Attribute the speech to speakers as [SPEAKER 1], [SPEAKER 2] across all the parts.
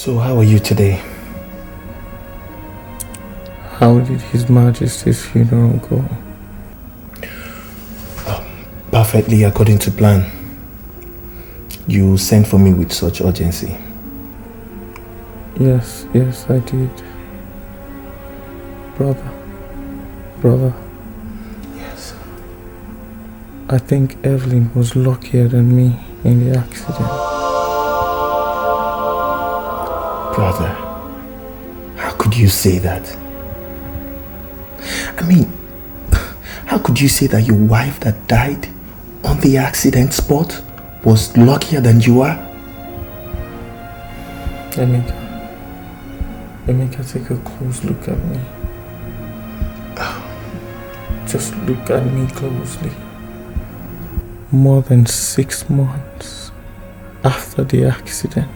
[SPEAKER 1] So how are you today?
[SPEAKER 2] How did His Majesty's funeral go?
[SPEAKER 1] Perfectly according to plan. You sent for me with such urgency.
[SPEAKER 2] Yes, I did. Brother.
[SPEAKER 1] Yes.
[SPEAKER 2] I think Evelyn was luckier than me in the accident.
[SPEAKER 1] Brother, how could you say that? I mean, how could you say that your wife that died on the accident spot was luckier than you are?
[SPEAKER 2] Emeka, take a close look at me. Just look at me closely. More than 6 months after the accident,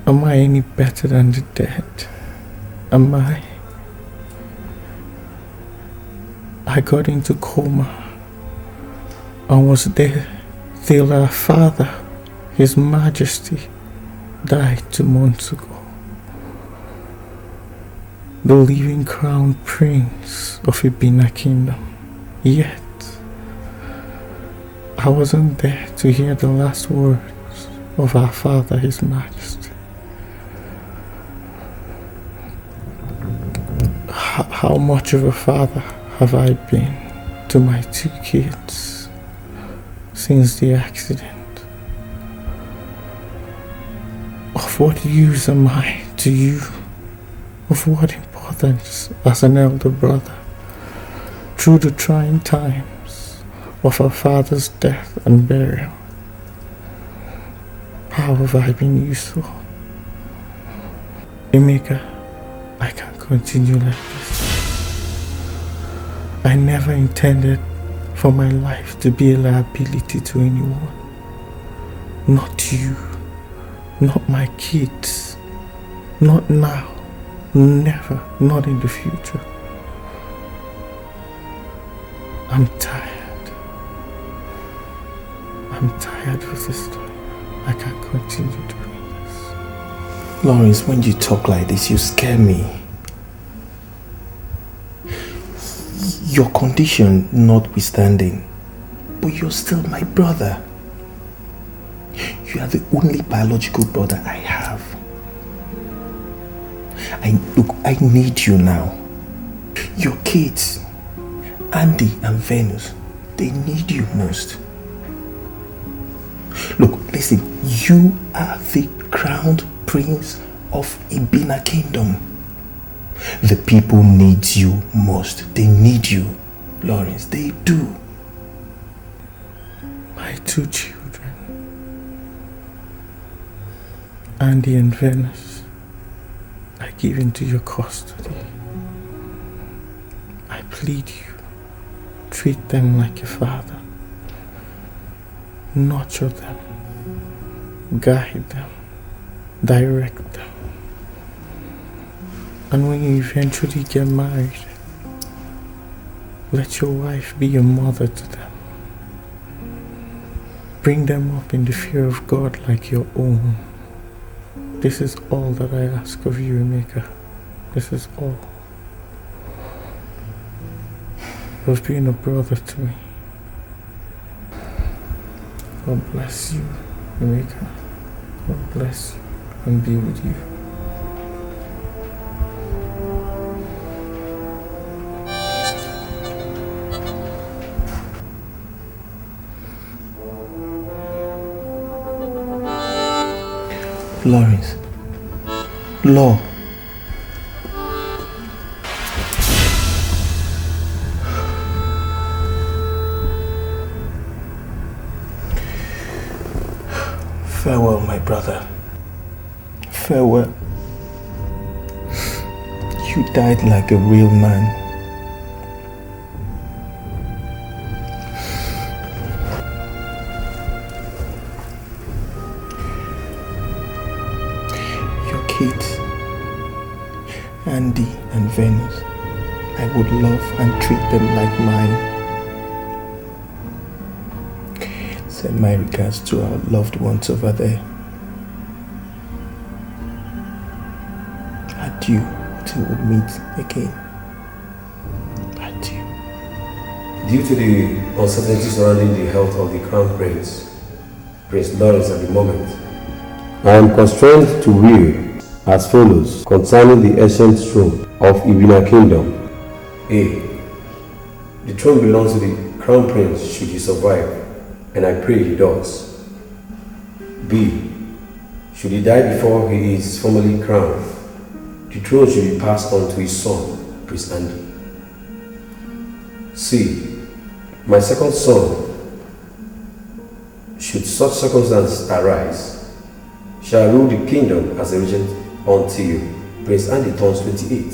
[SPEAKER 2] am I any better than the dead? Am I? I got into coma and was there till our father, His Majesty, died 2 months ago. The living crown prince of Ebene kingdom. Yet, I wasn't there to hear the last words of our father, His Majesty. How much of a father have I been to my 2 kids since the accident? Of what use am I to you? Of what importance as an elder brother through the trying times of our father's death and burial? How have I been useful? Emeka, I can't continue like this. I never intended for my life to be a liability to anyone. Not you, not my kids, not now, never, not in the future. I'm tired of this story. I can't continue doing this.
[SPEAKER 1] Lawrence, when you talk like this, you scare me. Your condition notwithstanding, but you're still my brother. You are the only biological brother I have. I need you now. Your kids, Andy and Venus, they need you most. Look, listen, you are the crowned prince of Ebene kingdom. The people need you most. They need you, Lawrence. They do.
[SPEAKER 2] My 2 children, Andy and Venus, I give into your custody. I plead you, treat them like a father. Nurture them, guide them, direct them. And when you eventually get married, let your wife be a mother to them. Bring them up in the fear of God like your own. This is all that I ask of you, Emeka. This is all. You've been a brother to me. God bless you, Emeka. God bless you and be with you.
[SPEAKER 1] Lawrence. Law. Farewell, my brother. Farewell. You died like a real man. Your kids, Andy and Venus, I would love and treat them like mine. Send my regards to our loved ones over there. Adieu till we meet again. Adieu.
[SPEAKER 3] Due to the uncertainty surrounding the health of the Crown Prince, Prince Lawrence at the moment, I am constrained to will as follows concerning the ancient throne of Ebene Kingdom. A. The throne belongs to the Crown Prince should he survive, and I pray he does. B. Should he die before he is formally crowned, the throne should be passed on to his son, Prince Andy. C. My second son, should such circumstances arise, shall rule the kingdom as a regent until Prince Andy turns 28.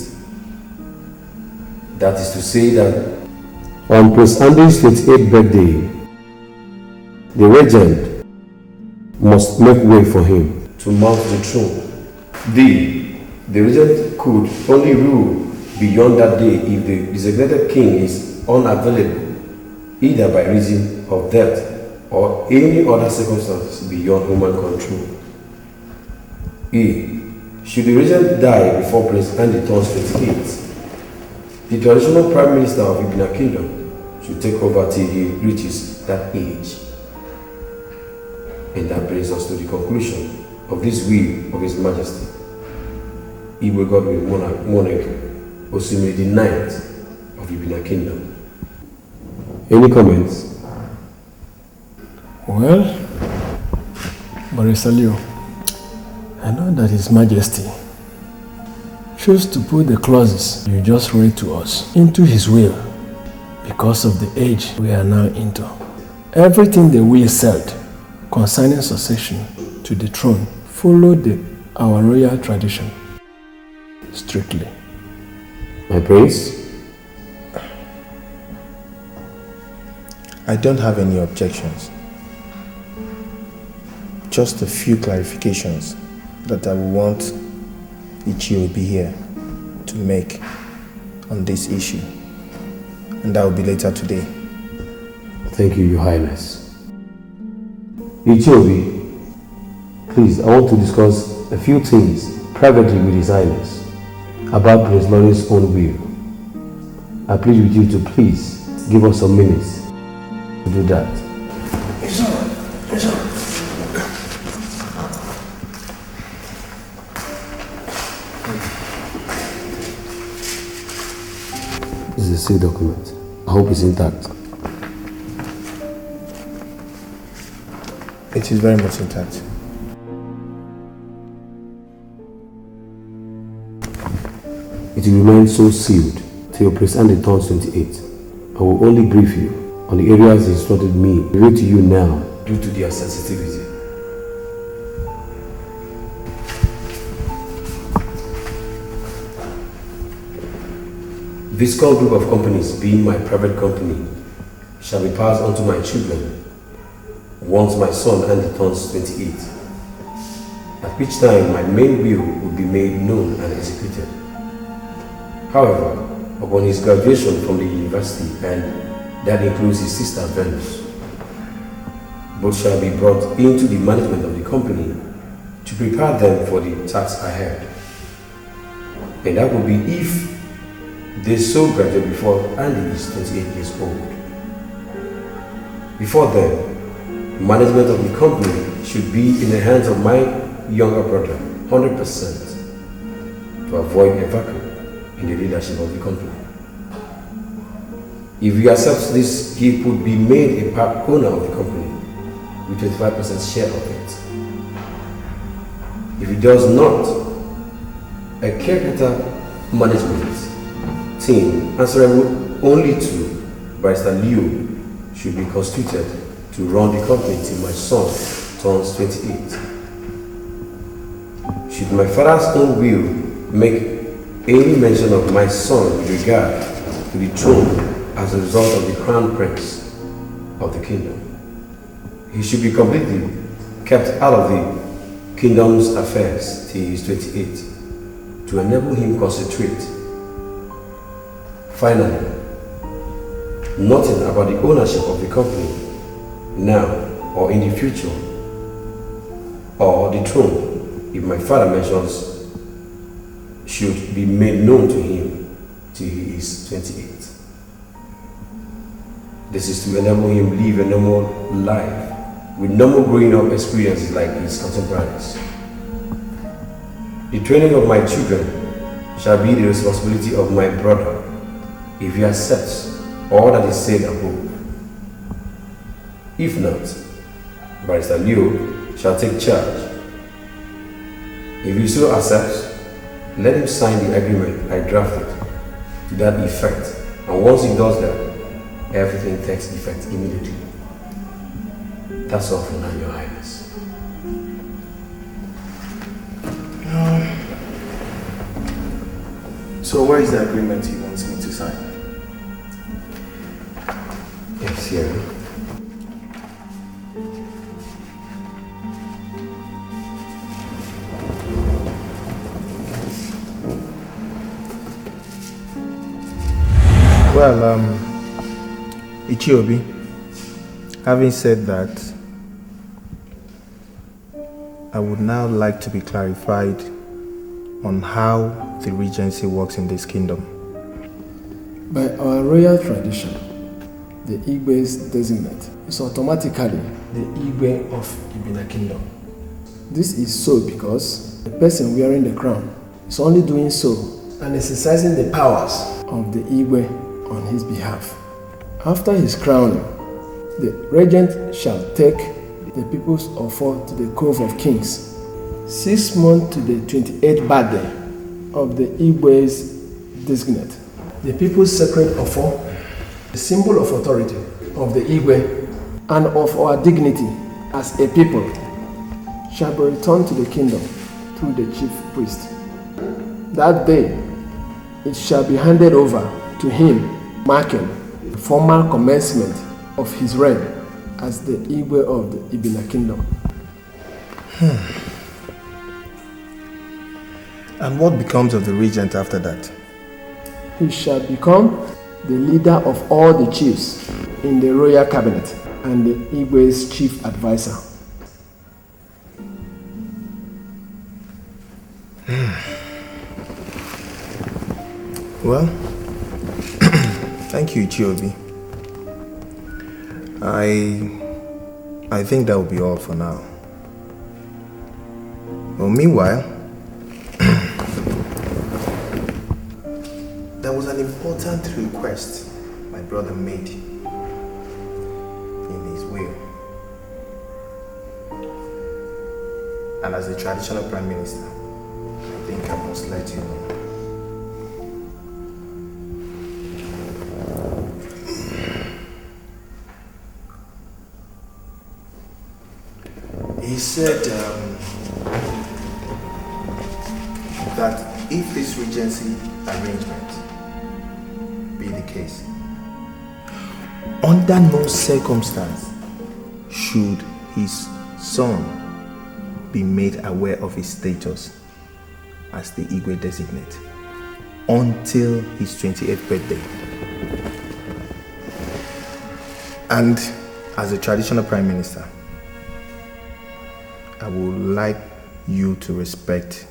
[SPEAKER 3] That is to say that on Prince Andy's 28th birthday, the regent must make way for him to mount the throne. D. The regent could only rule beyond that day if the designated king is unavailable, either by reason of death or any other circumstances beyond human control. E. Should the regent die before Prince Andy turns 28, the traditional Prime Minister of Ebene Kingdom should take over till he reaches that age. And that brings us to the conclusion of this will of His Majesty, Igwe Godwin Monarch Osimiri the 9th of Ebene Kingdom. Any comments?
[SPEAKER 2] Well, Barisalio, I know that His Majesty chose to put the clauses you just read to us into his will because of the age we are now into. Everything the will said concerning succession to the throne followed our royal tradition strictly.
[SPEAKER 3] My prince?
[SPEAKER 1] I don't have any objections. Just a few clarifications that I will want Ichie be here to make on this issue, and that will be later today.
[SPEAKER 3] Thank you, Your Highness. Ichie, please, I want to discuss a few things privately with His Highness about Prince Lawrence's own will. I plead with you to please give us some minutes to do that.
[SPEAKER 1] It's all right. It's all right.
[SPEAKER 3] This is a sealed document. I hope it's intact.
[SPEAKER 1] It is very much intact.
[SPEAKER 3] It will remain so sealed till Prince Andy turns 28. I will only brief you on the areas he instructed me to read to you now due to their sensitivity. This core group of companies, being my private company, shall be passed on to my children once my son Andy turns 28, at which time my main will will be made known and executed. However, upon his graduation from the university, and that includes his sister Venus, both shall be brought into the management of the company to prepare them for the task ahead. And that will be if they so graduate before Andy is 28 years old. Before then, management of the company should be in the hands of my younger brother, 100%, to avoid a vacuum in the leadership of the company. If he accepts this, he could be made a part owner of the company with 25% share of it. If he does not, a caretaker management team answerable only to Barrister Leo should be constituted to run the company till my son turns 28. Should my father's own will make any mention of my son with regard to the throne as a result of the crown prince of the kingdom, he should be completely kept out of the kingdom's affairs till he is 28 to enable him to concentrate. Finally, nothing about the ownership of the company now or in the future, or the throne if my father mentions should be made known to him till he is 28. This is to enable him live a normal life with normal growing up experiences like his contemporaries. The training of my children shall be the responsibility of my brother if he accepts all that is said above. If not, Barrister Leo shall take charge. If he so accepts, let him sign the agreement I drafted to that effect, and once he does that, everything takes effect immediately. That's all for now, Your Highness.
[SPEAKER 1] So where is the agreement he wants me to sign?
[SPEAKER 3] Yes, here.
[SPEAKER 2] Well, Ichiobi, having said that, I would now like to be clarified on how the regency works in this kingdom.
[SPEAKER 4] By our royal tradition, the Igbe's designate is automatically the Igbe of Ebene Kingdom. This is so because the person wearing the crown is only doing so and exercising the powers of the Igbe on his behalf. After his crowning, the regent shall take the people's offer to the Cove of Kings 6 months to the 28th birthday of the Igbe's designate. The people's sacred offer, the symbol of authority of the Igbe and of our dignity as a people, shall be returned to the kingdom through the chief priest. That day, it shall be handed over to him, marking the formal commencement of his reign as the Igbe of the Ebene Kingdom.
[SPEAKER 2] And what becomes of the regent after that?
[SPEAKER 4] He shall become the leader of all the chiefs in the royal cabinet and the Igbe's chief advisor.
[SPEAKER 2] Well, thank you, Ichiobi. I think that will be all for now. Well, meanwhile, there was an important request my brother made in his will. And as a traditional prime minister, I think I must let you know. He said that if this regency arrangement be the case, under no circumstance should his son be made aware of his status as the Igwe designate until his 28th birthday. And as a traditional prime minister, I would like you to respect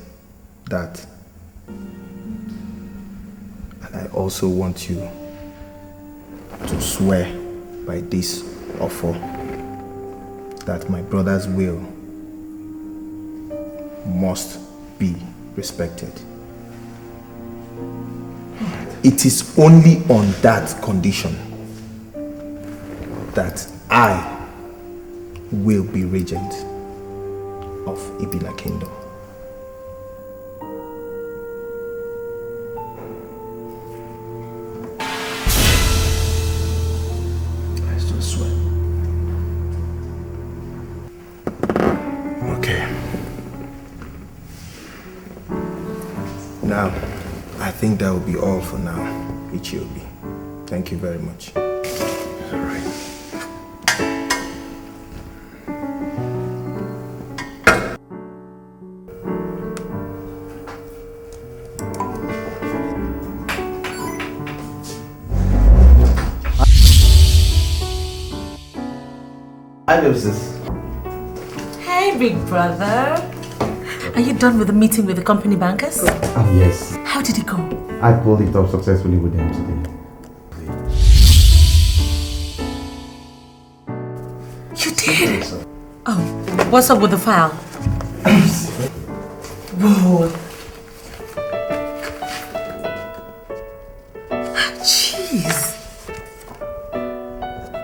[SPEAKER 2] that. And I also want you to swear by this offer that my brother's will must be respected. It is only on that condition that I will be regent of Ebene Kingdom.
[SPEAKER 4] I still swear.
[SPEAKER 2] Okay. Now, I think that will be all for now, Ichiobi. Thank you very much.
[SPEAKER 4] All right.
[SPEAKER 1] Hi, Moses.
[SPEAKER 5] Hey, big brother. Are you done with the meeting with the company bankers?
[SPEAKER 6] Yes.
[SPEAKER 5] How did it go?
[SPEAKER 6] I pulled it off successfully with them today.
[SPEAKER 5] You did? Oh, what's up with the file? Whoa. Jeez.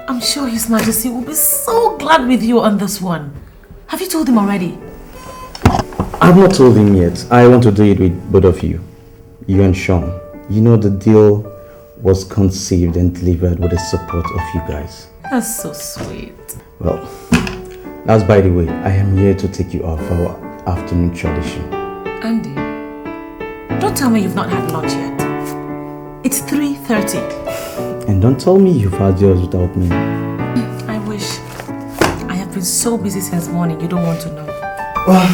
[SPEAKER 5] I'm sure His Majesty will be so glad with you on this one. Have you told him already?
[SPEAKER 6] I've not told him yet. I want to do it with both of you. You and Sean. You know the deal was conceived and delivered with the support of you guys.
[SPEAKER 5] That's so sweet.
[SPEAKER 6] Well, that's by the way, I am here to take you off our afternoon tradition.
[SPEAKER 5] Andy, don't tell me you've not had lunch yet. It's 3:30.
[SPEAKER 6] And don't tell me you've had yours without me.
[SPEAKER 5] I wish. I have been so busy since morning, you don't want to know.
[SPEAKER 6] Well,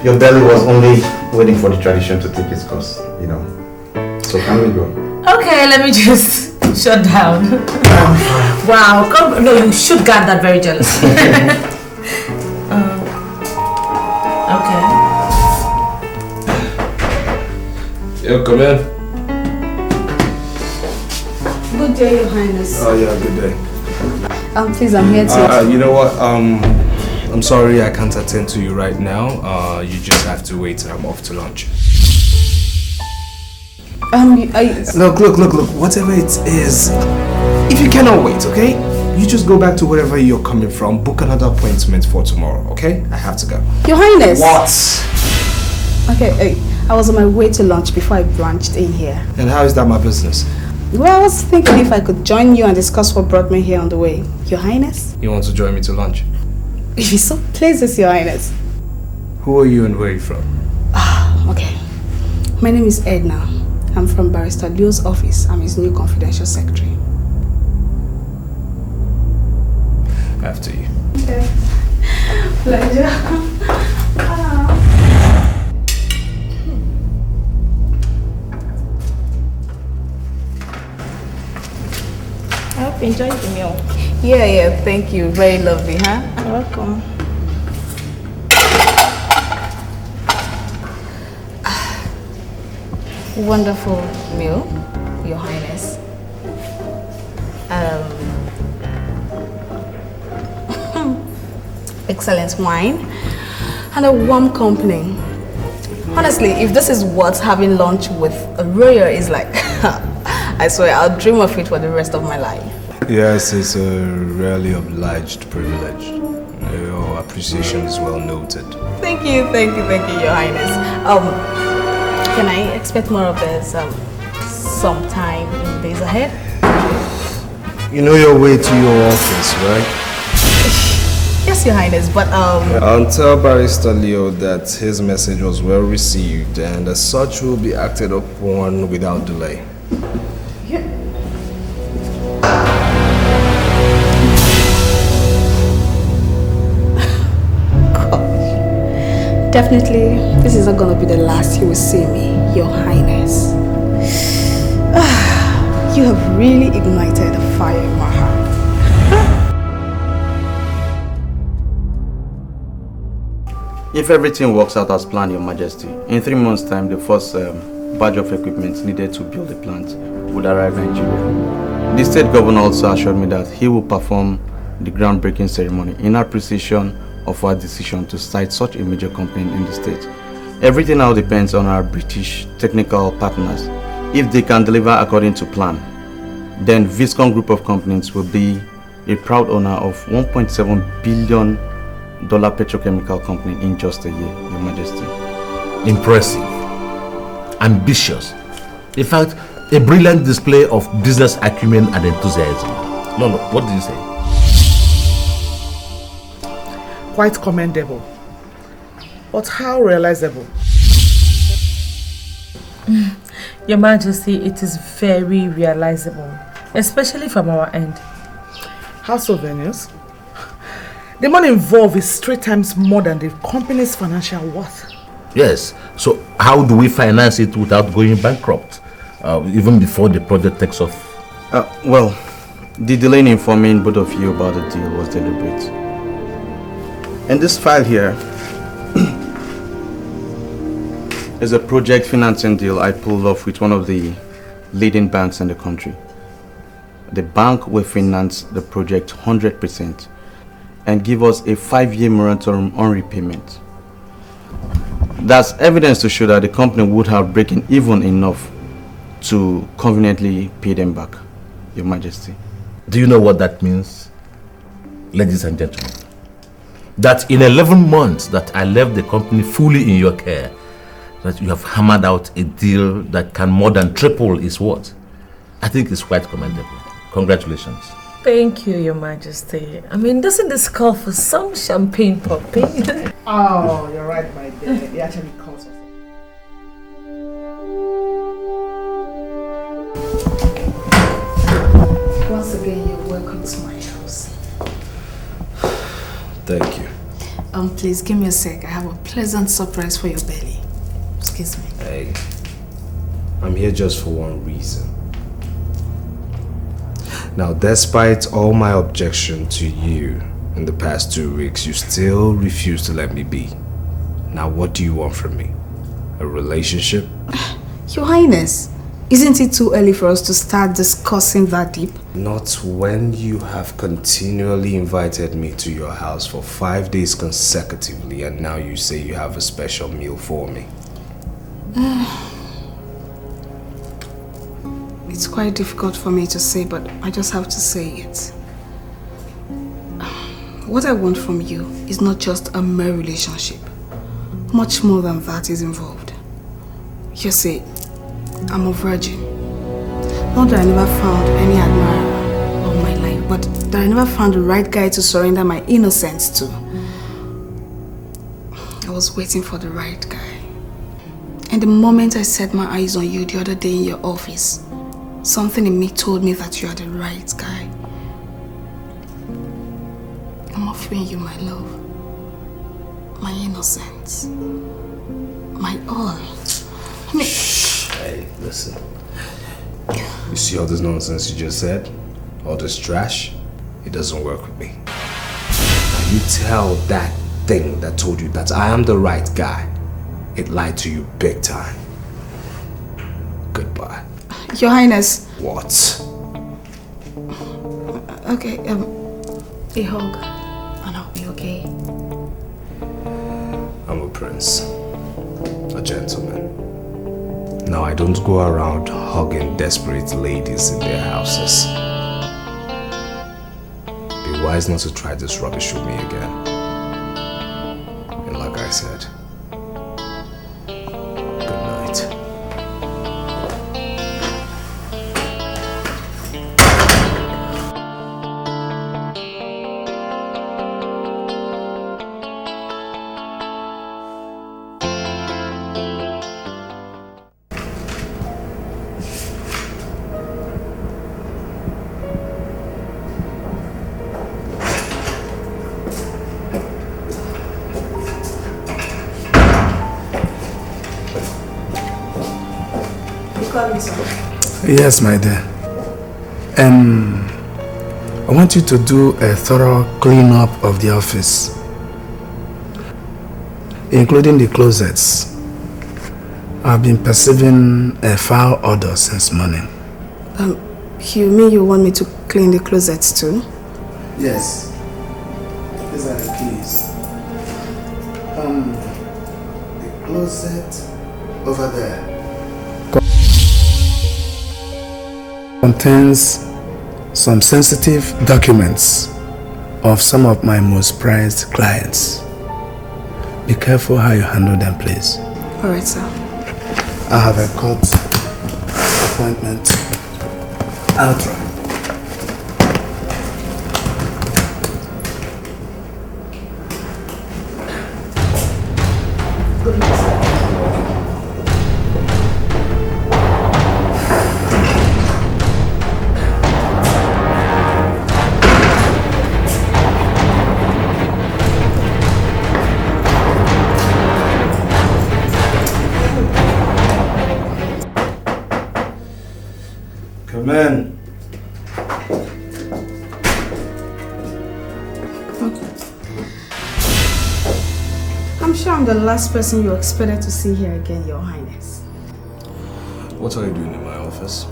[SPEAKER 6] your belly was only waiting for the tradition to take its course, you know. So can we go?
[SPEAKER 5] Okay, let me just shut down. Wow, come, no, you should guard that very jealously. Okay.
[SPEAKER 7] Yo, come in.
[SPEAKER 8] Good day, Your Highness.
[SPEAKER 7] Oh yeah, good day.
[SPEAKER 8] Please, I'm here to...
[SPEAKER 7] You know what? I'm sorry I can't attend to you right now. You just have to wait till I'm off to lunch. Look, whatever it is, if you cannot wait, okay? You just go back to wherever you're coming from, book another appointment for tomorrow, okay? I have to go.
[SPEAKER 8] Your Highness!
[SPEAKER 7] What?
[SPEAKER 8] Okay, I was on my way to lunch before I branched in here.
[SPEAKER 7] And how is that my business?
[SPEAKER 8] Well, I was thinking if I could join you and discuss what brought me here on the way. Your Highness?
[SPEAKER 7] You want to join me to lunch?
[SPEAKER 8] If it so pleases Your Highness.
[SPEAKER 7] Who are you and where are you from?
[SPEAKER 8] Okay. My name is Edna. I'm from Barrister Leo's office. I'm his new confidential secretary.
[SPEAKER 7] After you.
[SPEAKER 8] Okay. Pleasure.
[SPEAKER 9] I hope you enjoyed the meal.
[SPEAKER 8] Yeah, thank you. Very lovely, huh?
[SPEAKER 9] You're welcome.
[SPEAKER 8] Wonderful meal, Your Highness. Excellent wine and a warm company. Honestly, if this is what having lunch with a royal is like, I swear I'll dream of it for the rest of my life.
[SPEAKER 7] Yes, it's a really obliged privilege. Your appreciation is well noted.
[SPEAKER 8] Thank you, Your Highness. Can I expect more of this sometime in the days ahead?
[SPEAKER 7] You know your way to your office, right?
[SPEAKER 8] Yes, Your Highness, but
[SPEAKER 7] I'll tell Barrister Leo that his message was well received and as such will be acted upon without delay.
[SPEAKER 8] Definitely, this is not going to be the last you will see me, Your Highness. You have really ignited a fire in my heart.
[SPEAKER 6] If everything works out as planned, Your Majesty, in 3 months' time, the first batch of equipment needed to build the plant would arrive in Nigeria. The state governor also assured me that he will perform the groundbreaking ceremony in appreciation of our decision to cite such a major company in the state. Everything now depends on our British technical partners. If they can deliver according to plan, then Viscon Group of Companies will be a proud owner of $1.7 billion petrochemical company in just a year, Your Majesty.
[SPEAKER 10] Impressive, ambitious, in fact, a brilliant display of business acumen and enthusiasm. No, what did you say?
[SPEAKER 2] Quite commendable. But how realizable?
[SPEAKER 5] Your Majesty, it is very realizable, especially from our end.
[SPEAKER 2] How so, Venus? The money involved is 3 times more than the company's financial worth.
[SPEAKER 10] Yes, so how do we finance it without going bankrupt, even before the project takes off?
[SPEAKER 6] Well, the delay in informing both of you about the deal was deliberate. And this file here It's a project financing deal I pulled off with one of the leading banks in the country. The bank will finance the project 100% and give us a 5-year moratorium on repayment. That's evidence to show that the company would have broken even enough to conveniently pay them back, Your Majesty.
[SPEAKER 10] Do you know what that means, ladies and gentlemen? That in 11 months that I left the company fully in your care, that you have hammered out a deal that can more than triple its worth. I think it's quite commendable. Congratulations.
[SPEAKER 5] Thank you, Your Majesty. I mean, doesn't this call for some champagne popping?
[SPEAKER 7] Oh, you're right, my dear. It actually calls for.
[SPEAKER 8] Once again, you're welcome to my house.
[SPEAKER 7] Thank you.
[SPEAKER 8] Please give me a sec. I have a pleasant surprise for your belly. Excuse me.
[SPEAKER 7] Hey, I'm here just for one reason. Now, despite all my objection to you in the past 2 weeks, you still refuse to let me be. Now, what do you want from me? A relationship?
[SPEAKER 8] Your Highness, isn't it too early for us to start discussing that deep?
[SPEAKER 7] Not when you have continually invited me to your house for 5 days consecutively, and now you say you have a special meal for me.
[SPEAKER 8] It's quite difficult for me to say, but I just have to say it. What I want from you is not just a mere relationship. Much more than that is involved. You see, I'm a virgin. Not that I never found any admirer all my life, but that I never found the right guy to surrender my innocence to. I was waiting for the right guy. And the moment I set my eyes on you the other day in your office, something in me told me that you are the right guy. I'm offering you my love, my innocence, my all. I mean,
[SPEAKER 7] hey, listen. You see all this nonsense you just said? All this trash? It doesn't work with me. Now you tell that thing that told you that I am the right guy. It lied to you big time. Goodbye.
[SPEAKER 8] Your Highness.
[SPEAKER 7] What?
[SPEAKER 8] Okay, a hug, and I'll be okay.
[SPEAKER 7] I'm a prince. A gentleman. Now I don't go around hugging desperate ladies in their houses. Be wise not to try this rubbish with me again. And like I said, good night.
[SPEAKER 4] Yes, my dear. I want you to do a thorough clean-up of the office, including the closets. I've been perceiving a foul odor since morning.
[SPEAKER 8] You mean you want me to clean the closets too?
[SPEAKER 4] Yes. These are the keys. The closet over there contains some sensitive documents of some of my most prized clients. Be careful how you handle them, please.
[SPEAKER 8] Alright, sir.
[SPEAKER 4] I have a court appointment. I'll try.
[SPEAKER 7] Come in.
[SPEAKER 8] sure I'm the last person you expected to see here again, Your Highness.
[SPEAKER 7] What are you doing in my office?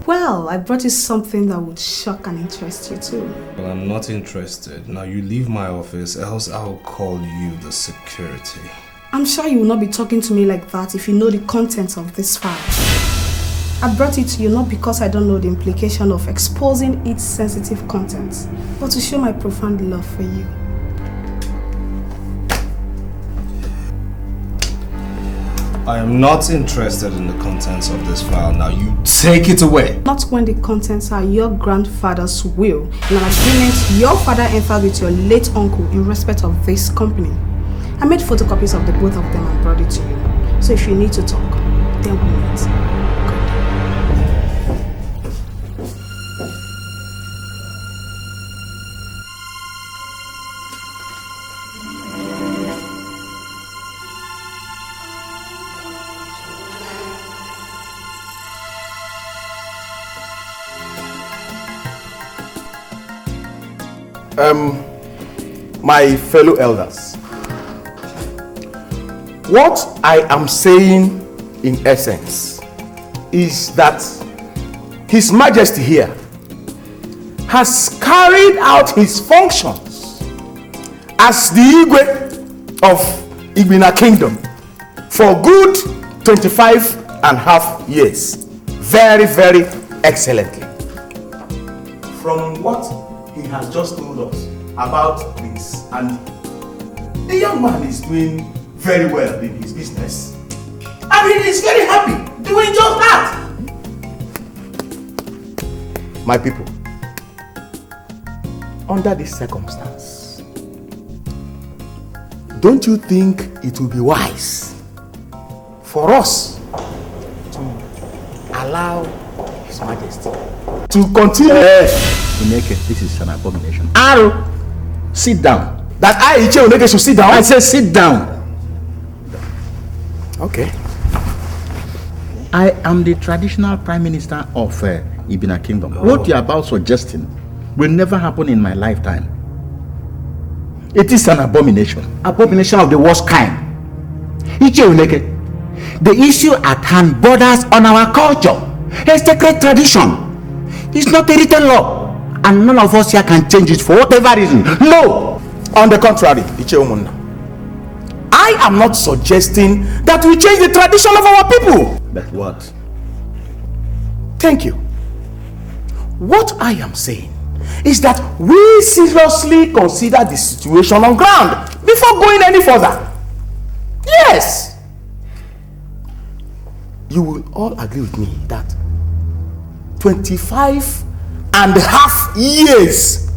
[SPEAKER 8] Well, I brought you something that would shock and interest you too.
[SPEAKER 7] Well, I'm not interested. Now you leave my office, else I'll call you the security.
[SPEAKER 8] I'm sure you will not be talking to me like that if you know the contents of this file. I brought it to you not because I don't know the implication of exposing its sensitive contents, but to show my profound love for you.
[SPEAKER 7] I am not interested in the contents of this file. Now you take it away.
[SPEAKER 8] Not when the contents are your grandfather's will in an agreement your father entered with your late uncle in respect of this company. I made photocopies of the both of them and brought it to you. So if you need to talk, then we meet.
[SPEAKER 1] My fellow elders, what I am saying in essence is that His Majesty here has carried out his functions as the Igwe of Ebene Kingdom for good 25.5 years. Very, very excellently. From what he has just told us about this, and the young man is doing very well in his business, and he is very happy doing just that. My people, under this circumstance, don't you think it will be wise for us to allow His Majesty to continue?
[SPEAKER 10] Uneke, this is an abomination. Aro, sit down.
[SPEAKER 1] That I, Iche Uneke, should sit down?
[SPEAKER 10] I said sit down.
[SPEAKER 1] Okay.
[SPEAKER 10] I am the traditional Prime Minister of Ebene Kingdom. Oh. What you are about suggesting will never happen in my lifetime. It is an abomination.
[SPEAKER 11] Abomination of the worst kind. Iche Uneke, the issue at hand borders on our culture, a sacred tradition. It's not a written law, and none of us here can change it for whatever reason. No!
[SPEAKER 1] On the contrary, Iche Umunna, I am not suggesting that we change the tradition of our people.
[SPEAKER 10] But what?
[SPEAKER 1] Thank you. What I am saying is that we seriously consider the situation on ground before going any further. Yes! You will all agree with me that 25.5 years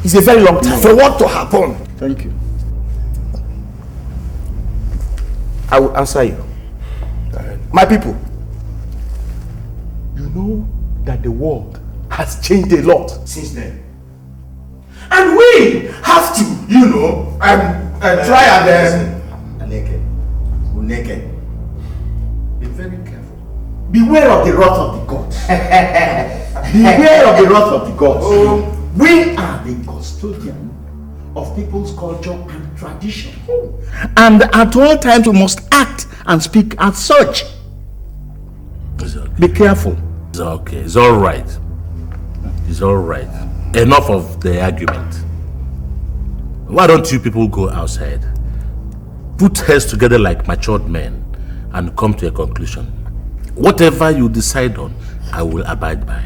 [SPEAKER 1] is a very long time for what to happen.
[SPEAKER 10] Thank you.
[SPEAKER 1] I will answer you. My people, you know that the world has changed a lot since then. And we have to, try and...
[SPEAKER 10] Uneke, be very careful.
[SPEAKER 1] Beware of the wrath of the gods. Beware of the wrath of the gods.
[SPEAKER 10] Oh. We are the custodian of people's culture and tradition. And at all times we must act and speak as such. Okay. Be careful.
[SPEAKER 12] It's okay. It's all right. It's all right. Enough of the argument. Why don't you people go outside? Put heads together like matured men and come to a conclusion. Whatever you decide on, I will abide by.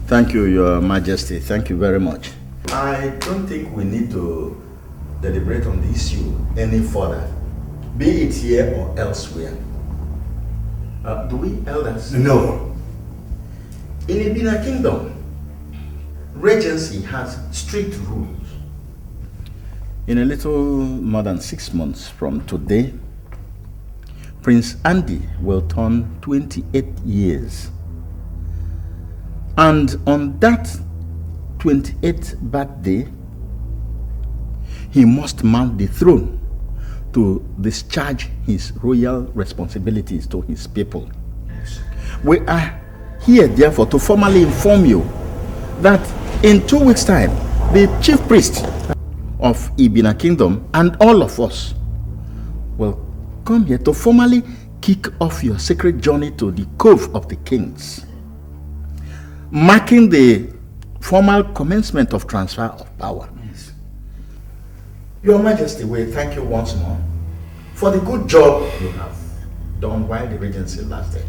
[SPEAKER 10] Thank you, Your Majesty. Thank you very much.
[SPEAKER 1] I don't think we need to deliberate on the issue any further, be it here or elsewhere. Do we, elders?
[SPEAKER 10] No.
[SPEAKER 1] In Ebene Kingdom, regency has strict rules.
[SPEAKER 10] In a little more than 6 months from today, Prince Andy will turn 28 years. And on that 28th birthday, he must mount the throne to discharge his royal responsibilities to his people. We are here, therefore, to formally inform you that in 2 weeks' time, the chief priest
[SPEAKER 2] of Ebene Kingdom and all of us will come here to formally kick off your sacred journey to the Cove of the Kings, marking the formal commencement of transfer of power. Yes. Your Majesty, we thank you once more for the good job you have done while the regency lasted.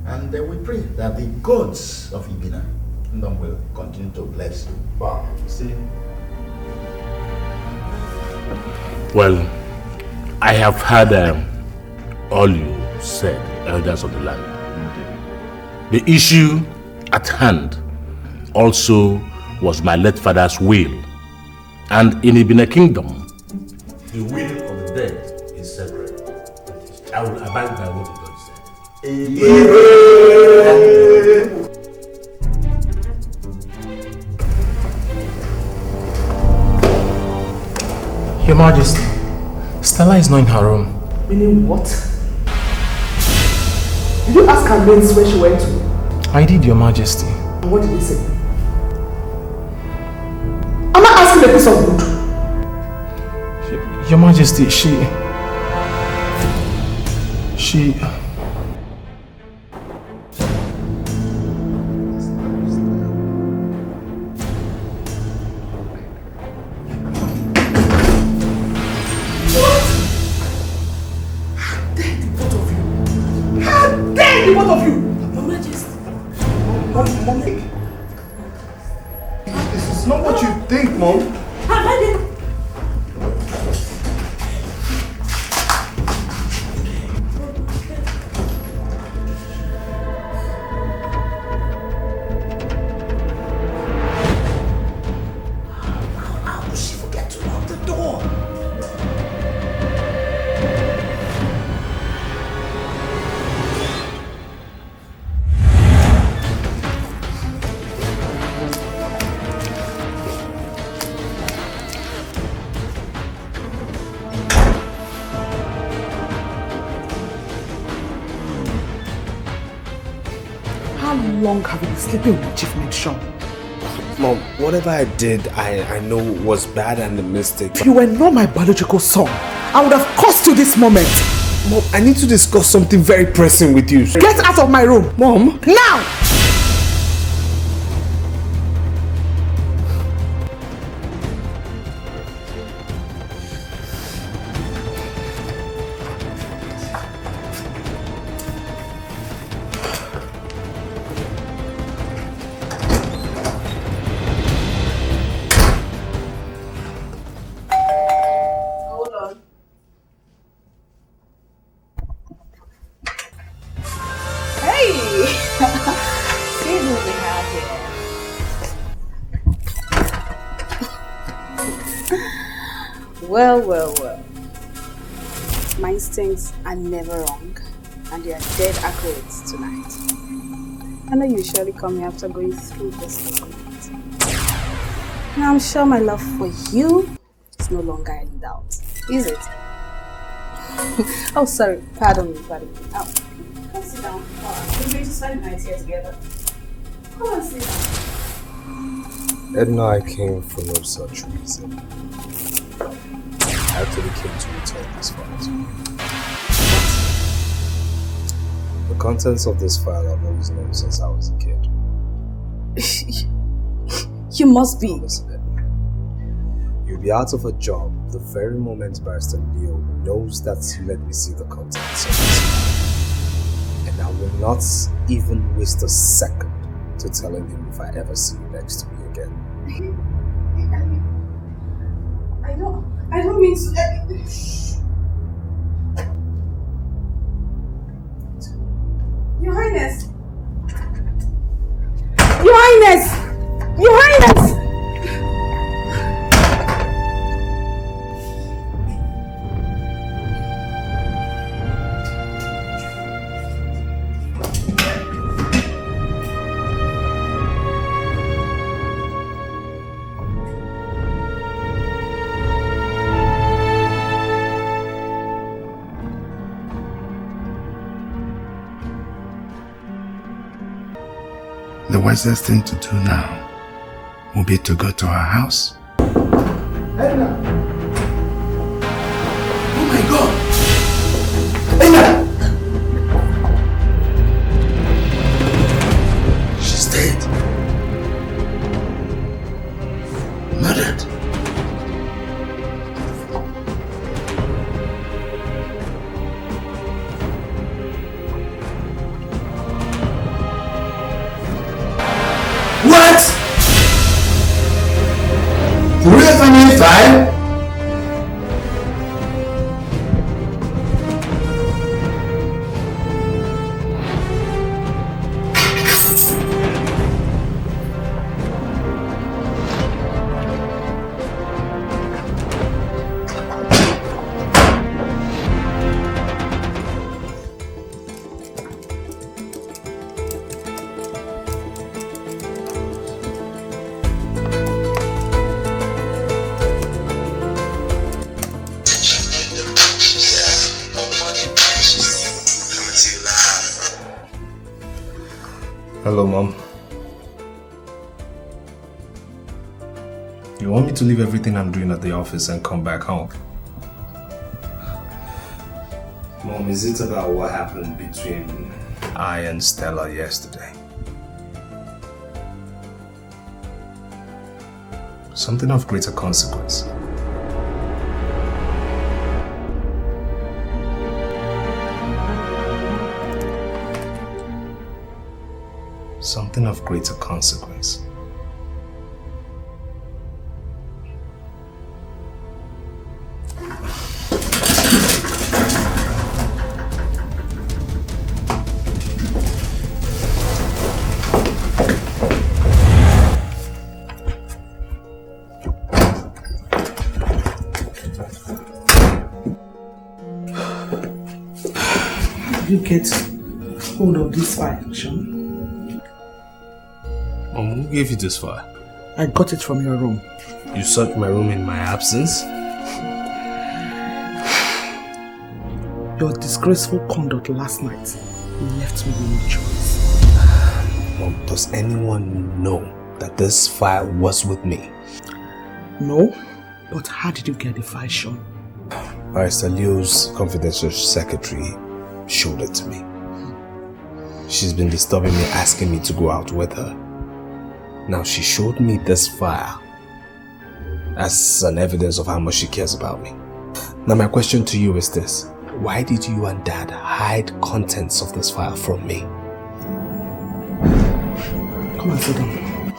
[SPEAKER 2] And we pray that the gods of Ebene Kingdom will continue to bless you. Wow. See?
[SPEAKER 12] Well, I have heard all you said, elders of the land. The issue at hand also was my late father's will. And in Ebene Kingdom, the will of the dead is sacred. I will abide by what God said.
[SPEAKER 13] Your Majesty, Stella is not in her room.
[SPEAKER 4] Meaning what? Did you ask her mates where she went to?
[SPEAKER 13] I did, Your Majesty.
[SPEAKER 4] And what did they say? Am I asking a piece of wood?
[SPEAKER 13] Your Majesty, she...
[SPEAKER 4] Sleeping with Chief Mention.
[SPEAKER 7] Mom, whatever I did, I know was bad and a mistake.
[SPEAKER 4] If you were not my biological son, I would have caused you this moment.
[SPEAKER 7] Mom, I need to discuss something very pressing with you.
[SPEAKER 4] Get out of my room, Mom. Now!
[SPEAKER 8] Well. My instincts are never wrong, and they are dead accurate tonight. I know you surely come here after going through this moment. And I'm sure my love for you is no longer in doubt, is it? Oh, sorry. Pardon me. Oh, come sit down. We're going to spend the night here together. Come on, sit down.
[SPEAKER 7] Edna, I came for no such reason. I actually came to return this file to you. The contents of this file I've always known since I was a kid.
[SPEAKER 8] You must be.
[SPEAKER 7] Listen, Edna. You'll be out of a job the very moment Barrister Leo knows that he let me see the contents of this file. And I will not even waste a second to telling him if I ever see you next to me again.
[SPEAKER 8] I don't mean to. Your Highness! Your Highness! Your Highness!
[SPEAKER 14] The wisest thing to do now will be to go to her house
[SPEAKER 4] Edna! Oh my God! Edna!
[SPEAKER 10] She's dead. Murdered.
[SPEAKER 11] What? The real family file?
[SPEAKER 7] Hello, Mom. You want me to leave everything I'm doing at the office and come back home? Mom, is it about what happened between I and Stella yesterday? Something of greater consequence. Something of greater consequence.
[SPEAKER 14] You get hold of this file, Sean?
[SPEAKER 7] Who gave you this file?
[SPEAKER 14] I got it from your room.
[SPEAKER 7] You searched my room in my absence?
[SPEAKER 14] Your disgraceful conduct last night left me with no choice.
[SPEAKER 7] Mom, does anyone know that this file was with me?
[SPEAKER 14] No, but how did you get the file, Sean?
[SPEAKER 7] Barrister Leo's confidential secretary showed it to me. She's been disturbing me, asking me to go out with her. Now she showed me this file as an evidence of how much she cares about me. Now my question to you is this. Why did you and Dad hide contents of this file from me?
[SPEAKER 14] Come and sit down.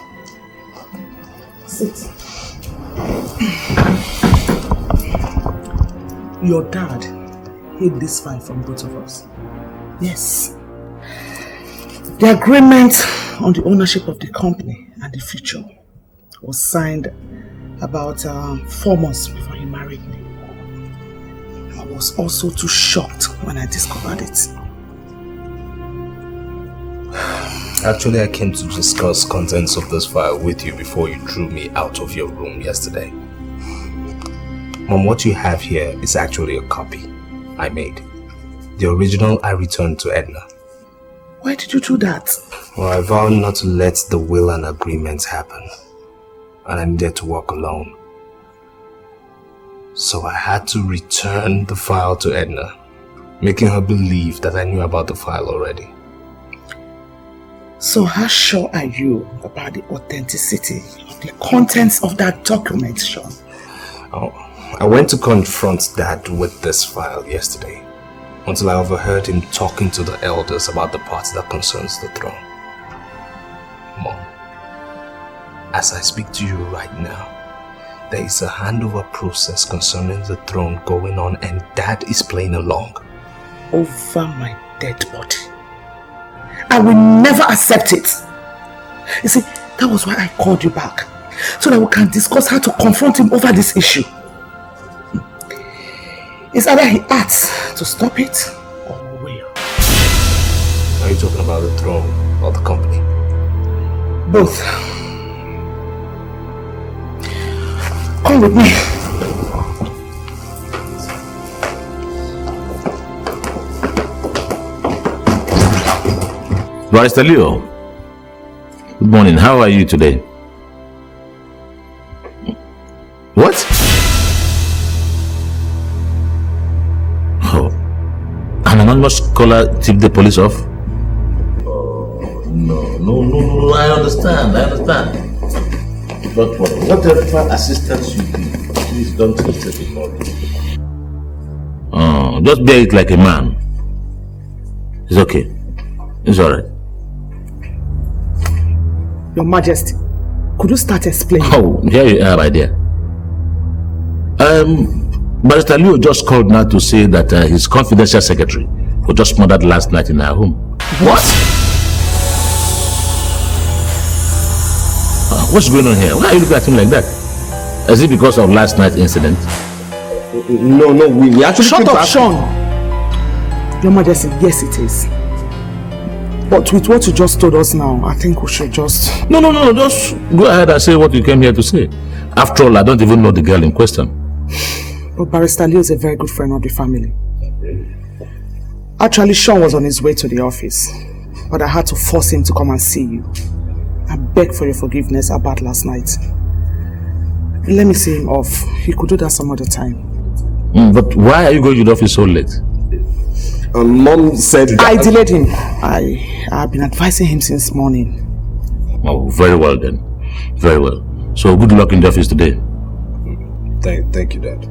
[SPEAKER 14] Sit. Your dad hid this file from both of us. Yes. The agreement on the ownership of the company and the future was signed about 4 months before he married me. I was also too shocked when I discovered it.
[SPEAKER 7] Actually, I came to discuss contents of this file with you before you drew me out of your room yesterday. Mom, what you have here is actually a copy I made. The original I returned to Edna.
[SPEAKER 14] Why did you do that?
[SPEAKER 7] Well, I vowed not to let the will and agreements happen. And I needed to work alone. So I had to return the file to Edna, making her believe that I knew about the file already.
[SPEAKER 14] So how sure are you about the authenticity of the contents of that document, Sean?
[SPEAKER 7] Oh, I went to confront Dad with this file yesterday, until I overheard him talking to the elders about the part that concerns the throne. Mom, as I speak to you right now, there is a handover process concerning the throne going on and Dad is playing along.
[SPEAKER 14] Over my dead body. I will never accept it. You see, that was why I called you back, so that we can discuss how to confront him over this issue. It's either he acts to stop it, or we will.
[SPEAKER 7] Are you talking about the throne or the company?
[SPEAKER 14] Both. Come with me.
[SPEAKER 12] Barrister Leo, good morning. How are you today? What? anonymous caller tip the police off?
[SPEAKER 10] No, I understand. But whatever assistance you need, please don't hesitate to call me.
[SPEAKER 12] Just bear it like a man. It's okay. It's alright.
[SPEAKER 14] Your Majesty, could you start explaining?
[SPEAKER 12] Oh, here you are, my dear. Barrister Leo just called now to say that his confidential secretary was just murdered last night in our home.
[SPEAKER 14] What?
[SPEAKER 12] What's going on here? Why are you looking at him like that? Is it because of last night's incident?
[SPEAKER 3] No, we actually...
[SPEAKER 14] Shut up, Sean! Your Majesty, yes it is. But with what you just told us now, I think we should just...
[SPEAKER 12] No, just go ahead and say what you came here to say. After all, I don't even know the girl in question.
[SPEAKER 14] But Barrister Leo is a very good friend of the family. Actually, Sean was on his way to the office, but I had to force him to come and see you. I beg for your forgiveness about last night. Let me see him off. He could do that some other time.
[SPEAKER 12] But why are you going to the office so late?
[SPEAKER 3] Mom said that...
[SPEAKER 14] I delayed him. I've been advising him since morning.
[SPEAKER 12] Oh, very well then. Very well. So good luck in the office today.
[SPEAKER 7] Thank you, Dad.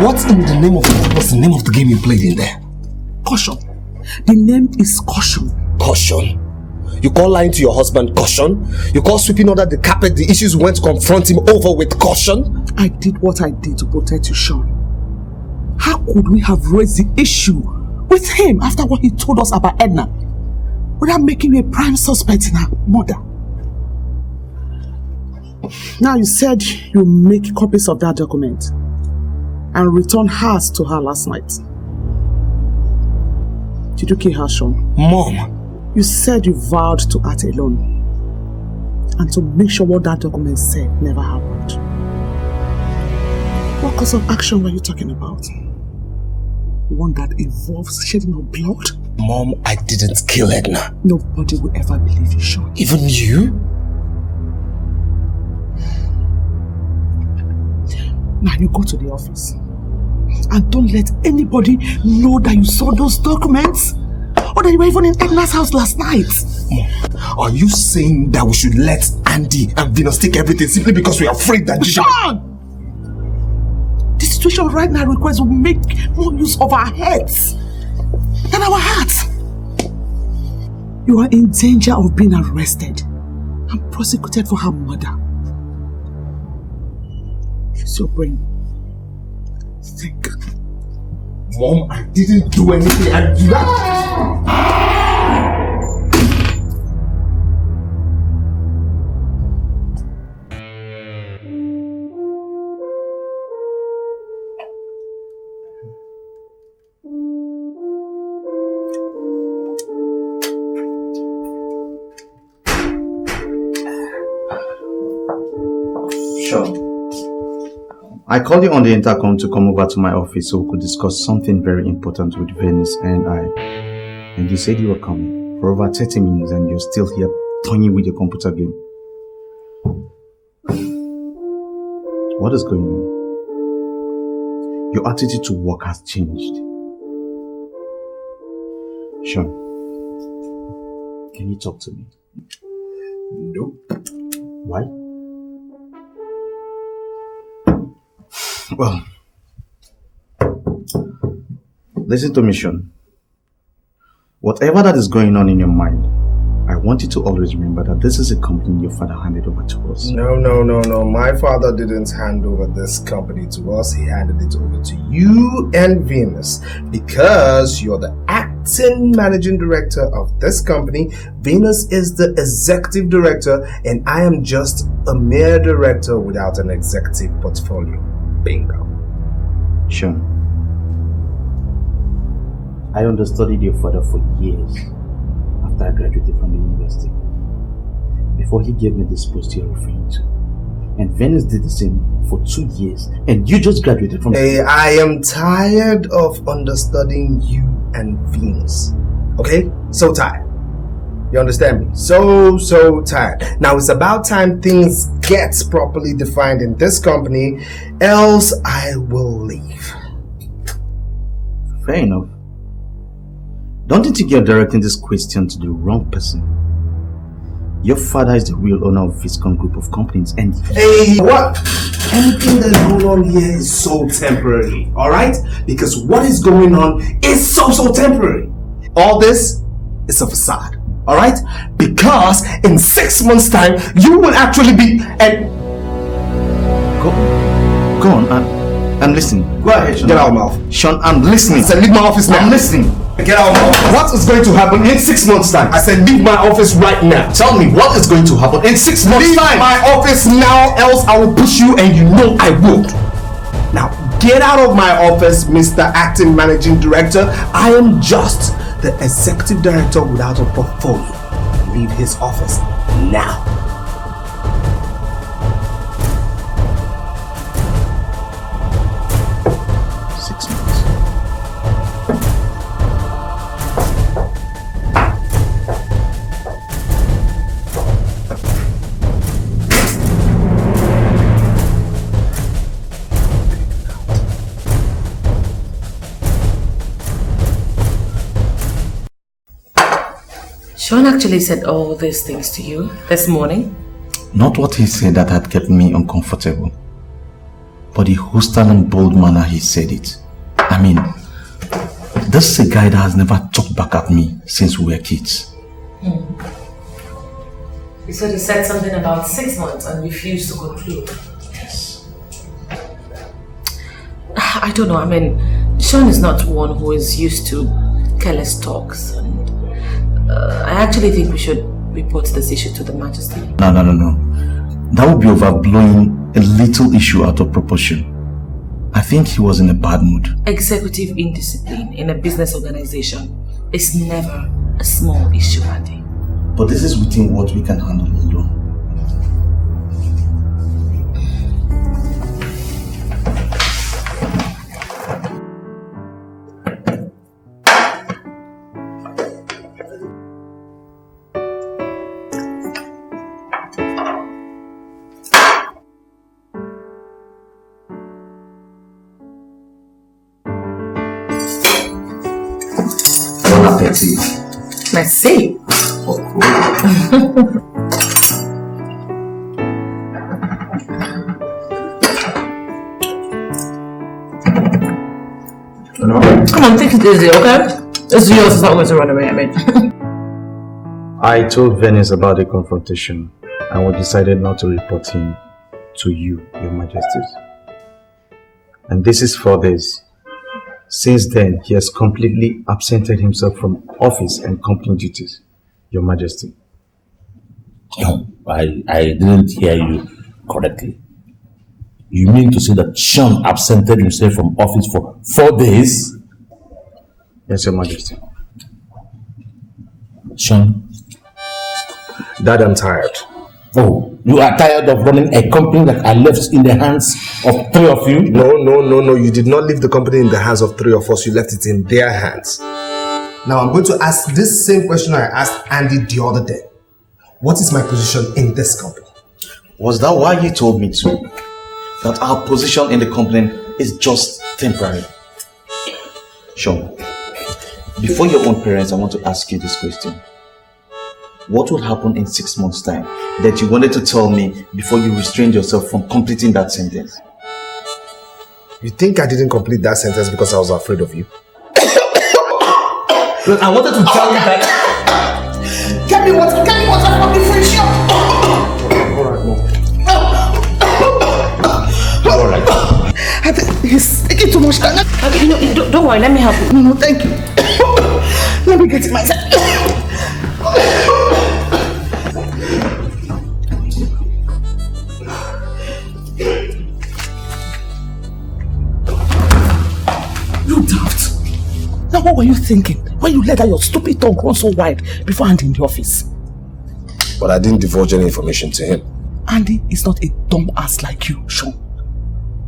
[SPEAKER 1] What in the name of God was the name of the game you played in there?
[SPEAKER 14] Caution. The name is Caution.
[SPEAKER 1] Caution? You call lying to your husband caution? You call sweeping under the carpet the issues we went to confront him over with caution?
[SPEAKER 14] I did what I did to protect you, Sean. How could we have raised the issue with him after what he told us about Edna without making him a prime suspect in her murder? Now you said you'll make copies of that document and return hers to her last night. Did you kill her, Sean?
[SPEAKER 1] Mom!
[SPEAKER 14] You said you vowed to act alone and to make sure what that document said never happened. What course of action were you talking about? One that involves shedding of blood?
[SPEAKER 1] Mom, I didn't kill Edna.
[SPEAKER 14] Nobody will ever believe you, Sean.
[SPEAKER 1] Even you? Now you go to the office and don't let anybody know that you saw those documents or that you were even in Edna's house last night. Mom, are you saying that we should let Andy and Venus take everything simply because we are afraid that...
[SPEAKER 14] Sean! The situation right now requires we make more use of our heads than our hearts. You are in danger of being arrested and prosecuted for her murder. Use your brain. Think.
[SPEAKER 1] Mom, I didn't do anything. I did that.
[SPEAKER 6] I called you on the intercom to come over to my office so we could discuss something very important with Venus and I. And you said you were coming for over 30 minutes and you're still here toying with your computer game. What is going on? Your attitude to work has changed. Sean, can you talk to me?
[SPEAKER 1] Nope.
[SPEAKER 6] Why? Well, listen to me, Sean. Whatever that is going on in your mind, I want you to always remember that this is a company your father handed over to us.
[SPEAKER 7] No. My father didn't hand over this company to us. He handed it over to you and Venus. Because you're the acting managing director of this company, Venus is the executive director, and I am just a mere director without an executive portfolio. Bingo.
[SPEAKER 6] Sean, I understudied your father for years after I graduated from the university. Before he gave me this post you're referring to. And Venus did the same for 2 years. And you just graduated from...
[SPEAKER 7] Hey, I am tired of understudying you and Venus. Okay? So tired.
[SPEAKER 15] You understand me? So tired. Now it's about time things get properly defined in this company, else I will leave.
[SPEAKER 6] Fair enough. Don't you think you're directing this question to the wrong person? Your father is the real owner of Viscon Group of Companies and...
[SPEAKER 15] Hey, what? Anything that's going on here is so temporary, alright? Because what is going on is so temporary. All this is a facade, alright? Because in 6 months' time, you will actually be... And
[SPEAKER 6] Go on, I'm listening.
[SPEAKER 15] Go ahead, Sean. Get out of my office.
[SPEAKER 6] Sean, I'm listening.
[SPEAKER 15] I said leave my office now.
[SPEAKER 6] I'm listening.
[SPEAKER 15] Get out of my office. What is going to happen in 6 months' time? I said leave my office right now.
[SPEAKER 6] Tell me what is going to happen in 6 months'
[SPEAKER 15] leave
[SPEAKER 6] time.
[SPEAKER 15] Leave my office now, else I will push you and you know I would. Now, get out of my office, Mr. Acting Managing Director. I am just the Executive Director without a portfolio. Leave his office now.
[SPEAKER 5] Sean actually said all these things to you this morning?
[SPEAKER 6] Not what he said that had kept me uncomfortable, but the hostile and bold manner he said it. I mean, this is a guy that has never talked back at me since we were kids.
[SPEAKER 5] You said he said something about 6 months and refused to conclude.
[SPEAKER 6] Yes.
[SPEAKER 5] I don't know, I mean, Sean is not one who is used to careless talks, and I actually think we should report this issue to the Majesty.
[SPEAKER 6] No. That would be overblowing a little issue out of proportion. I think he was in a bad mood.
[SPEAKER 5] Executive indiscipline in a business organization is never a small issue, Andy.
[SPEAKER 6] But this is within what we can handle alone.
[SPEAKER 5] Let's see. Come on, take it easy, okay? It's yours, it's not going to run away, I mean.
[SPEAKER 6] I told Venice about the confrontation and we decided not to report him to you, Your Majesties. And this is for this. Since then, he has completely absented himself from office and company duties, Your Majesty.
[SPEAKER 12] No, I didn't hear you correctly. You mean to say that Sean absented himself from office for 4 days?
[SPEAKER 6] Yes, Your Majesty.
[SPEAKER 12] Sean?
[SPEAKER 7] Dad, I'm tired.
[SPEAKER 12] Oh, you are tired of running a company that I left in the hands of 3 of you?
[SPEAKER 7] No. You did not leave the company in the hands of 3 of us. You left it in their hands.
[SPEAKER 15] Now I'm going to ask this same question I asked Andy the other day. What is my position in this company?
[SPEAKER 6] Was that why you told me to? That our position in the company is just temporary? Sean, before your own parents, I want to ask you this question. What will happen in 6 months' time that you wanted to tell me before you restrained yourself from completing that sentence?
[SPEAKER 7] You think I didn't complete that sentence because I was afraid of you?
[SPEAKER 6] Look, I wanted to tell you that...
[SPEAKER 14] Get me water from the fridge.
[SPEAKER 7] Alright.
[SPEAKER 14] He's taking too much time.
[SPEAKER 5] Don't worry, let me help you.
[SPEAKER 14] No, thank you. Let me get it myself. You daft. Now what were you thinking when you let out your stupid tongue run so wide before Andy in the office?
[SPEAKER 7] But I didn't divulge any information to him.
[SPEAKER 14] Andy is not a dumb ass like you, Sean.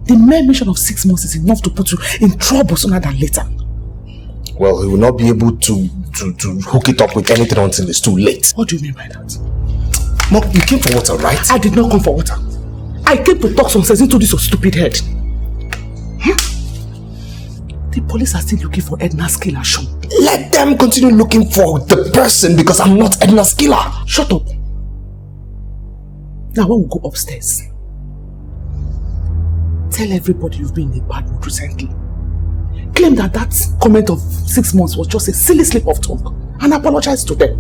[SPEAKER 14] The mere mention of 6 months is enough to put you in trouble sooner than later.
[SPEAKER 15] Well, he will not be able to hook it up with anything until it's too late.
[SPEAKER 14] What do you mean by that?
[SPEAKER 15] Mom, you came for water, right?
[SPEAKER 14] I did not come for water. I came to talk some sense into this stupid head. The police are still looking for Edna's killer, Sean.
[SPEAKER 15] Let them continue looking for the person because I'm not Edna's killer.
[SPEAKER 14] Shut up. Now when we go upstairs, tell everybody you've been in a bad mood recently. Claim that comment of 6 months was just a silly slip of tongue and apologize to them.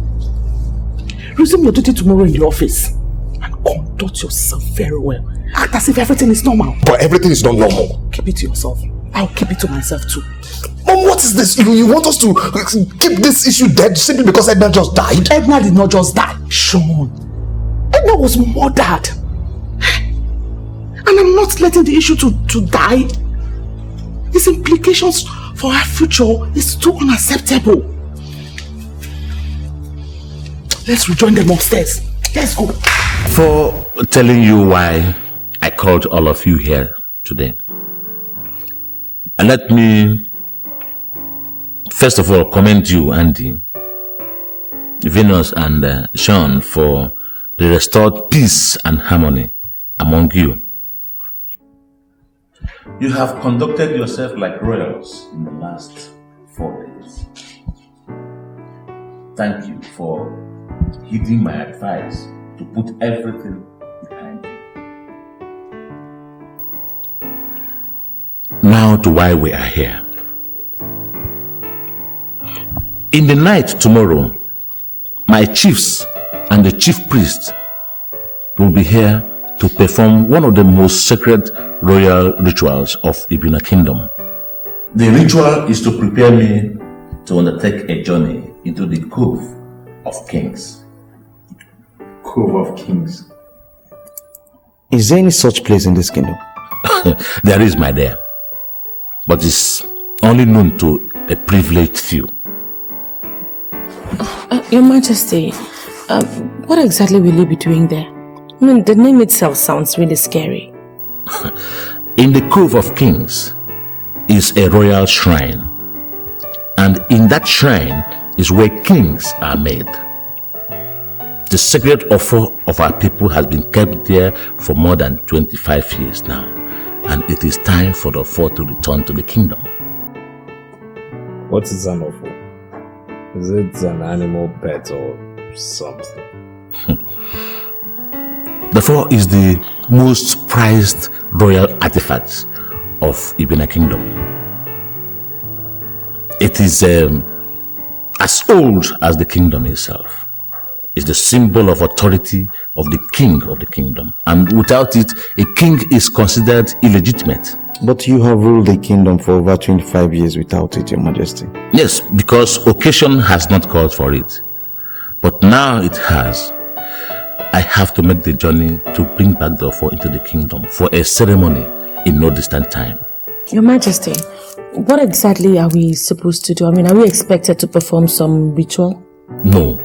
[SPEAKER 14] Resume your duty tomorrow in the office and conduct yourself very well. Act as if everything is normal.
[SPEAKER 15] But everything is not normal.
[SPEAKER 14] Keep it to yourself. I'll keep it to myself too.
[SPEAKER 15] Mom, what is this? You want us to keep this issue dead simply because Edna just died?
[SPEAKER 14] Edna did not just die, Sean. Edna was murdered. And I'm not letting the issue to die. Its implications for our future is too unacceptable. Let's rejoin them upstairs. Let's go.
[SPEAKER 12] For telling you why I called all of you here today. And let me first of all commend you, Andy, Venus and Sean for the restored peace and harmony among you. You have conducted yourself like royals in the last 4 days. Thank you for heeding my advice to put everything behind you. Now to why we are here. In the night tomorrow, my chiefs and the chief priest will be here to perform one of the most sacred royal rituals of Ebene Kingdom. The ritual is to prepare me to undertake a journey into the Cove of Kings.
[SPEAKER 6] Cove of Kings. Is there any such place in this kingdom?
[SPEAKER 12] There is, my dear. But it's only known to a privileged few.
[SPEAKER 5] Your Majesty, what exactly will you be doing there? I mean, the name itself sounds really scary.
[SPEAKER 12] In the Cove of Kings is a royal shrine. And in that shrine is where kings are made. The sacred offer of our people has been kept there for more than 25 years now. And it is time for the offer to return to the kingdom.
[SPEAKER 7] What is an offer? Is it an animal pet or something?
[SPEAKER 12] The offer is the most prized royal artifacts of Ebene Kingdom. It is as old as the kingdom itself. It's the symbol of authority of the king of the kingdom. And without it, a king is considered illegitimate.
[SPEAKER 6] But you have ruled the kingdom for over 25 years without it, Your Majesty.
[SPEAKER 12] Yes, because occasion has not called for it. But now it has. I have to make the journey to bring back the offer into the kingdom for a ceremony in no distant time.
[SPEAKER 5] Your Majesty, what exactly are we supposed to do? I mean, are we expected to perform some ritual?
[SPEAKER 12] No.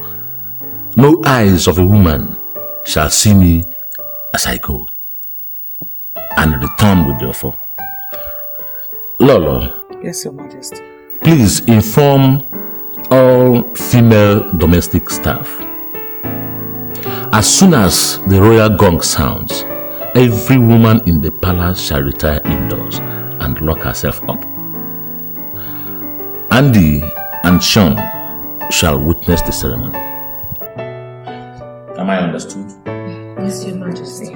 [SPEAKER 12] No eyes of a woman shall see me as I go and return with the offer. Lolo.
[SPEAKER 14] Yes, Your Majesty.
[SPEAKER 12] Please inform all female domestic staff. As soon as the royal gong sounds, every woman in the palace shall retire indoors and lock herself up. Andy and Sean shall witness the ceremony. Am I understood?
[SPEAKER 5] Yes, Your Majesty.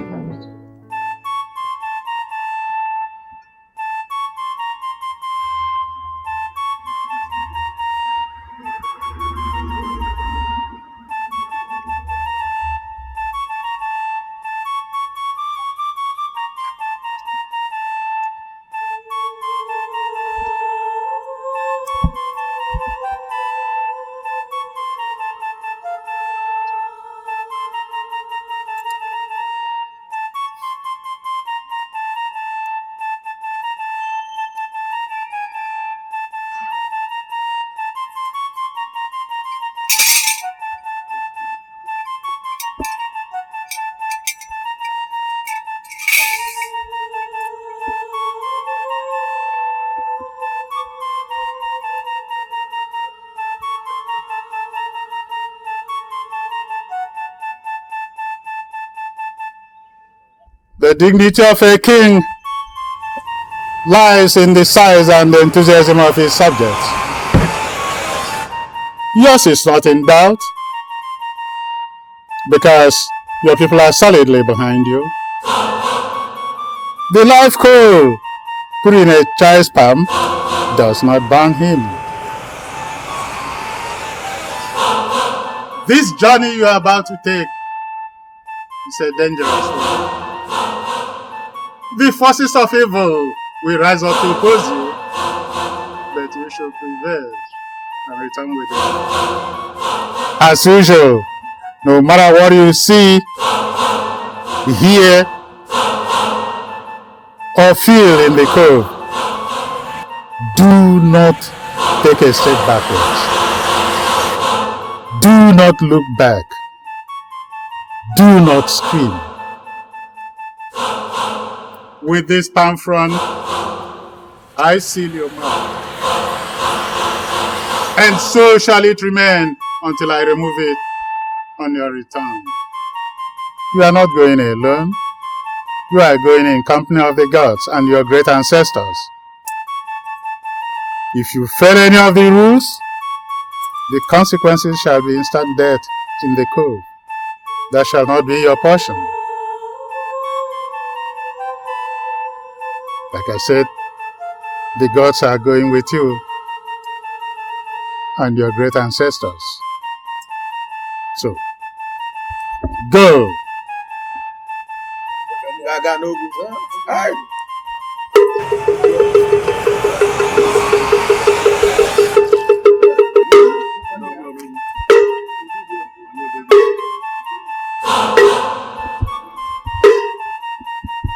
[SPEAKER 16] The dignity of a king lies in the size and the enthusiasm of his subjects. Yours is not in doubt, because your people are solidly behind you. The live coal put in a child's palm does not burn him. This journey you are about to take is a dangerous one. The forces of evil will rise up to oppose you, but you shall prevail and return with it. As usual, no matter what you see, hear, or feel in the cove, do not take a step backwards. Do not look back. Do not scream. With this palm front, I seal your mouth. And so shall it remain until I remove it on your return. You are not going alone. You are going in company of the gods and your great ancestors. If you fail any of the rules, the consequences shall be instant death in the cove. That shall not be your portion. Like I said, the gods are going with you and your great ancestors. So, go!
[SPEAKER 17] I got no good time. All right.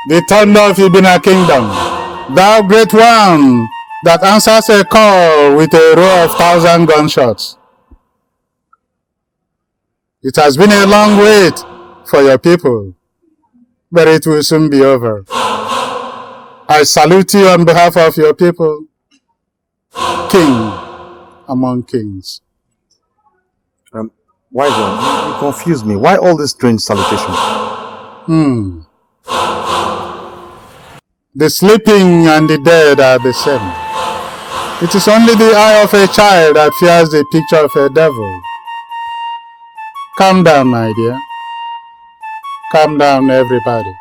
[SPEAKER 16] The thunder of Ebene kingdom, thou great one that answers a call with a row of 1,000 gunshots. It has been a long wait for your people, but it will soon be over. I salute you on behalf of your people, king among kings.
[SPEAKER 6] Wise one, you confuse me. Why all this strange salutation?
[SPEAKER 16] The sleeping and the dead are the same. It is only the eye of a child that fears the picture of a devil. Calm down, my dear. Calm down, everybody.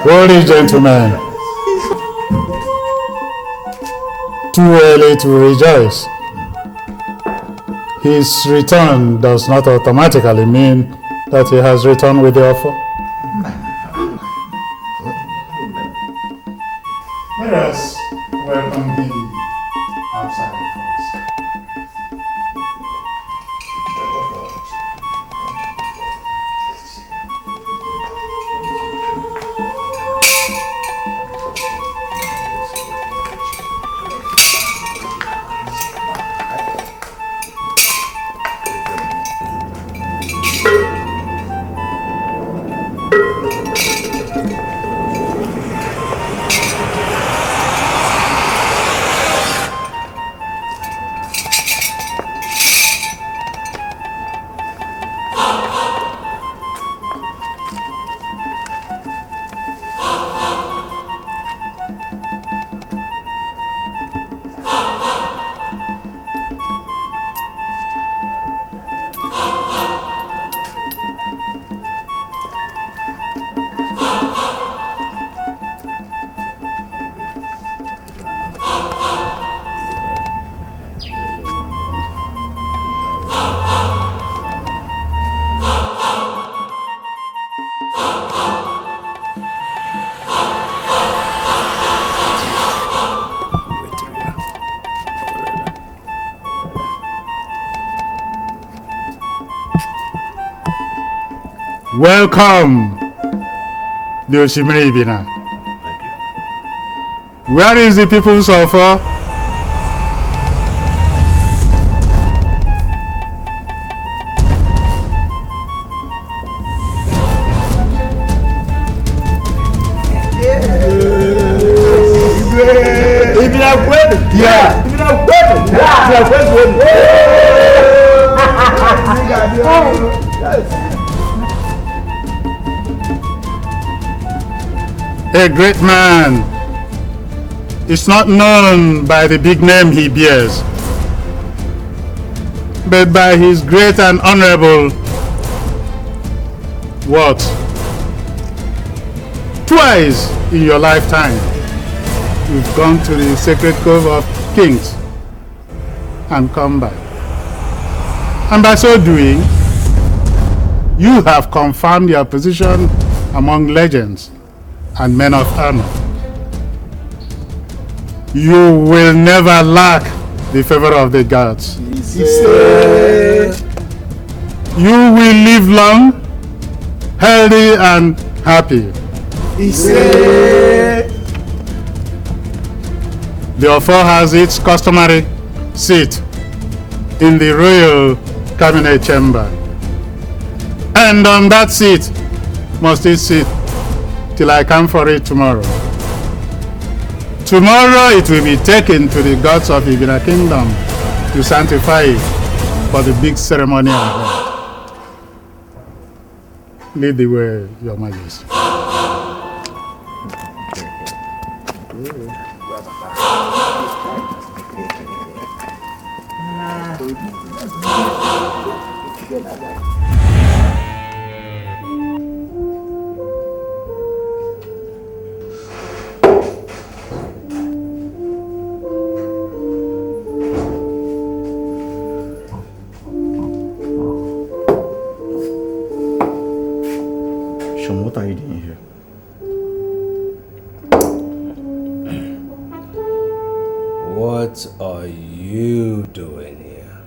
[SPEAKER 16] Holy gentlemen, too early to rejoice. His return does not automatically mean that he has returned with the offer. Let us welcome him outside first. Welcome, the Oshimiri Ibina. Where is the people's offer? A great man is not known by the big name he bears, but by his great and honorable works. Twice in your lifetime, you've gone to the sacred cove of kings and come back. And by so doing, you have confirmed your position among legends and men of honor. You will never lack the favor of the gods. You will live long, healthy and happy. The offer has its customary seat in the royal cabinet chamber. And on that seat must it sit till I come for it tomorrow. Tomorrow it will be taken to the gods of Ebene Kingdom to sanctify it for the big ceremony ahead. Lead the way, Your Majesty.
[SPEAKER 6] What are you doing here?
[SPEAKER 7] What are you doing here?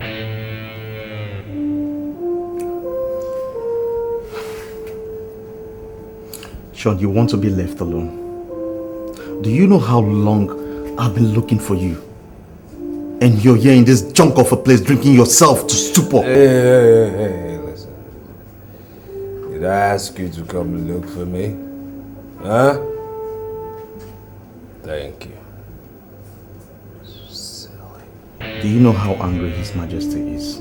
[SPEAKER 6] Sean, you want to be left alone. Do you know how long I've been looking for you? And you're here in this junk of a place drinking yourself to stupor.
[SPEAKER 7] Hey, listen. Did I ask you to come look for me? Huh? Thank you.
[SPEAKER 6] Do you know how angry His Majesty is?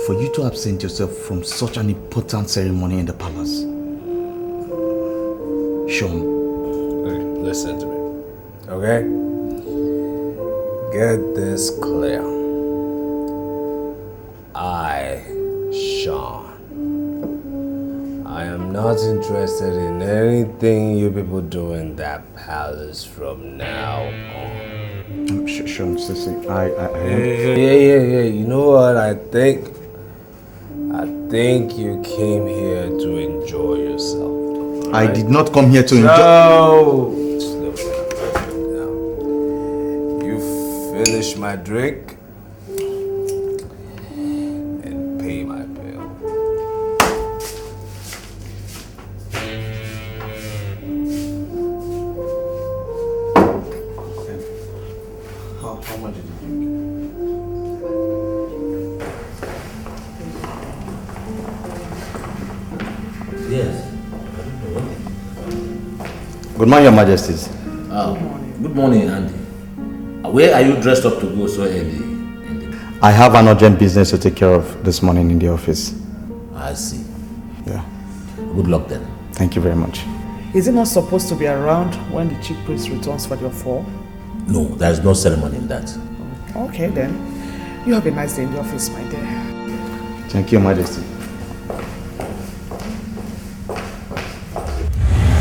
[SPEAKER 6] For you to absent yourself from such an important ceremony in the palace. Sean.
[SPEAKER 7] Hey, listen to me, okay? Get this clear. I, Sean, I am not interested in anything you people do in that palace from now on.
[SPEAKER 6] Sean, Sissy,
[SPEAKER 7] Yeah. You know what? I think you came here to enjoy yourself.
[SPEAKER 6] I did not come here to enjoy.
[SPEAKER 7] No. You finish my drink and pay my bill.
[SPEAKER 6] How much did you drink?
[SPEAKER 10] Yes.
[SPEAKER 6] Good morning, Your Majesties.
[SPEAKER 10] Good morning, Andy. Where are you dressed up to go so early?
[SPEAKER 6] I have an urgent business to take care of this morning in the office.
[SPEAKER 10] I see.
[SPEAKER 6] Yeah.
[SPEAKER 10] Good luck then.
[SPEAKER 6] Thank you very much.
[SPEAKER 14] Is he not supposed to be around when the chief priest returns for your fall?
[SPEAKER 10] No, there is no ceremony in that.
[SPEAKER 14] Okay then. You have a nice day in the office, my dear.
[SPEAKER 6] Thank you, Your Majesty.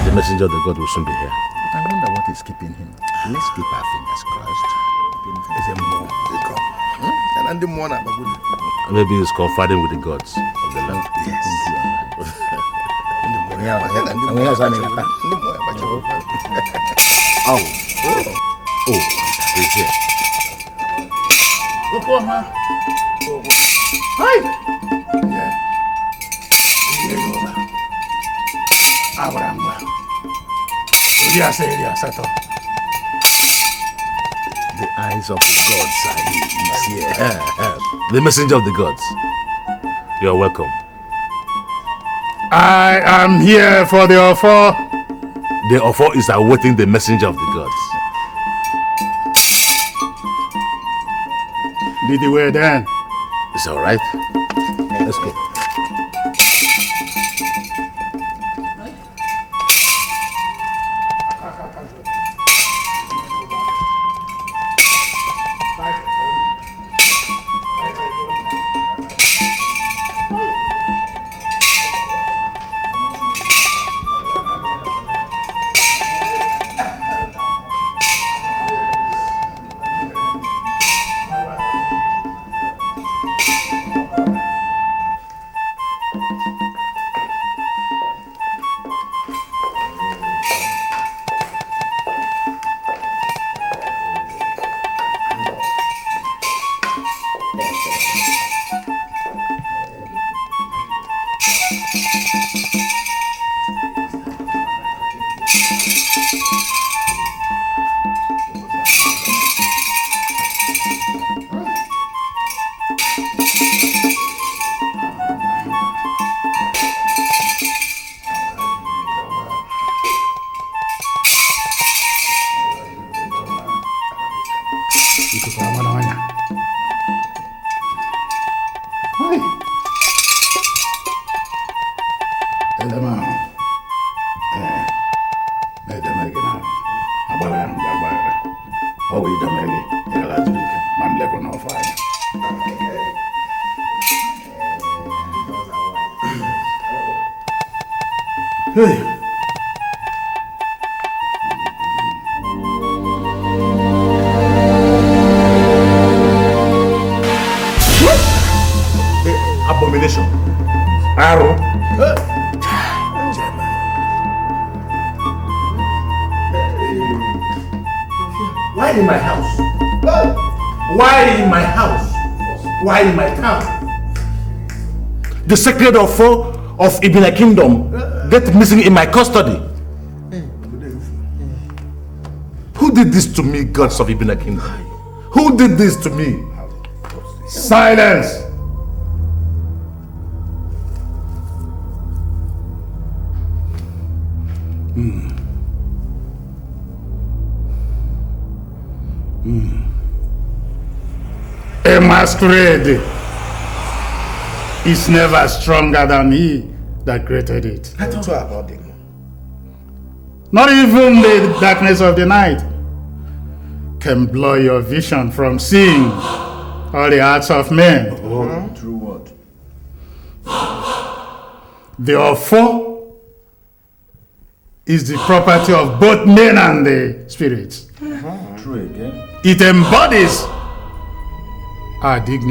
[SPEAKER 12] The messenger of the God will soon be here.
[SPEAKER 10] I wonder what is keeping him. Let's keep our fingers crossed.
[SPEAKER 12] Maybe he's confiding with the gods of the land.
[SPEAKER 10] Yes.
[SPEAKER 12] Oh, he's here.
[SPEAKER 17] Hi. Yeah.
[SPEAKER 16] Abramba. Yes, settle.
[SPEAKER 12] The eyes of the gods are here. The messenger of the gods. You are welcome.
[SPEAKER 16] I am here for the offer.
[SPEAKER 12] The offer is awaiting the messenger of the gods.
[SPEAKER 16] Lead the way then.
[SPEAKER 12] It's all right. Let's go. Hey. Abomination. Arrow. Why in my house? Why in my house? Why in my town? The sacred offer of Ebene Kingdom get missing in my custody. Who did this to me, gods of Ebene Kingdom? Who did this to me?
[SPEAKER 16] Silence! A masquerade is never stronger than he that created it. Not even the darkness of the night can blur your vision from seeing all the hearts of men.
[SPEAKER 1] True word.
[SPEAKER 16] The offer is the property of both men and the spirits.
[SPEAKER 1] True again.
[SPEAKER 16] It embodies our dignity.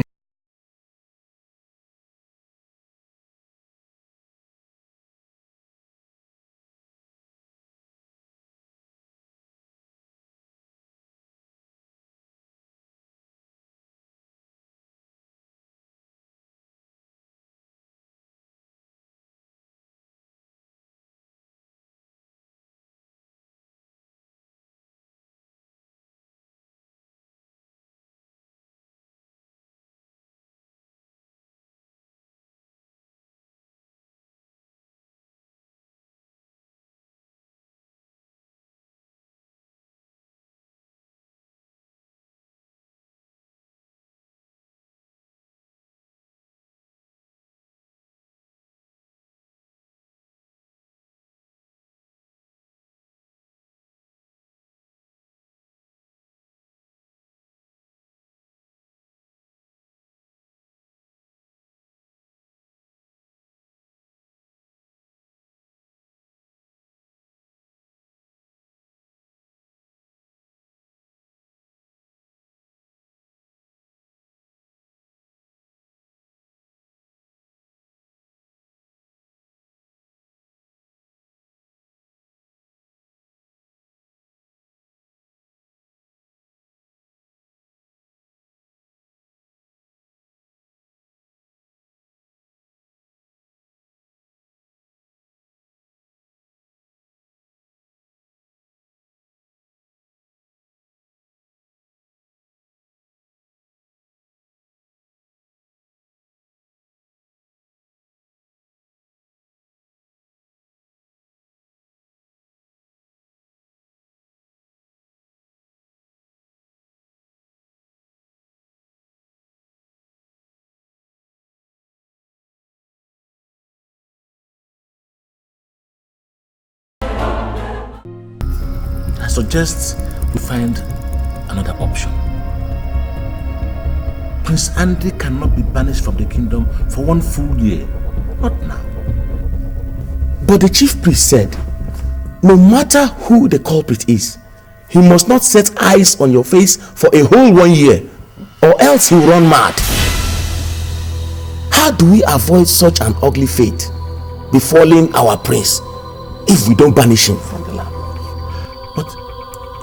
[SPEAKER 12] suggest we find another option. Prince Andy cannot be banished from the kingdom for 1 full year. Not now.
[SPEAKER 1] But the chief priest said, no matter who the culprit is, he must not set eyes on your face for a whole 1 year, or else he will run mad. How do we avoid such an ugly fate befalling our prince if we don't banish him from the land?
[SPEAKER 12] But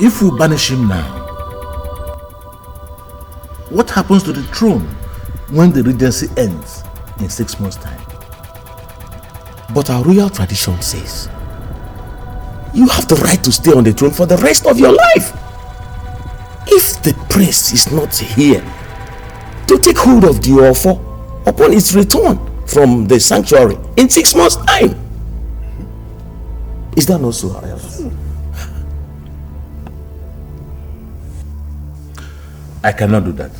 [SPEAKER 12] if we banish him now, what happens to the throne when the regency ends in 6 months' time?
[SPEAKER 1] But our royal tradition says you have the right to stay on the throne for the rest of your life. If the prince is not here to take hold of the offer upon its return from the sanctuary in 6 months' time, is that not so, however?
[SPEAKER 12] I cannot do that.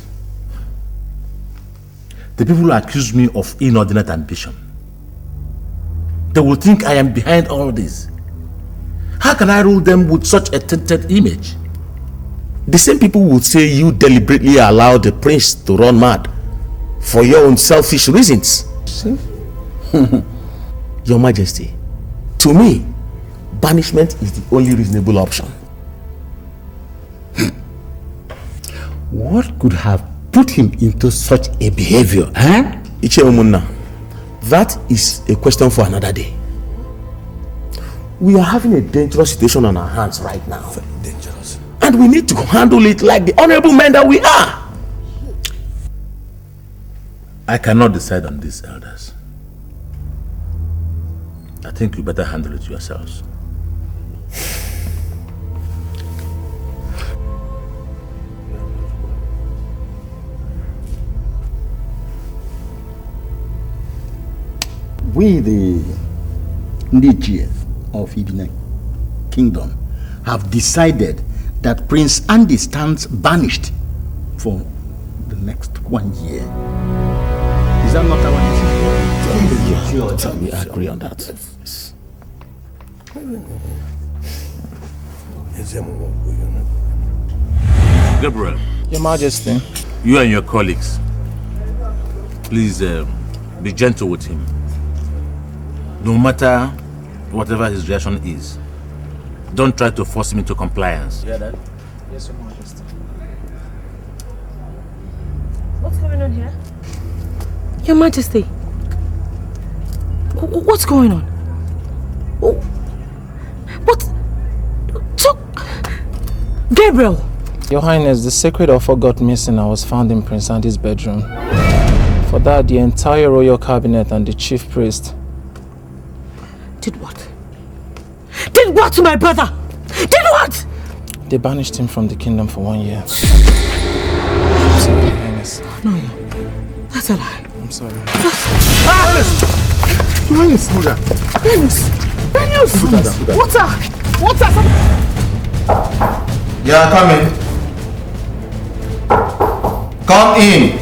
[SPEAKER 12] The people accuse me of inordinate ambition. They will think I am behind all this. How can I rule them with such a tainted image?
[SPEAKER 1] The same people would say you deliberately allowed the prince to run mad for your own selfish reasons. See? Your Majesty, to me, banishment is the only reasonable option.
[SPEAKER 11] What could have put him into such a behavior,
[SPEAKER 1] Icheomunna, that is a question for another day. We are having a dangerous situation on our hands right now. Very dangerous. And we need to handle it like the honorable men that we are.
[SPEAKER 12] I cannot decide on this, elders. I think you better handle it yourselves.
[SPEAKER 11] We, the Nigerians of Ebene Kingdom, have decided that Prince Andy stands banished for the next 1 year. Is that not our decision?
[SPEAKER 1] We agree on that.
[SPEAKER 12] Gabriel.
[SPEAKER 13] Your Majesty.
[SPEAKER 12] You and your colleagues, please be gentle with him. No matter whatever his reaction is, don't try to force him into compliance.
[SPEAKER 13] Yeah, Dad? Yes, Your Majesty.
[SPEAKER 5] What's going on here? Your Majesty. What's going on? What? So, Gabriel!
[SPEAKER 13] Your Highness, the sacred offer got missing and was found in Prince Andy's bedroom. For that, the entire royal cabinet and the chief priest
[SPEAKER 5] did what? Did what to my brother? Did what?
[SPEAKER 13] They banished him from the kingdom for 1 year. I'm sorry, Your Highness.
[SPEAKER 5] No, that's a lie.
[SPEAKER 13] I'm sorry.
[SPEAKER 5] Your Highness! Daniels! Water!
[SPEAKER 6] Yeah, come in. Come in.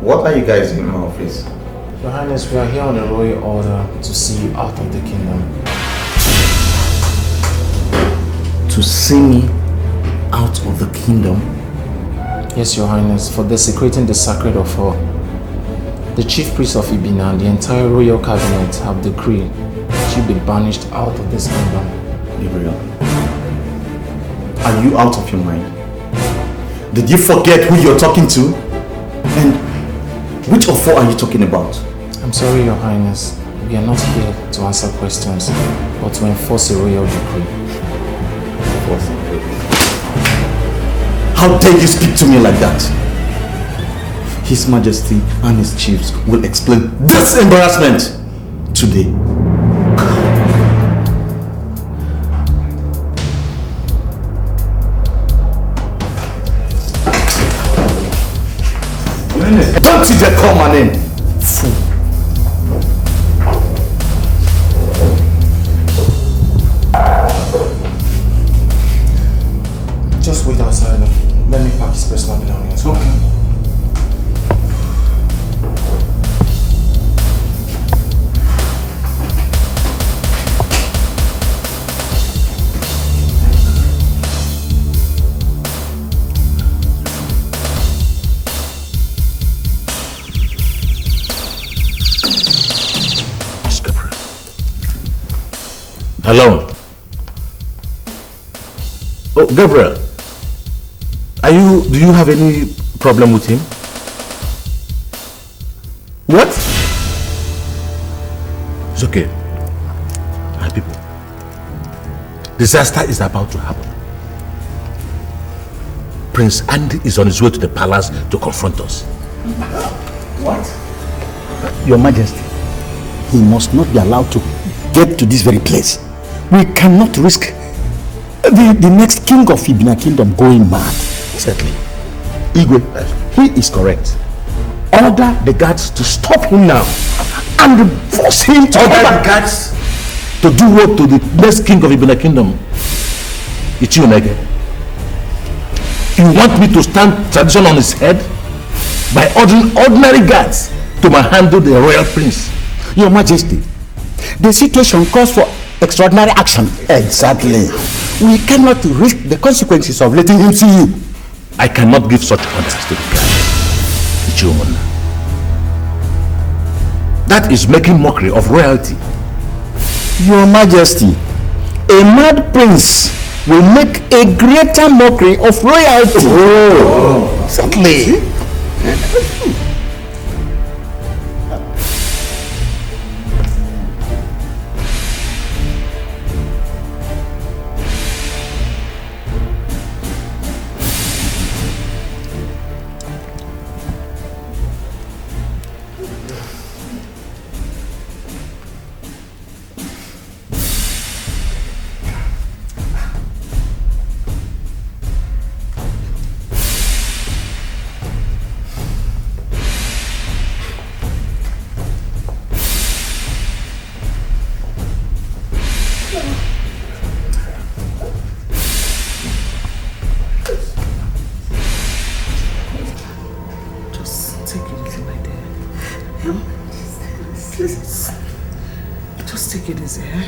[SPEAKER 6] What are you guys in my office?
[SPEAKER 13] Your Highness, we are here on a royal order to see you out of the kingdom.
[SPEAKER 1] To see me out of the kingdom?
[SPEAKER 13] Yes, Your Highness, for desecrating the sacred offer. The chief priest of Ebene and the entire royal cabinet have decreed that you be banished out of this kingdom.
[SPEAKER 6] Gabriel, are you out of your mind? Did you forget who you're talking to? And which offer are you talking about?
[SPEAKER 13] I'm sorry, Your Highness. We are not here to answer questions, but to enforce a royal decree.
[SPEAKER 6] How dare you speak to me like that? His Majesty and his chiefs will explain this embarrassment today. Don't you dare call my name, fool.
[SPEAKER 13] Just wait outside. Let me pack his personal belongings. Okay.
[SPEAKER 12] Alone. Oh, Gabriel. Do you have any problem with him?
[SPEAKER 10] What?
[SPEAKER 12] It's okay. My people. Disaster is about to happen. Prince Andy is on his way to the palace to confront us.
[SPEAKER 11] What? Your Majesty, he must not be allowed to get to this very place. We cannot risk the next king of Ebene Kingdom going mad.
[SPEAKER 12] Certainly.
[SPEAKER 11] Igwe, he is correct. Order the guards to stop him now and force him to
[SPEAKER 12] order the guards to do what to the next king of Ebene Kingdom? It's you, Nege. You want me to stand tradition on his head by ordering ordinary guards to manhandle the royal prince?
[SPEAKER 11] Your Majesty, the situation calls for extraordinary action. Exactly. We cannot risk the consequences of letting him see you.
[SPEAKER 12] I cannot give such orders to the guards. Ichiomunna. That is making mockery of royalty.
[SPEAKER 11] Your Majesty, a mad prince will make a greater mockery of royalty.
[SPEAKER 12] Oh, certainly.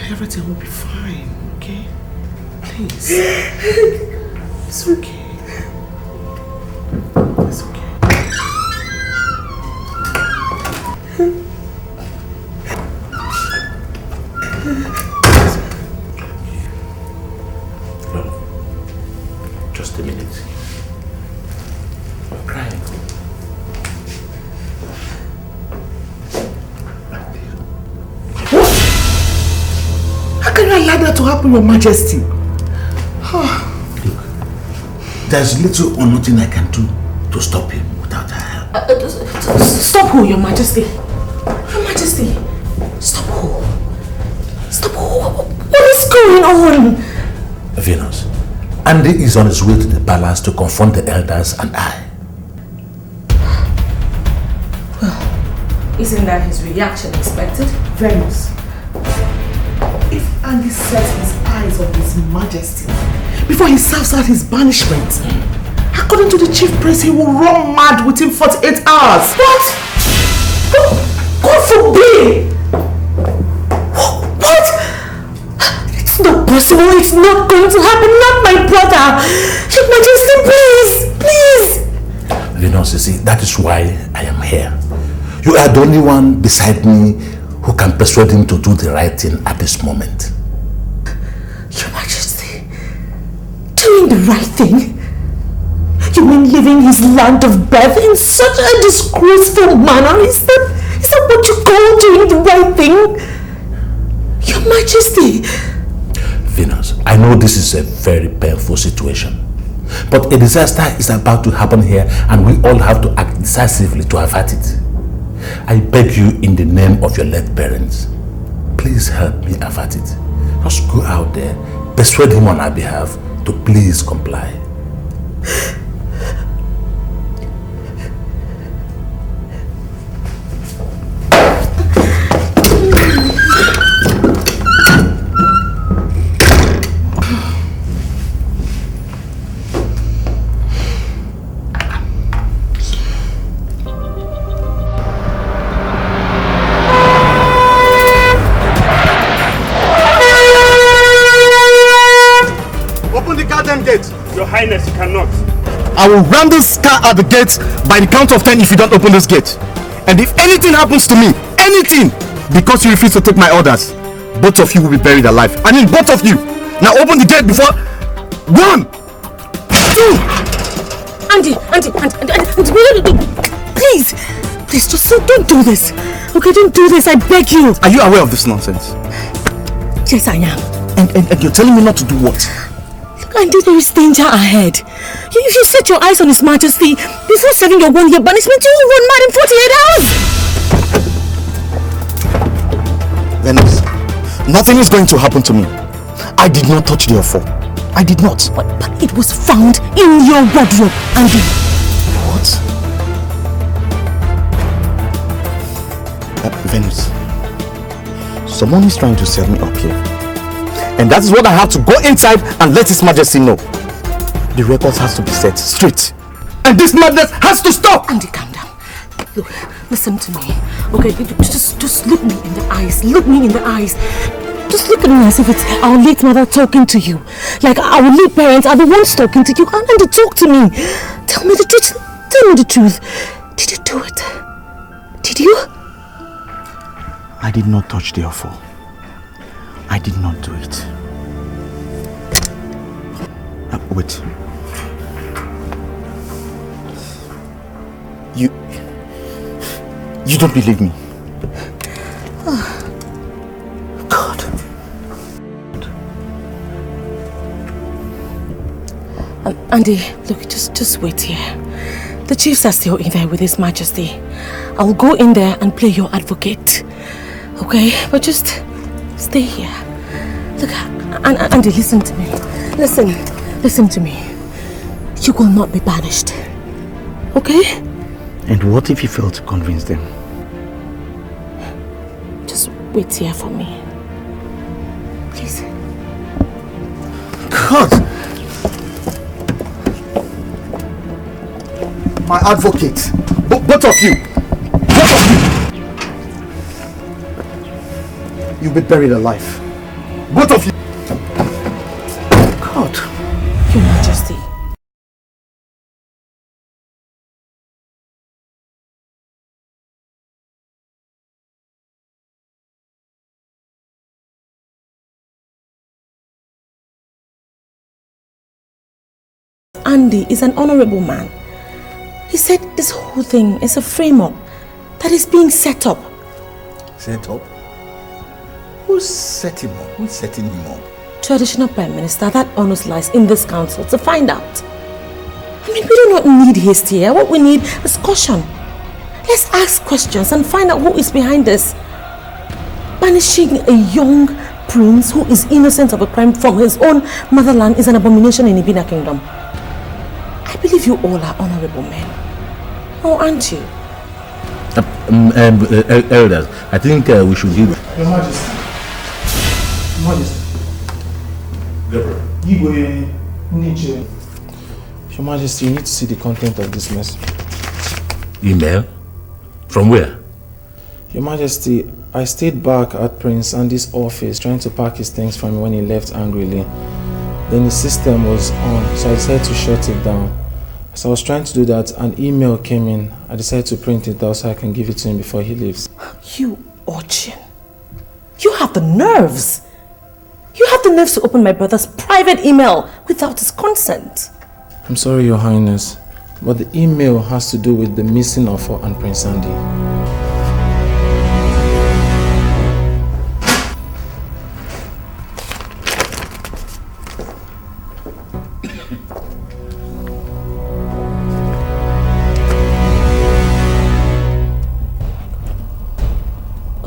[SPEAKER 14] Everything will be fine, okay? Please. It's okay. It's okay.
[SPEAKER 12] Just a minute. You're crying.
[SPEAKER 14] How can you allow that to happen, Your Majesty?
[SPEAKER 12] Look, there's little or nothing I can do to stop him without her help.
[SPEAKER 5] Stop who, Your Majesty? Your Majesty, stop who? Stop who? What is going on?
[SPEAKER 12] Venus, Andy is on his way to the palace to confront the elders and I.
[SPEAKER 5] Well, isn't that his reaction expected?
[SPEAKER 14] Venus, if Andy sets his eyes on His Majesty before he serves out his banishment, according to the chief priest, he will run mad within 48 hours.
[SPEAKER 5] What? God forbid! What? It's not possible. It's not going to happen. Not my brother. Your Majesty, please, please.
[SPEAKER 12] Venus, you see, that is why I am here. You are the only one beside me who can persuade him to do the right thing at this moment.
[SPEAKER 5] Your Majesty, doing the right thing? You mean leaving his land of birth in such a disgraceful manner? Is that what you call doing the right thing? Your Majesty!
[SPEAKER 12] Venus, I know this is a very painful situation, but a disaster is about to happen here and we all have to act decisively to avert it. I beg you in the name of your late parents, please help me avert it. Just go out there, persuade him on our behalf to please comply.
[SPEAKER 16] Your Highness, you cannot.
[SPEAKER 15] I will ram this car at the gate by the count of 10 if you don't open this gate. And if anything happens to me, anything, because you refuse to take my orders,
[SPEAKER 18] Both of you will be buried alive. I mean, both of you. Now open the gate before... 1, 2.
[SPEAKER 5] Andy, please, just don't do this. Okay, don't do this, I beg you.
[SPEAKER 18] Are you aware of this nonsense?
[SPEAKER 5] Yes, I am.
[SPEAKER 18] And you're telling me not to do what?
[SPEAKER 5] Look, Andy, there is danger ahead. If you set your eyes on His Majesty before serving your 1-year banishment, you will run mad in 48 hours.
[SPEAKER 18] Venice, nothing is going to happen to me. I did not touch the offer. I did not.
[SPEAKER 5] But it was found in your wardrobe, Andy.
[SPEAKER 18] What? Venus, someone is trying to set me up here. And that is what I have to go inside and let His Majesty know. The records has to be set straight. And this madness has to stop!
[SPEAKER 5] Andy, calm down. Look, listen to me. Okay, just look me in the eyes. Look me in the eyes. Just look at me as if it's our late mother talking to you. Like our late parents are the ones talking to you. Andy, talk to me. Tell me the truth. Tell me the truth. Did you do it? Did you?
[SPEAKER 18] I did not touch the offer. I did not do it. Wait. You don't believe me?
[SPEAKER 5] Oh. God. Andy, look, just wait here. The chiefs are still in there with His Majesty. I'll go in there and play your advocate. Okay? But just stay here. Look, Andy, listen to me. Listen to me. You will not be banished. Okay?
[SPEAKER 18] And what if you fail to convince them?
[SPEAKER 5] Just wait here for me. Please.
[SPEAKER 18] God! My advocate. Both of you. Both of you. You'll be buried alive. Both of you.
[SPEAKER 5] God. Your Majesty. Andy is an honorable man. He said this whole thing is a frame-up that is being set up.
[SPEAKER 10] Set up? Who's setting him up? Who's setting him up?
[SPEAKER 5] Traditional Prime Minister, that honors lies in this council to find out. I mean, we do not need haste here. What we need is caution. Let's ask questions and find out who is behind this. Banishing a young prince who is innocent of a crime from his own motherland is an abomination in Ebene Kingdom. I believe you all are honorable men. Oh, aren't you?
[SPEAKER 10] Elders, I think we should give...
[SPEAKER 2] Your Majesty. Your Majesty.
[SPEAKER 13] Your Majesty, you need to see the content of this message.
[SPEAKER 10] Email? From where?
[SPEAKER 13] Your Majesty, I stayed back at Prince Andy's office trying to pack his things from when he left angrily. Then his system was on, so I decided to shut it down. As I was trying to do that, an email came in. I decided to print it out so I can give it to him before he leaves.
[SPEAKER 5] You urchin. You have the nerves. You have the nerves to open my brother's private email without his consent.
[SPEAKER 13] I'm sorry, Your Highness, but the email has to do with the missing offer and Prince Andy.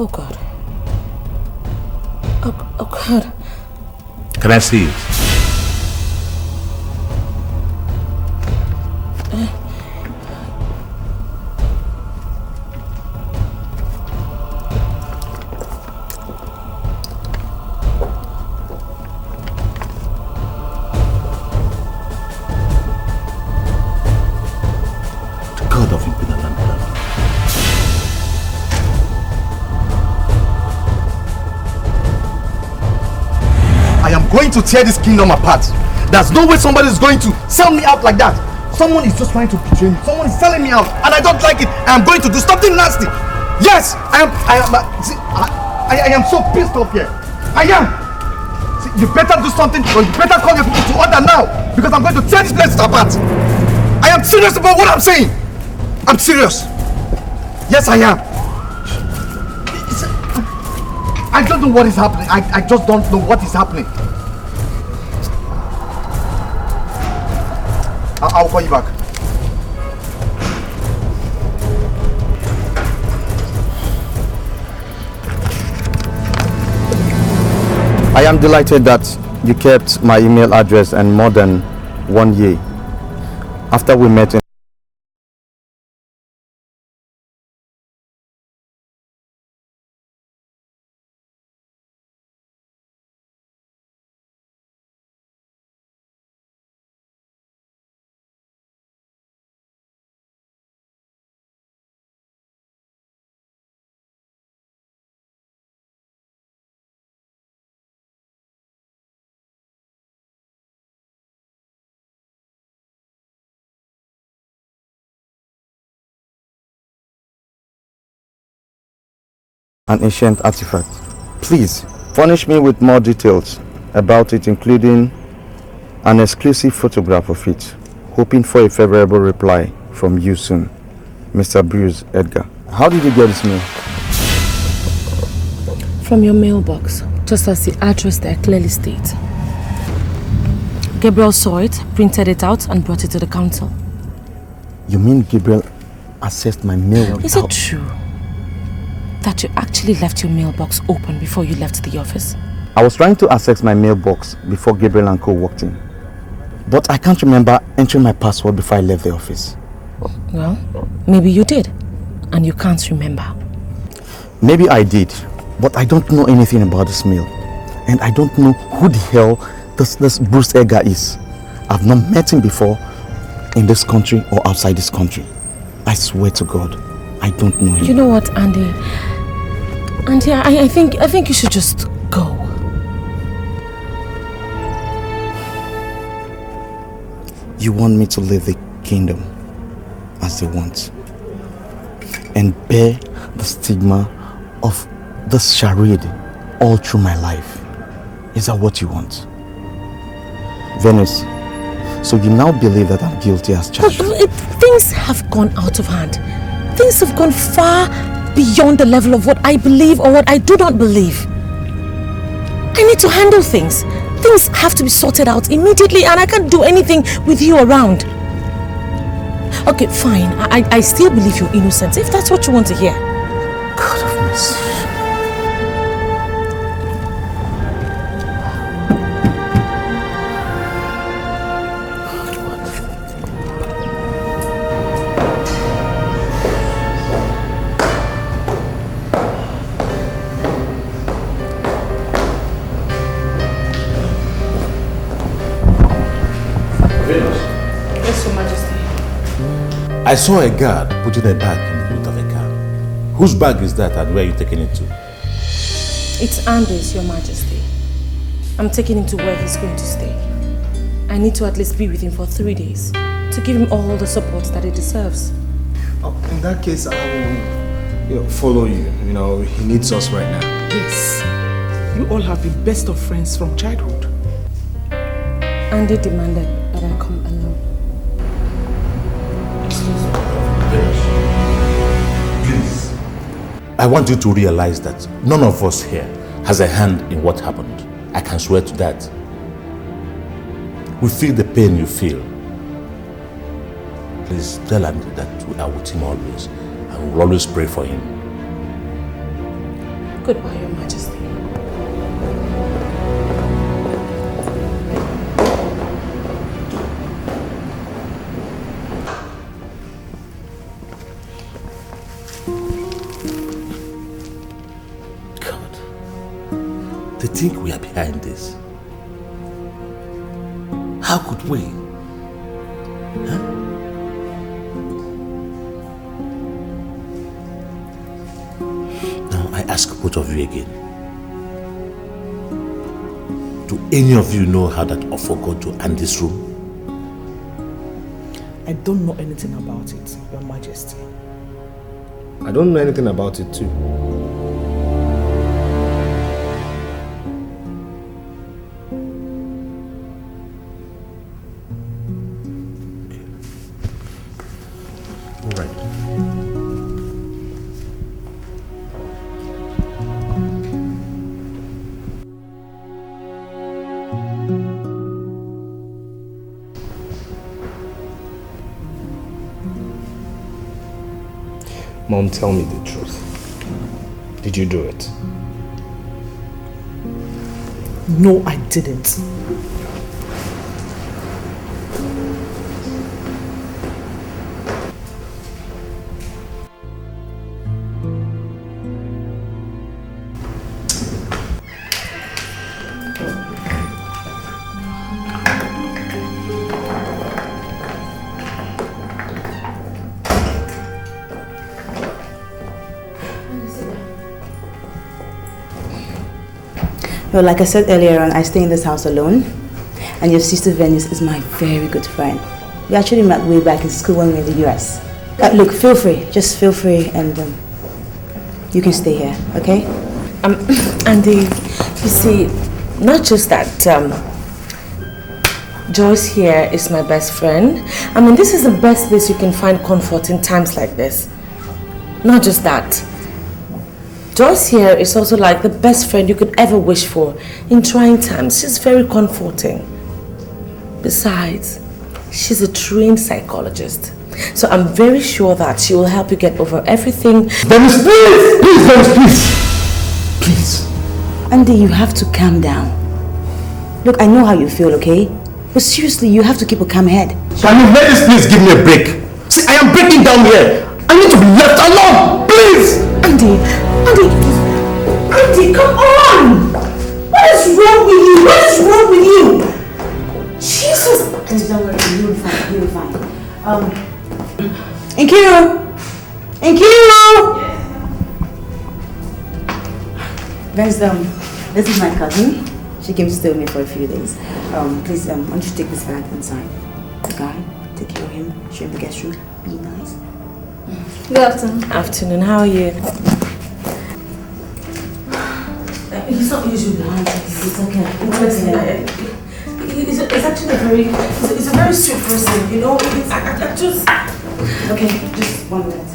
[SPEAKER 5] Oh God. Oh God.
[SPEAKER 10] Can I see it? God of Ebene.
[SPEAKER 18] I am going to tear this kingdom apart. There's no way somebody is going to sell me out like that. Someone is just trying to betray me. Someone is selling me out, and I don't like it. I am going to do something nasty. Yes, I am so pissed off here. I am! See, you better do something or you better call your people to order now because I'm going to tear this place apart. I am serious about what I'm saying. I'm serious. Yes, I am. I don't know what is happening. I just don't know what is happening. I'll call you back.
[SPEAKER 6] I am delighted that you kept my email address and more than 1 year after we met in an ancient artifact. Please furnish me with more details about it, including an exclusive photograph of it. Hoping for a favorable reply from you soon, Mr. Bruce Edgar. How did you get this mail?
[SPEAKER 5] From your mailbox, just as the address there clearly states. Gabriel saw it, printed it out and brought it to the council.
[SPEAKER 6] You mean Gabriel accessed my mail?
[SPEAKER 5] Is it true that you actually left your mailbox open before you left the office?
[SPEAKER 6] I was trying to access my mailbox before Gabriel and Co walked in. But I can't remember entering my password before I left the office.
[SPEAKER 5] Well, maybe you did, and you can't remember.
[SPEAKER 6] Maybe I did, but I don't know anything about this mail. And I don't know who the hell this Bruce Edgar is. I've not met him before in this country or outside this country. I swear to God, I don't know him.
[SPEAKER 5] You know what, Andy? Andy, I think you should just go.
[SPEAKER 6] You want me to leave the kingdom as they want and bear the stigma of this charade all through my life? Is that what you want? Venice, so you now believe that I'm guilty as charged?
[SPEAKER 5] Things have gone out of hand. Things have gone far beyond the level of what I believe or what I do not believe. I need to handle things. Things have to be sorted out immediately and I can't do anything with you around. Okay, fine. I still believe you're innocent, if that's what you want to hear.
[SPEAKER 6] God of mercy.
[SPEAKER 12] I saw a guard putting a bag in the boot of a car. Whose bag is that and where are you taking it to?
[SPEAKER 5] It's Andy's, Your Majesty. I'm taking him to where he's going to stay. I need to at least be with him for 3 days to give him all the support that he deserves.
[SPEAKER 4] In that case, I will follow you. You know, he needs us right now.
[SPEAKER 14] Yes. You all have been best of friends from childhood.
[SPEAKER 5] Andy demanded that I come alone.
[SPEAKER 12] Please. I want you to realize that none of us here has a hand in what happened. I can swear to that. We feel the pain you feel. Please tell Andy that we are with him always and we will always pray for him.
[SPEAKER 5] Goodbye, Your Majesty.
[SPEAKER 12] They think we are behind this. How could we? Huh? Now I ask both of you again. Do any of you know how that offer got to Andy's room?
[SPEAKER 14] I don't know anything about it, Your Majesty.
[SPEAKER 4] I don't know anything about it too.
[SPEAKER 7] Mom, tell me the truth. Did you do it?
[SPEAKER 14] No, I didn't.
[SPEAKER 19] Well, like I said earlier on, I stay in this house alone. And your sister Venice is my very good friend. We actually met way back in school when we were in the US. Look, feel free. Just feel free and you can stay here, okay?
[SPEAKER 5] Andy, you see, not just that Joyce here is my best friend. I mean, this is the best place you can find comfort in times like this. Not just that. Joyce here is also like the best friend you could ever wish for in trying times. She's very comforting. Besides, she's a trained psychologist. So I'm very sure that she will help you get over everything.
[SPEAKER 19] Venice, please! Please, Venice, please! Please. Andy, you have to calm down. Look, I know how you feel, okay? But seriously, you have to keep a calm head.
[SPEAKER 18] Can you Venice please give me a break? See, I am breaking down here. I need to be left alone, please!
[SPEAKER 5] Andy, come on! What is wrong with you? What is wrong with you? Jesus!
[SPEAKER 19] Don't worry, you'll be fine, you'll be fine. Nkiru! Guys, this is my cousin. She came to stay with me for a few days. Please, why don't you take this bag inside? The guy, take care of him, show him the guest room, be nice.
[SPEAKER 5] Good afternoon. Afternoon, how are you? He's not usually behind us. It's okay. It's actually a very sweet person, you know? I just...
[SPEAKER 19] Okay, just 1 minute.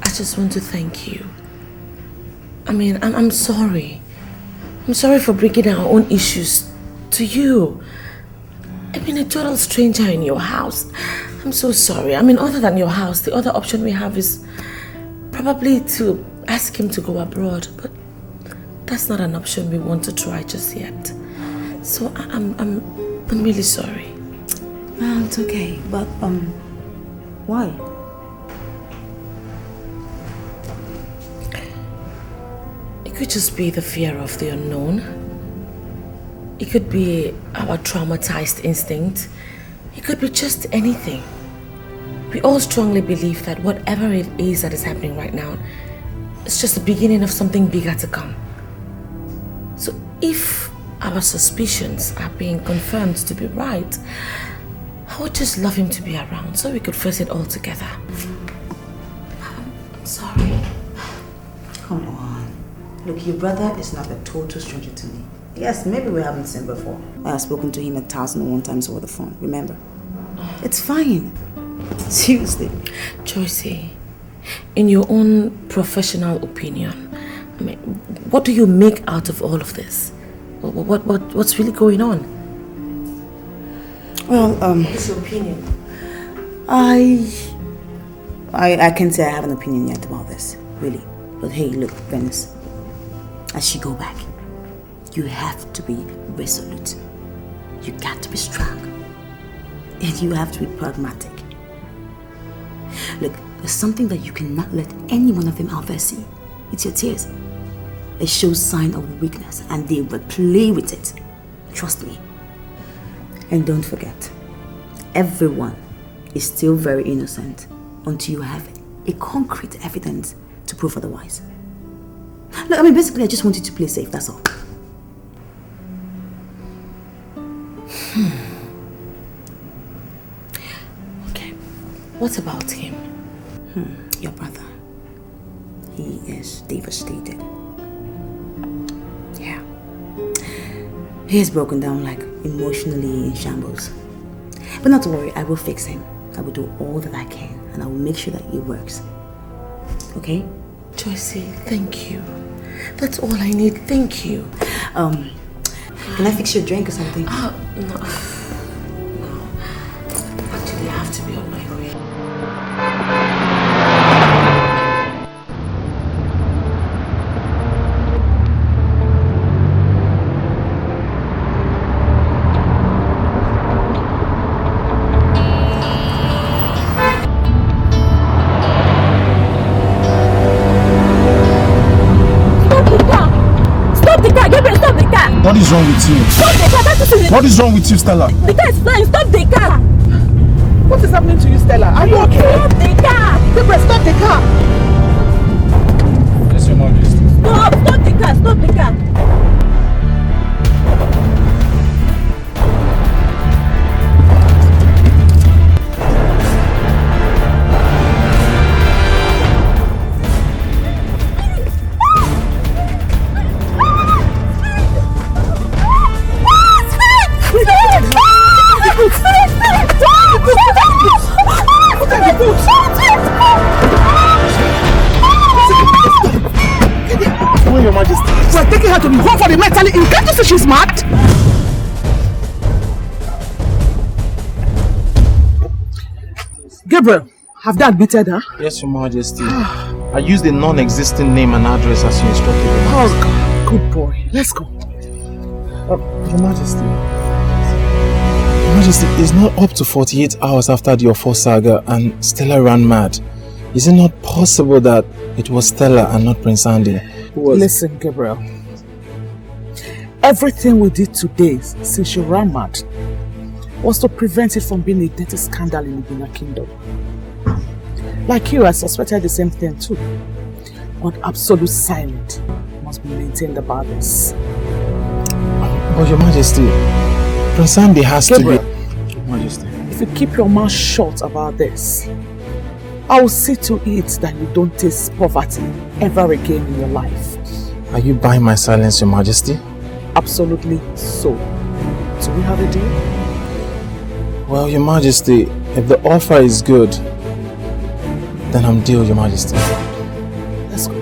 [SPEAKER 5] I just want to thank you. I mean, I'm sorry. I'm sorry for bringing our own issues to you. I've been a total stranger in your house. I'm so sorry. I mean, other than your house, the other option we have is probably to ask him to go abroad. But that's not an option we want to try just yet. So I'm really sorry.
[SPEAKER 19] No, it's okay. But why?
[SPEAKER 5] It could just be the fear of the unknown. It could be our traumatized instinct. It could be just anything. We all strongly believe that whatever it is that is happening right now, it's just the beginning of something bigger to come. So if our suspicions are being confirmed to be right, I would just love him to be around so we could face it all together. I'm sorry.
[SPEAKER 19] Come on. Look, your brother is not a total stranger to me. Yes, maybe we haven't seen before. I have spoken to him 1,001 times over the phone, remember? It's fine. Seriously.
[SPEAKER 5] Joycey, in your own professional opinion, I mean, what do you make out of all of this? What's really going on?
[SPEAKER 19] Well,
[SPEAKER 5] what's your opinion?
[SPEAKER 19] I can't say I have an opinion yet about this, really. But hey, look, Venice, as you go back, you have to be resolute. You got to be strong. And you have to be pragmatic. Look, there's something that you cannot let any one of them out there see. It's your tears. It shows sign of weakness and they will play with it. Trust me. And don't forget, everyone is still very innocent until you have a concrete evidence to prove otherwise. Look, I mean, basically, I just want you to play safe, that's all. Okay, what about him? Your brother. He is devastated. Yeah. He is broken down, like emotionally in shambles. But not to worry, I will fix him. I will do all that I can and I will make sure that it works. Okay?
[SPEAKER 14] Joycey, thank you. That's all I need, thank you.
[SPEAKER 19] Can I fix your drink or something?
[SPEAKER 14] No. Actually, I have to be on my way.
[SPEAKER 15] What is wrong with you?
[SPEAKER 14] Stop the car! That's the
[SPEAKER 15] What is wrong with you, Stella?
[SPEAKER 14] The car is flying! Stop the car! What is happening to you, Stella? Are you okay? Stop the car! Gabriel, stop the car!
[SPEAKER 13] Yes, Your Majesty.
[SPEAKER 14] Stop the car! Stop the car!
[SPEAKER 15] Your Majesty.
[SPEAKER 14] We're taking her to the home for the mentally ill. Can't you see she's mad? Gabriel, have they admitted her?
[SPEAKER 13] Yes, Your Majesty. I used a non-existent name and address as you instructed me.
[SPEAKER 14] Oh, God. Good boy. Let's go.
[SPEAKER 13] Your Majesty. Your Majesty, it's not up to 48 hours after the Ofo saga and Stella ran mad. Is it not possible that it was Stella and not Prince Andy?
[SPEAKER 14] Listen, Gabriel. Everything we did today since she ran mad was to prevent it from being a dirty scandal in the Ebene Kingdom. Like you, I suspected the same thing too. But absolute silence must be maintained about this.
[SPEAKER 13] But Your Majesty, Prince Andy has
[SPEAKER 14] Gabriel,
[SPEAKER 13] to be... Your Majesty.
[SPEAKER 14] If you keep your mouth shut about this, I will see to it that you don't taste poverty ever again in your life.
[SPEAKER 13] Are you buying my silence, Your Majesty?
[SPEAKER 14] Absolutely so. Do we have a deal?
[SPEAKER 13] Well, Your Majesty, if the offer is good, then I'm deal, Your Majesty.
[SPEAKER 14] Let's go.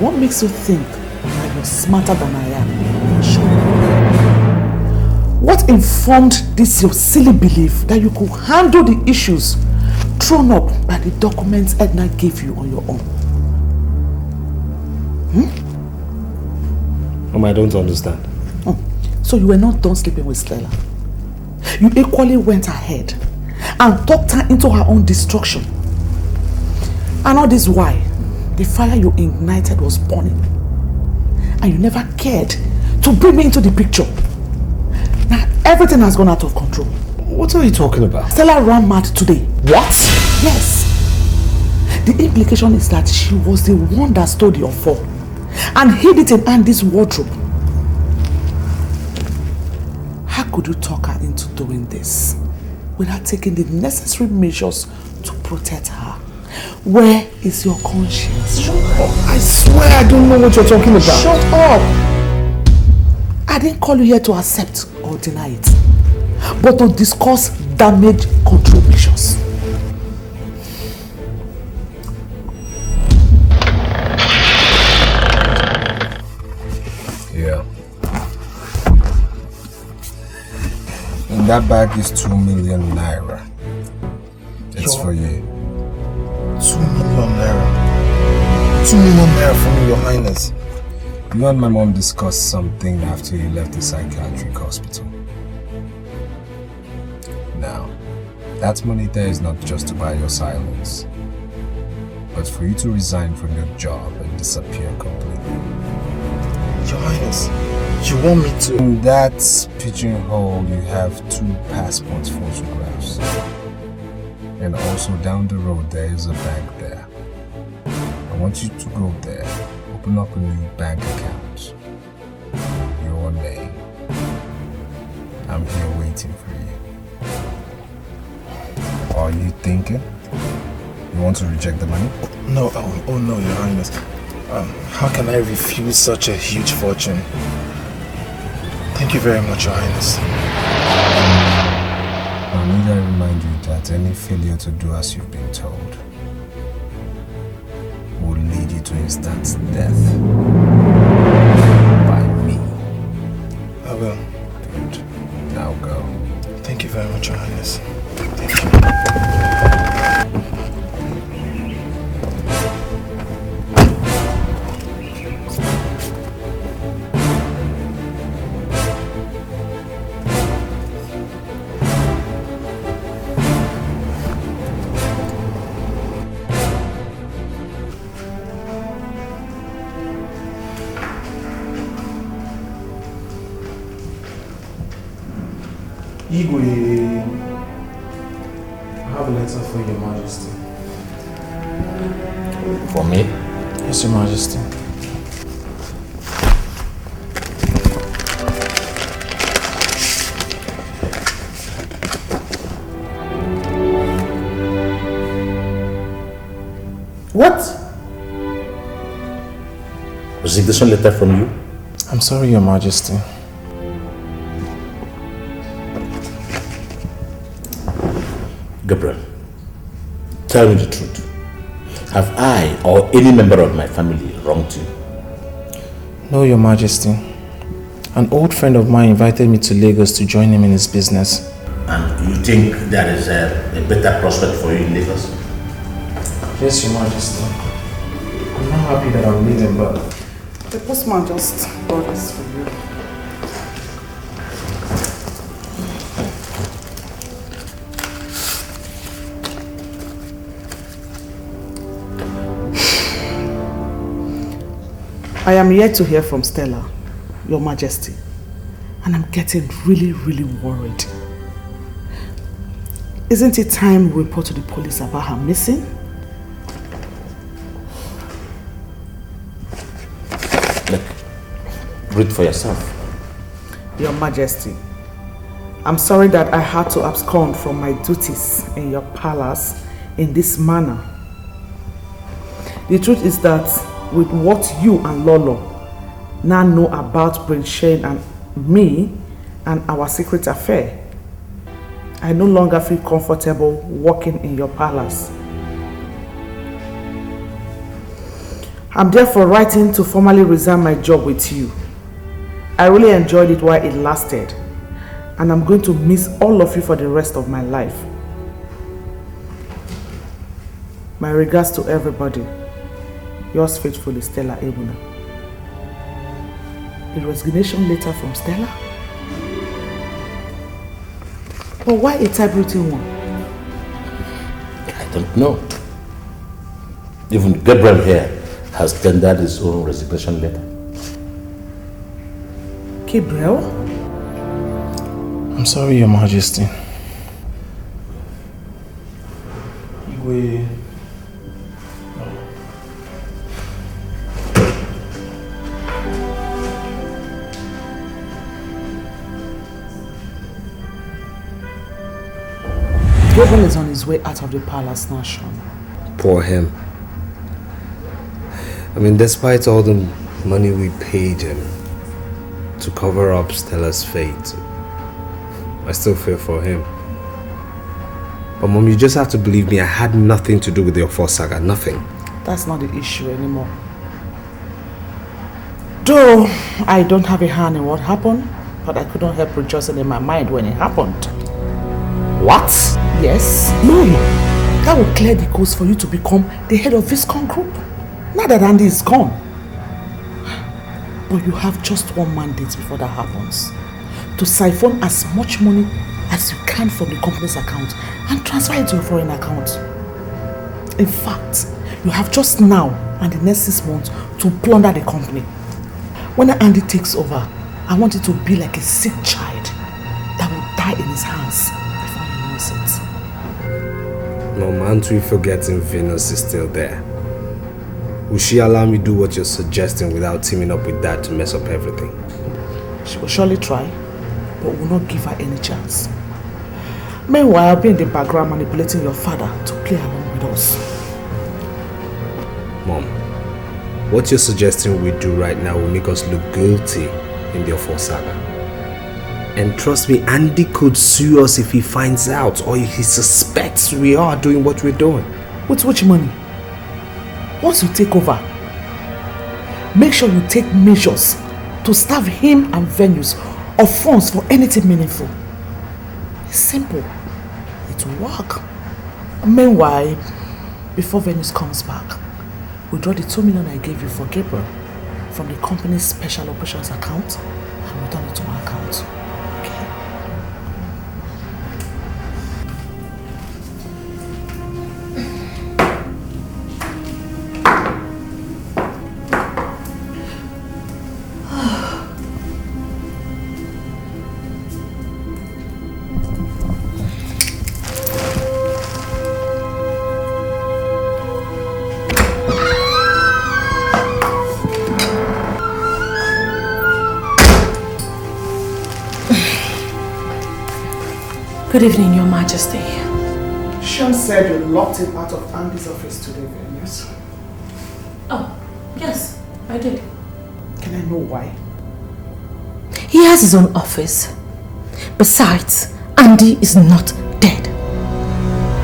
[SPEAKER 14] What makes you think that you're smarter than I am? Sure. What informed this your silly belief that you could handle the issues thrown up by the documents Edna gave you on your own?
[SPEAKER 7] I don't understand.
[SPEAKER 14] So you were not done sleeping with Stella. You equally went ahead and talked her into her own destruction. And all this why? The fire you ignited was burning. And you never cared to bring me into the picture. Now everything has gone out of control.
[SPEAKER 7] What are you talking about?
[SPEAKER 14] Stella ran mad today. What? Yes. The implication is that she was the one that stole the offer and hid it in Andy's wardrobe. How could you talk her into doing this without taking the necessary measures to protect her? Where is your conscience? Shut up.
[SPEAKER 15] I swear I don't know what you're talking about.
[SPEAKER 14] Shut up. I didn't call you here to accept or deny it, but to discuss damage control measures.
[SPEAKER 7] that bag is 2 million naira. It's for you.
[SPEAKER 2] 2 million naira. 2 million naira for me, Your Highness.
[SPEAKER 7] You and my mom discussed something after you left the psychiatric hospital. Now, that money there is not just to buy your silence, but for you to resign from your job and disappear completely.
[SPEAKER 2] Your Highness, you want me to?
[SPEAKER 7] In that pigeonhole, you have 2 passport photographs. And also down the road, there is a bank there. I want you to go there, open up a new bank account. Your name. I'm here waiting for you. Are you thinking? You want to reject the money?
[SPEAKER 2] No, oh no, Your Highness. How can I refuse such a huge fortune? Thank you very much, Your Highness.
[SPEAKER 7] I need to remind you that any failure to do as you've been told will lead you to instant death by me.
[SPEAKER 2] I will.
[SPEAKER 7] Good. Now go.
[SPEAKER 2] Thank you very much, Your Highness. Thank you. Igwe, I have a letter for Your Majesty.
[SPEAKER 10] For me?
[SPEAKER 2] Yes, Your Majesty.
[SPEAKER 10] What? Resignation letter from you?
[SPEAKER 2] I'm sorry, Your Majesty.
[SPEAKER 10] Gabriel, tell me the truth. Have I or any member of my family wronged you?
[SPEAKER 2] No, Your Majesty. An old friend of mine invited me to Lagos to join him in his business.
[SPEAKER 10] And you think there is a better prospect for you in Lagos?
[SPEAKER 2] Yes, Your Majesty. I'm not happy that I'm leaving, but
[SPEAKER 14] the postman just brought this for you. I am yet to hear from Stella, Your Majesty, and I'm getting really worried. Isn't it time we report to the police about her missing?
[SPEAKER 10] Look, read for yourself.
[SPEAKER 14] Your Majesty, I'm sorry that I had to abscond from my duties in your palace in this manner. The truth is that with what you and Lolo now know about Prince Shane and me and our secret affair, I no longer feel comfortable working in your palace. I'm therefore writing to formally resign my job with you. I really enjoyed it while it lasted, and I'm going to miss all of you for the rest of my life. My regards to everybody. Yours faithfully, Stella Ebene. A resignation letter from Stella? But why a typewritten one?
[SPEAKER 10] I don't know. Even Gabriel here has tendered his own resignation letter.
[SPEAKER 14] Gabriel?
[SPEAKER 2] I'm sorry, Your Majesty. Igwe.
[SPEAKER 14] Gabriel is on his way out of the palace now, Sean.
[SPEAKER 7] Poor him. I mean, despite all the money we paid him to cover up Stella's fate, I still feel for him. But Mom, you just have to believe me, I had nothing to do with the Ofo saga, nothing.
[SPEAKER 14] That's not the issue anymore. Though I don't have a hand in what happened, but I couldn't help rejoicing in my mind when it happened.
[SPEAKER 18] What?
[SPEAKER 14] Yes. No. That will clear the coast for you to become the head of Viscount Group. Now that Andy is gone. But you have just one mandate before that happens. To siphon as much money as you can from the company's account and transfer it to a foreign account. In fact, you have just now and the next 6 months to plunder the company. When Andy takes over, I want it to be like a sick child that will die in his hands before he knows it.
[SPEAKER 7] Mom, aren't we forgetting Venus is still there? Will she allow me to do what you're suggesting without teaming up with Dad to mess up everything?
[SPEAKER 14] She will surely try, but will not give her any chance. Meanwhile, I'll be in the background manipulating your father to play along with us.
[SPEAKER 7] Mom, what you're suggesting we do right now will make us look guilty in the Ofo saga. And trust me, Andy could sue us if he finds out or if he suspects we are doing what we're doing.
[SPEAKER 14] With which money? Once you take over, make sure you take measures to starve him and venues of funds for anything meaningful. It's simple. It will work. Meanwhile, before Venus comes back, withdraw the 2 million I gave you for Gabriel from the company's special operations account and return it to my account. Okay?
[SPEAKER 5] Good evening, Your Majesty.
[SPEAKER 14] Sean said you locked him out of Andy's office today, Venus.
[SPEAKER 5] Oh, yes, I did.
[SPEAKER 14] Can I know why?
[SPEAKER 5] He has his own office. Besides, Andy is not dead.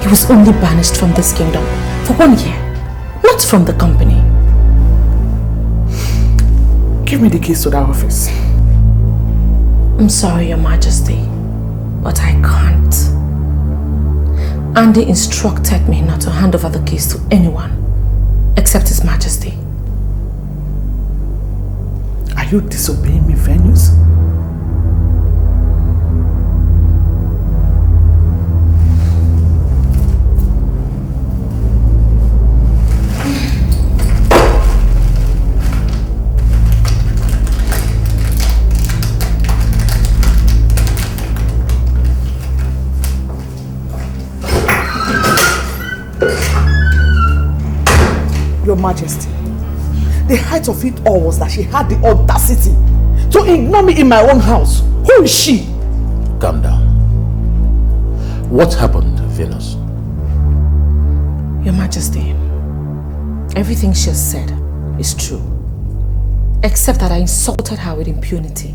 [SPEAKER 5] He was only banished from this kingdom for 1 year, not from the company.
[SPEAKER 14] Give me the keys to that office.
[SPEAKER 5] I'm sorry, Your Majesty, but I can't. Andy instructed me not to hand over the keys to anyone except His Majesty.
[SPEAKER 14] Are you disobeying me, Venus? Your Majesty, the height of it all was that she had the audacity to ignore me in my own house. Who is she?
[SPEAKER 12] Calm down. What happened, Venus?
[SPEAKER 5] Your Majesty, everything she has said is true, except that I insulted her with impunity.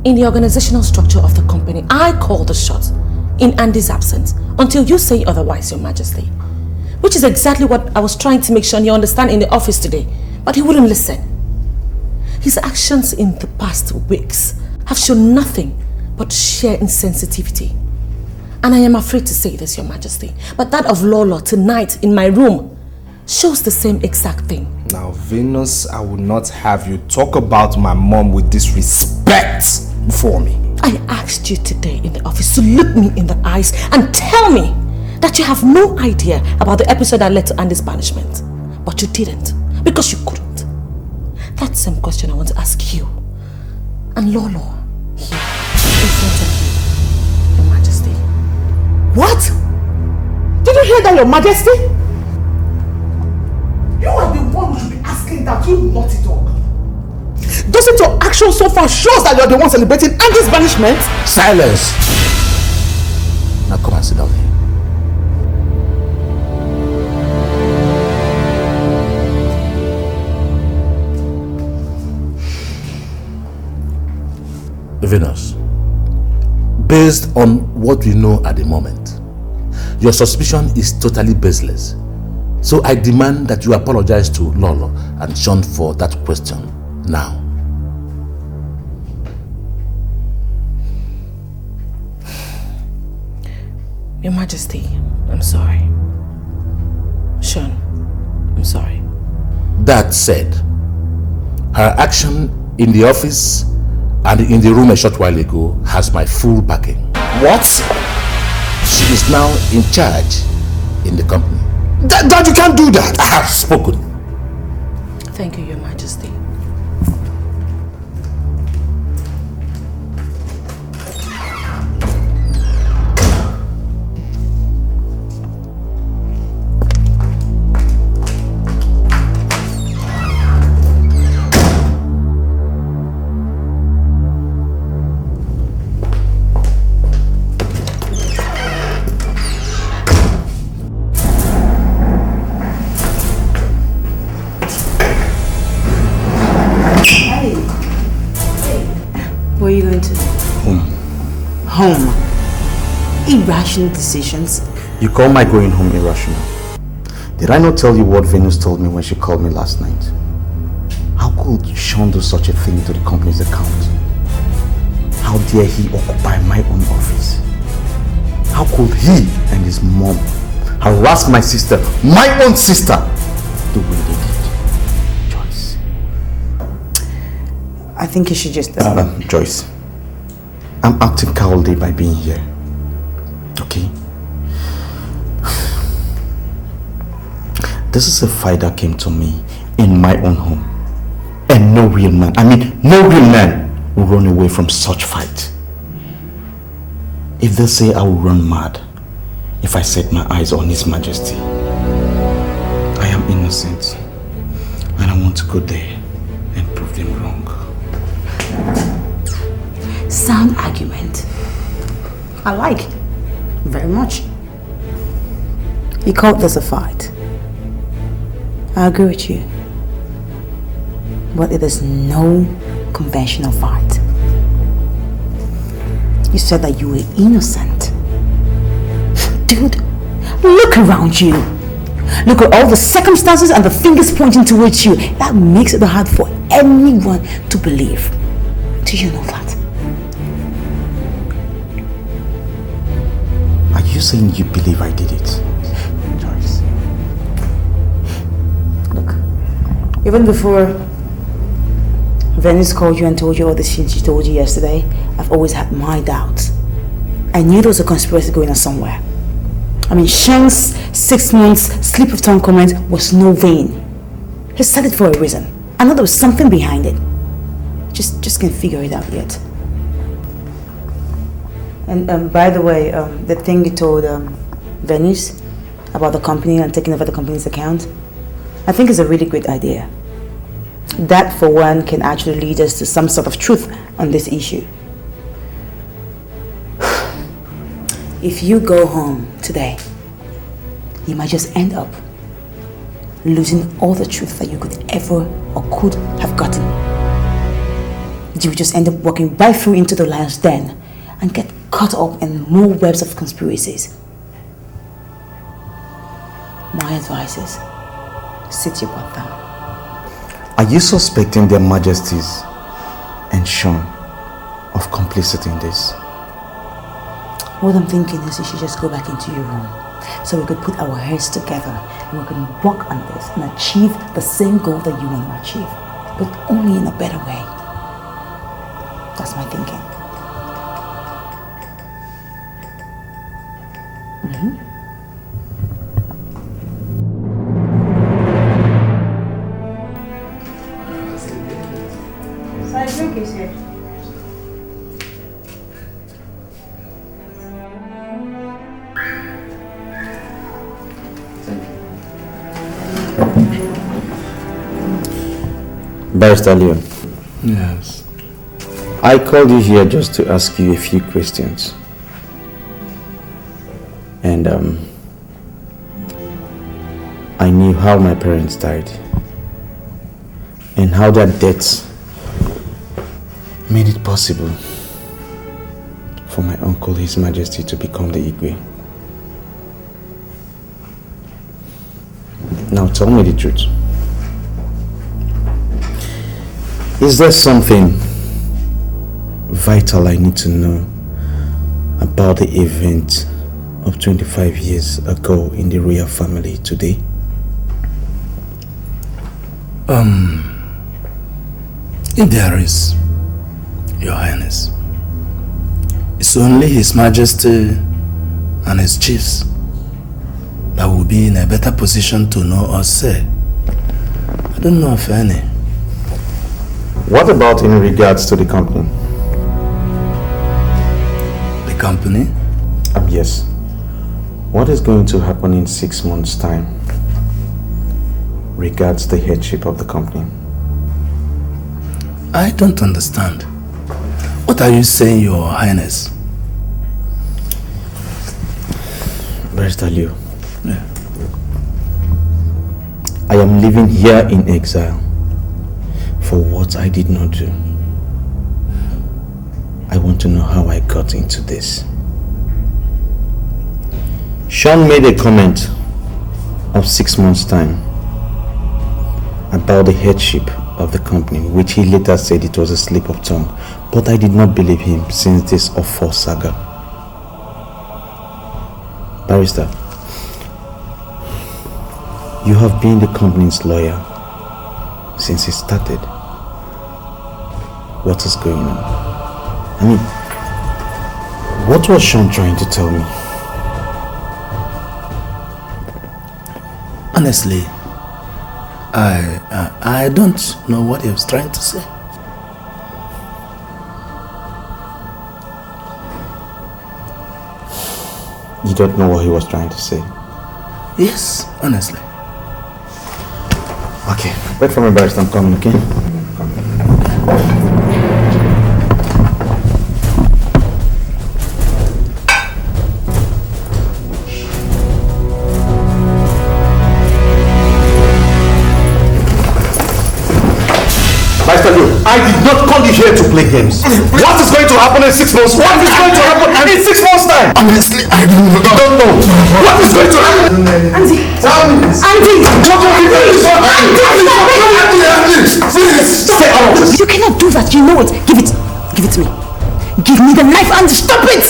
[SPEAKER 5] In the organizational structure of the company, I called the shots in Andy's absence until you say otherwise, Your Majesty. Which is exactly what I was trying to make sure you understand in the office today, but he wouldn't listen. His actions in the past weeks have shown nothing but sheer insensitivity. And I am afraid to say this, Your Majesty, but that of Lolo tonight in my room shows the same exact thing.
[SPEAKER 7] Now, Venus, I will not have you talk about my mom with disrespect before me.
[SPEAKER 5] I asked you today in the office to look me in the eyes and tell me that you have no idea about the episode that led to Andy's banishment. But you didn't, because you couldn't. That same question I want to ask you. And Lolo, here, in front of you, Your Majesty.
[SPEAKER 14] What? Did you hear that, Your Majesty? You are the one who should be asking that, you naughty dog. Doesn't your action so far shows that you're the one celebrating Andy's banishment?
[SPEAKER 12] Silence! Now come and sit down here. Venus, based on what we know at the moment, your suspicion is totally baseless. So I demand that you apologize to Lolo and Sean for that question now.
[SPEAKER 5] Your Majesty, I'm sorry. Sean, I'm sorry.
[SPEAKER 12] That said, her action in the office and in the room a short while ago has my full backing.
[SPEAKER 18] What?
[SPEAKER 12] She is now in charge in the company.
[SPEAKER 18] Dad, you can't do that.
[SPEAKER 12] I have spoken.
[SPEAKER 5] Thank you, Your Majesty.
[SPEAKER 19] Where are you going to? Home. Irrational decisions.
[SPEAKER 6] You call my going home irrational? Did I not tell you what Venus told me when she called me last night? How could Sean do such a thing to the company's account? How dare he occupy my own office? How could he and his mom harass my sister, my own sister, the way they did? Joyce.
[SPEAKER 19] I think you should just...
[SPEAKER 6] Joyce, I'm acting cowardly by being here. Okay? This is a fight that came to me in my own home. And no real man, no real man will run away from such fight. If they say I will run mad if I set my eyes on His Majesty, I am innocent. And I want to go there and prove them wrong.
[SPEAKER 19] Sound argument. I like it very much. You called this a fight. I agree with you. But it is no conventional fight. You said that you were innocent. Dude, look around you. Look at all the circumstances and the fingers pointing towards you. That makes it hard for anyone to believe. Do you know that?
[SPEAKER 6] Are you saying you believe I did it? Joyce.
[SPEAKER 19] Look, even before Venus called you and told you all the shit she told you yesterday, I've always had my doubts. I knew there was a conspiracy going on somewhere. Sean's 6 months slip of tongue comment was no vain. He said it for a reason. I know there was something behind it. Just can't figure it out yet. And by the way, the thing you told Venus about the company and taking over the company's account, I think is a really great idea. That, for one, can actually lead us to some sort of truth on this issue. If you go home today, you might just end up losing all the truth that you could ever or could have gotten. You would just end up walking right through into the lion's den and get caught up in more webs of conspiracies. My advice is, sit your butt down.
[SPEAKER 6] Are you suspecting their majesties and Sean of complicity in this?
[SPEAKER 19] What I'm thinking is you should just go back into your room so we could put our heads together and we can work on this and achieve the same goal that you want to achieve, but only in a better way. That's my thinking.
[SPEAKER 20] So I drink is here.
[SPEAKER 6] Barrister Leo.
[SPEAKER 13] Yes.
[SPEAKER 6] I called you here just to ask you a few questions. And I knew how my parents died and how their deaths made it possible for my uncle, His Majesty, to become the Igwe. Now tell me the truth. Is there something vital I need to know about the event
[SPEAKER 2] of 25 years ago in the royal family today?
[SPEAKER 1] If there is, Your Highness, it's only His Majesty and His chiefs that will be in a better position to know or say. I don't know of any.
[SPEAKER 18] What about in regards to the company?
[SPEAKER 1] The company?
[SPEAKER 18] Yes. What is going to happen in 6 months' time regards the headship of the company?
[SPEAKER 1] I don't understand. What are you saying, Your Highness?
[SPEAKER 18] Barrister Liu.
[SPEAKER 1] Yeah.
[SPEAKER 18] I am living here in exile for what I did not do. I want to know how I got into this. Sean made a comment of 6 months' time about the headship of the company, which he later said it was a slip of tongue. But I did not believe him since this awful saga. Barrister, you have been the company's lawyer since it started. What is going on? I mean, what was Sean trying to tell me?
[SPEAKER 1] Honestly, I don't know what he was trying to say.
[SPEAKER 18] You don't know what he was trying to say?
[SPEAKER 1] Yes, honestly.
[SPEAKER 18] Okay, wait for me, Barrister. I'm coming, okay?
[SPEAKER 10] I did not call you here to play games. What is going to happen in 6 months? What is going to happen in 6 months' time?
[SPEAKER 1] Honestly, I don't know.
[SPEAKER 10] What is going to happen?
[SPEAKER 5] Auntie!
[SPEAKER 10] Tell me this.
[SPEAKER 5] Auntie!
[SPEAKER 10] Please, stay out of this.
[SPEAKER 5] You cannot do that, you know it. Give it. Give it to me. Give me the knife, Auntie. Stop it!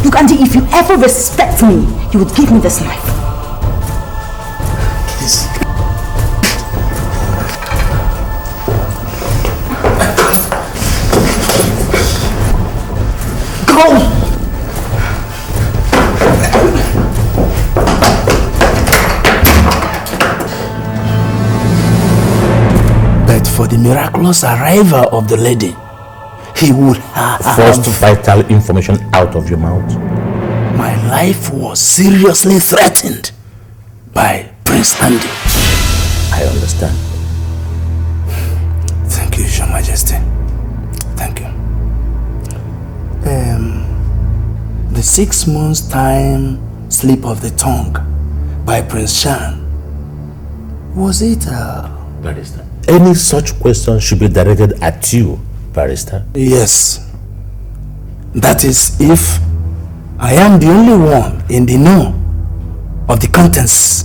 [SPEAKER 5] Look, Auntie, if you ever respect me, you would give me this knife.
[SPEAKER 1] Please. But for the miraculous arrival of the lady, he would have
[SPEAKER 12] forced vital information out of your mouth.
[SPEAKER 1] My life was seriously threatened by Prince Andy.
[SPEAKER 12] I understand.
[SPEAKER 1] Thank you, Your Majesty. Thank you. The 6 months' time slip of the tongue by Prince Shan, was it
[SPEAKER 12] Barrister, any such question should be directed at you, Barrister.
[SPEAKER 1] Yes. That is if I am the only one in the know of the contents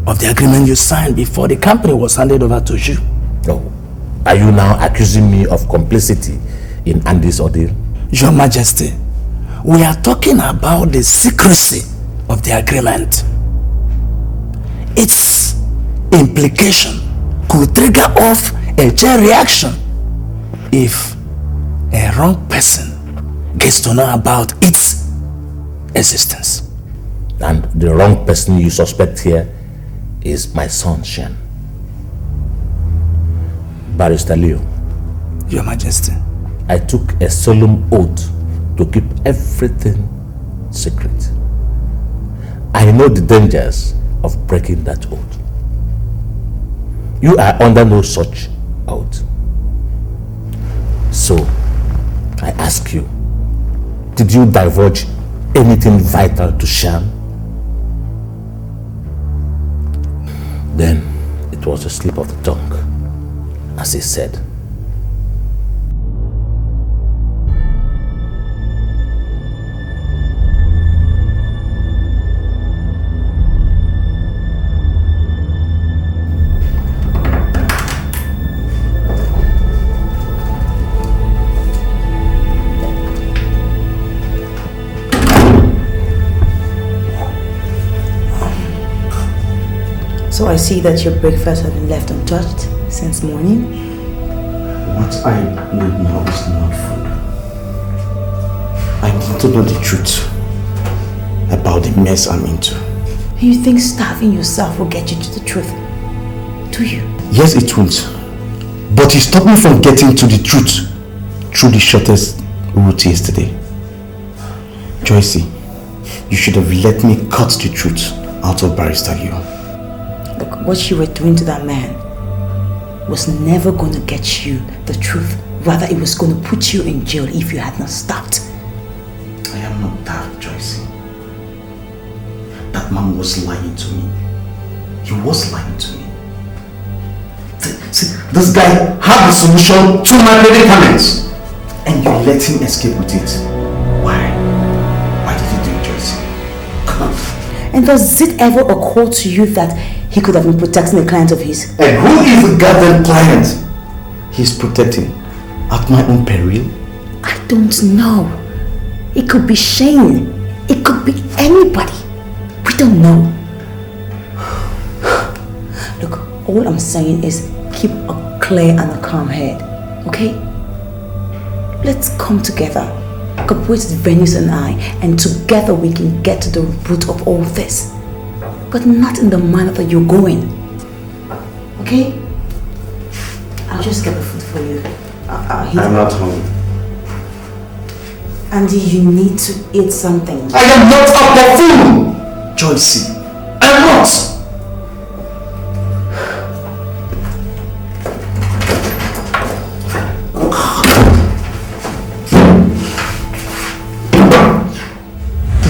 [SPEAKER 1] of the agreement you signed before the company was handed over to you.
[SPEAKER 12] Oh, are you now accusing me of complicity in Andy's ordeal?
[SPEAKER 1] Your Majesty, we are talking about the secrecy of the agreement. Its implication could trigger off a chain reaction if a wrong person gets to know about its existence.
[SPEAKER 12] And the wrong person you suspect here is my son, Shen. Barrister Leo.
[SPEAKER 1] Your Majesty.
[SPEAKER 12] I took a solemn oath to keep everything secret. I know the dangers of breaking that oath. You are under no such oath. So, I ask you, did you divulge anything vital to Shan? Then it was a slip of the tongue, as he said.
[SPEAKER 19] see that your breakfast has been left untouched since morning.
[SPEAKER 18] What I need now is not food. I need to know the truth about the mess I'm into.
[SPEAKER 19] You think starving yourself will get you to the truth? Do you?
[SPEAKER 18] Yes, it won't. But it stopped me from getting to the truth through the shortest route yesterday. Joycey, you should have let me cut the truth out of Barrister Leo.
[SPEAKER 19] Look, what you were doing to that man was never going to get you the truth. Rather, it was going to put you in jail if you had not stopped.
[SPEAKER 18] I am not that, Joycey. That man was lying to me. He was lying to me. See, this guy had the solution to my predicament, and you let him escape with it. Why? Why did you do it, Joycey? Come on.
[SPEAKER 19] And does it ever occur to you that he could have been protecting a client of his?
[SPEAKER 18] And who is the goddamn client he's protecting at my own peril?
[SPEAKER 19] I don't know. It could be Shane. It could be anybody. We don't know. Look, all I'm saying is keep a clear and a calm head, okay? Let's come together, cooperate Venus and I, and together we can get to the root of all this. But not in the manner that you're going, okay? I'll just get the food for you.
[SPEAKER 18] I'm not hungry.
[SPEAKER 19] Andy, you need to eat something.
[SPEAKER 18] I am not a buffoon, Joycey. I'm not.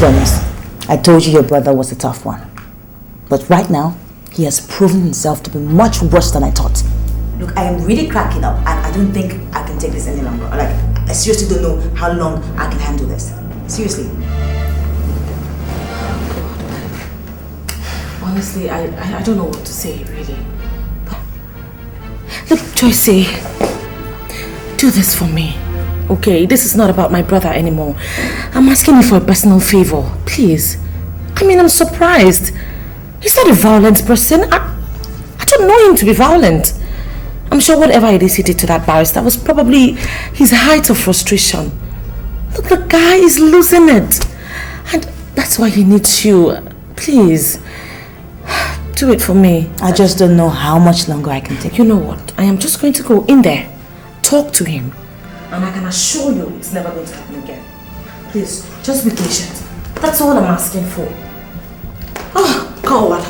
[SPEAKER 19] Dennis, I told you your brother was a tough one. But right now, he has proven himself to be much worse than I thought. Look, I am really cracking up and I don't think I can take this any longer. Like, I seriously don't know how long I can handle this. Seriously.
[SPEAKER 5] Honestly, I don't know what to say, really. But look, Joycey, do this for me. Okay, this is not about my brother anymore. I'm asking you for a personal favor, please. I mean, I'm surprised. He's not a violent person. I don't know him to be violent. I'm sure whatever it is he did to that barrister was probably his height of frustration. Look, the guy is losing it. And that's why he needs you. Please, do it for me.
[SPEAKER 19] I just don't know how much longer I can take.
[SPEAKER 5] You know what? I am just going to go in there, talk to him. And I can assure you it's never going to happen again. Please, just be patient. That's all I'm asking for. Oh, God.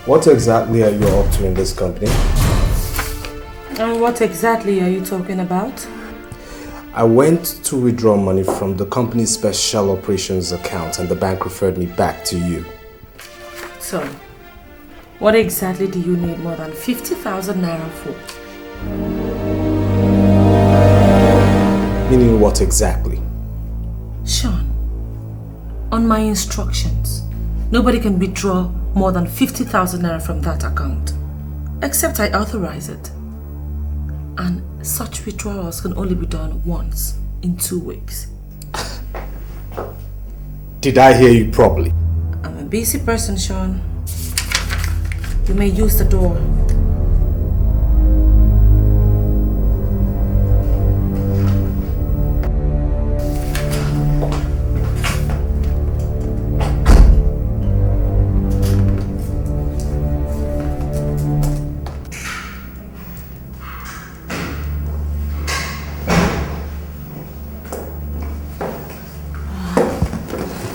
[SPEAKER 7] What exactly are you up to in this company?
[SPEAKER 5] And what exactly are you talking about?
[SPEAKER 7] I went to withdraw money from the company's special operations account and the bank referred me back to you.
[SPEAKER 5] So, what exactly do you need more than 50,000 naira for?
[SPEAKER 7] Meaning what exactly?
[SPEAKER 5] Sean, on my instructions, nobody can withdraw more than 50,000 naira from that account, except I authorize it. And such withdrawals can only be done once in 2 weeks.
[SPEAKER 7] Did I hear you properly?
[SPEAKER 5] I'm a busy person, Sean. You may use the door.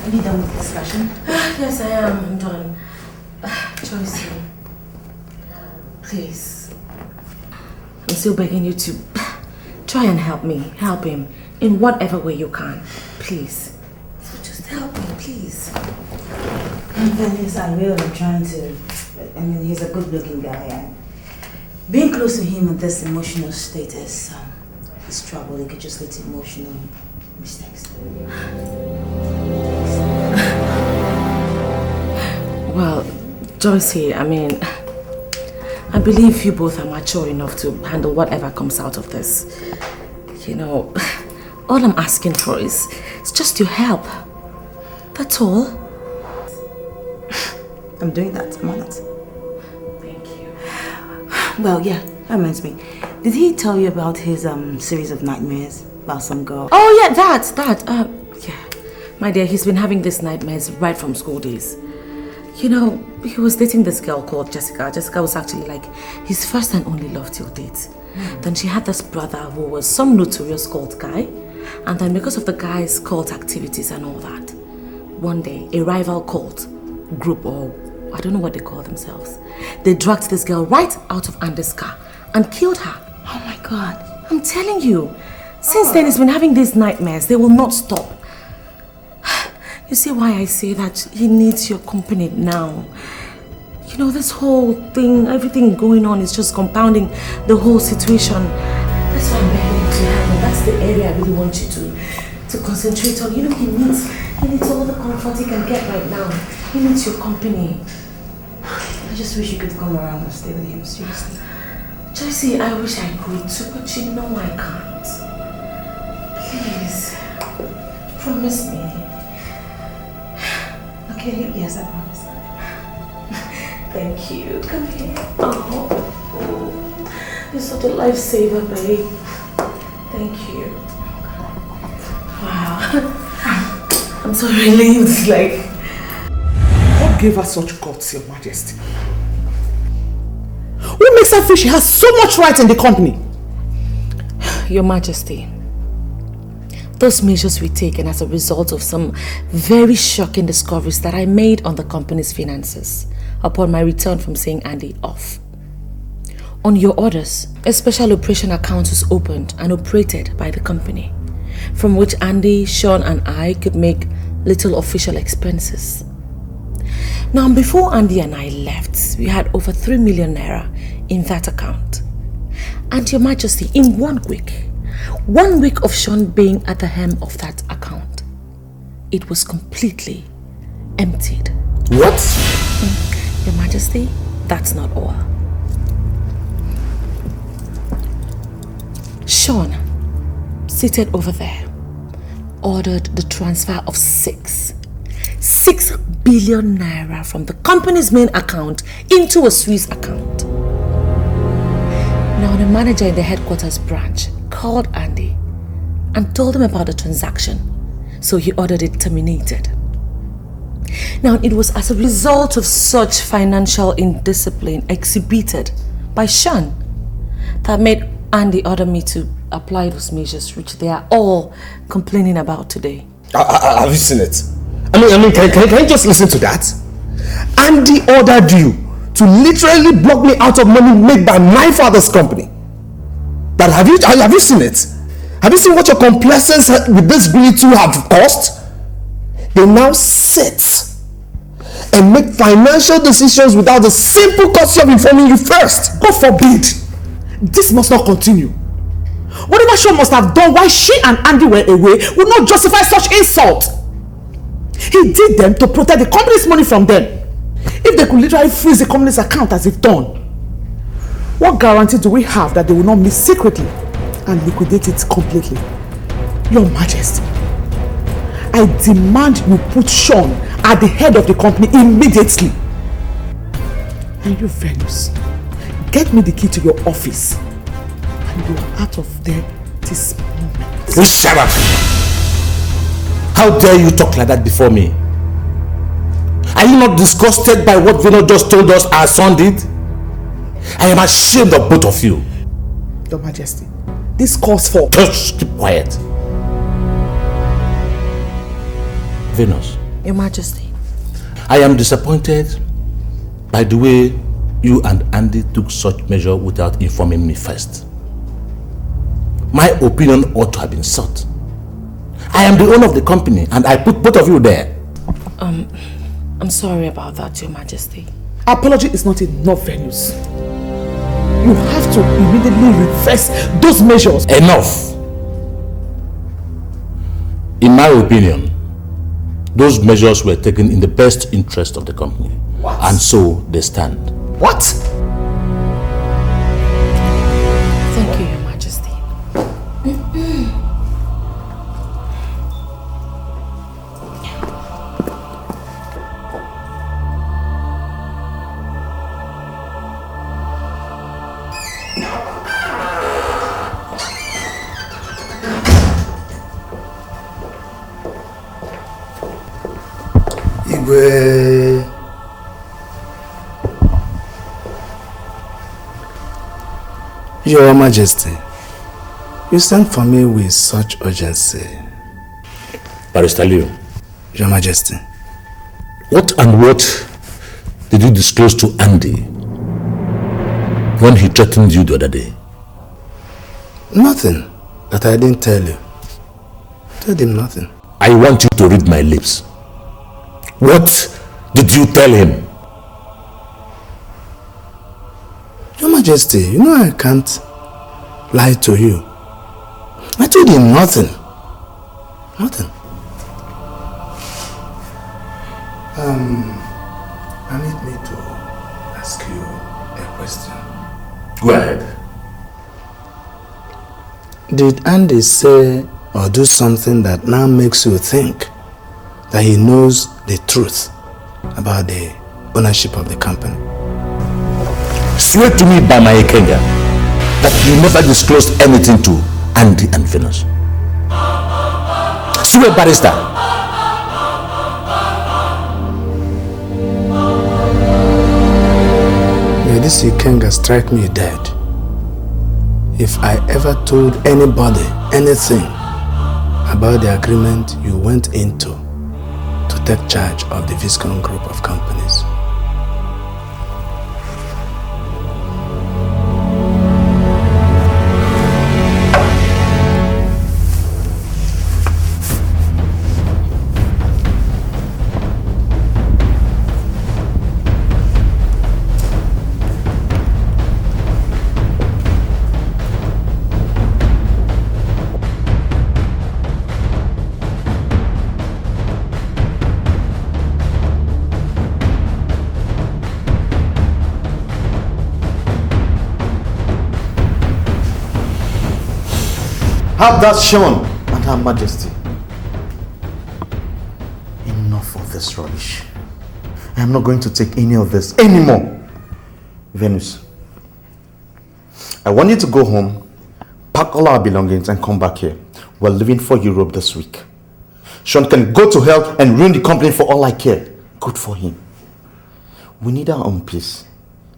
[SPEAKER 19] Are you done with the discussion?
[SPEAKER 5] Yes, I am. I'm done. Joycey, please. I'm still begging you to try and help me. Help him in whatever way you can. Please. So just help me, please.
[SPEAKER 19] Yes, I will. I'm trying to. I mean, he's a good-looking guy, and being close to him in this emotional status is trouble. It could just lead to emotional mistakes.
[SPEAKER 5] Well, Joycey, I mean, I believe you both are mature enough to handle whatever comes out of this. You know, All I'm asking for is just your help. That's all.
[SPEAKER 19] I'm doing that. I'm on it.
[SPEAKER 5] Thank you.
[SPEAKER 19] Well, yeah, that reminds me. Did he tell you about his series of nightmares about some girl?
[SPEAKER 5] Oh yeah, that. Yeah. My dear, he's been having these nightmares right from school days. You know, he was dating this girl called Jessica. Jessica was actually like his first and only love till date. Then she had this brother who was some notorious cult guy. And then because of the guy's cult activities and all that, one day a rival cult group, or I don't know what they call themselves, they dragged this girl right out of Andy's car and killed her.
[SPEAKER 19] Oh my God.
[SPEAKER 5] I'm telling you, since then he's been having these nightmares. They will not stop. You see why I say that he needs your company now. You know, this whole thing, everything going on is just compounding the whole situation. That's why I'm begging you to help me. That's the area I really want you to concentrate on. You know, he needs all the comfort he can get right now. He needs your company.
[SPEAKER 19] I just wish you could come around and stay with him, seriously.
[SPEAKER 5] Joycey, I wish I could too, but you know I can't. Please, promise me.
[SPEAKER 19] Okay, yes, I promise.
[SPEAKER 5] Thank you. Come here. Oh, you're such a lifesaver, babe. Thank you. Wow. I'm so relieved, like.
[SPEAKER 14] What gave her such guts, Your Majesty? What makes her feel she has so much right in the company?
[SPEAKER 5] Your Majesty, those measures were taken as a result of some very shocking discoveries that I made on the company's finances upon my return from seeing Andy off. On your orders, a special operation account was opened and operated by the company, from which Andy, Sean and I could make little official expenses. Now, before Andy and I left, we had over 3 million naira in that account. And Your Majesty, in 1 week of Sean being at the helm of that account, it was completely emptied.
[SPEAKER 10] What?
[SPEAKER 5] Your Majesty, that's not all. Sean, seated over there, ordered the transfer of 6 billion naira from the company's main account into a Swiss account. Now, the manager in the headquarters branch called Andy and told him about the transaction, so he ordered it terminated. Now, it was as a result of such financial indiscipline exhibited by Sean that made Andy order me to apply those measures, which they are all complaining about today.
[SPEAKER 18] Have you seen it? I mean, can you just listen to that? Andy ordered you to literally block me out of money made by my father's company. But have you seen it? Have you seen what your complacence with this greed too have cost? They now sit and make financial decisions without the simple courtesy of informing you first.
[SPEAKER 14] God forbid! This must not continue. Whatever Sean must have done while she and Andy were away would not justify such insult. He did them to protect the company's money from them. If they could literally freeze the company's account as if done, what guarantee do we have that they will not meet secretly and liquidate it completely? Your Majesty, I demand you put Sean at the head of the company immediately. And you, Venus, get me the key to your office and you are out of there this moment.
[SPEAKER 10] Please shut up! How dare you talk like that before me? Are you not disgusted by what Venus just told us our son did? I am ashamed of both of you.
[SPEAKER 14] Your Majesty, this calls for...
[SPEAKER 10] Just keep quiet. Venus.
[SPEAKER 5] Your Majesty.
[SPEAKER 10] I am disappointed by the way you and Andy took such measure without informing me first. My opinion ought to have been sought. I am the owner of the company and I put both of you there.
[SPEAKER 5] I'm sorry about that, Your Majesty.
[SPEAKER 14] Apology is not enough, Venus. You have to immediately reverse those measures.
[SPEAKER 10] Enough! In my opinion, those measures were taken in the best interest of the company.
[SPEAKER 18] What?
[SPEAKER 10] And so they stand.
[SPEAKER 18] What?
[SPEAKER 5] Thank you, Your Majesty.
[SPEAKER 15] Igwe. Your Majesty, you sent for me with such urgency.
[SPEAKER 12] Barrister Leo.
[SPEAKER 15] Your Majesty.
[SPEAKER 12] What and what did you disclose to Andy when he threatened you the other day?
[SPEAKER 15] Nothing that I didn't tell you. Told him nothing.
[SPEAKER 12] I want you to read my lips. What did you tell him?
[SPEAKER 15] Your Majesty, you know I can't lie to you. I told him nothing. Nothing. Permit me to ask you a question.
[SPEAKER 12] Go ahead.
[SPEAKER 15] Did Andy say or do something that now makes you think that he knows the truth about the ownership of the company?
[SPEAKER 12] Swear to me by my Ikenga that you never disclosed anything to Andy and Venus. Swear, Barrister.
[SPEAKER 15] May this Ikenga strike me dead if I ever told anybody anything about the agreement you went into to take charge of the Viscount Group of companies.
[SPEAKER 18] Have that shown and Her Majesty. Enough of this rubbish. I am not going to take any of this anymore. Venus, I want you to go home, pack all our belongings and come back here. We're leaving for Europe this week. Sean can go to hell and ruin the company for all I care. Good for him. We need our own peace.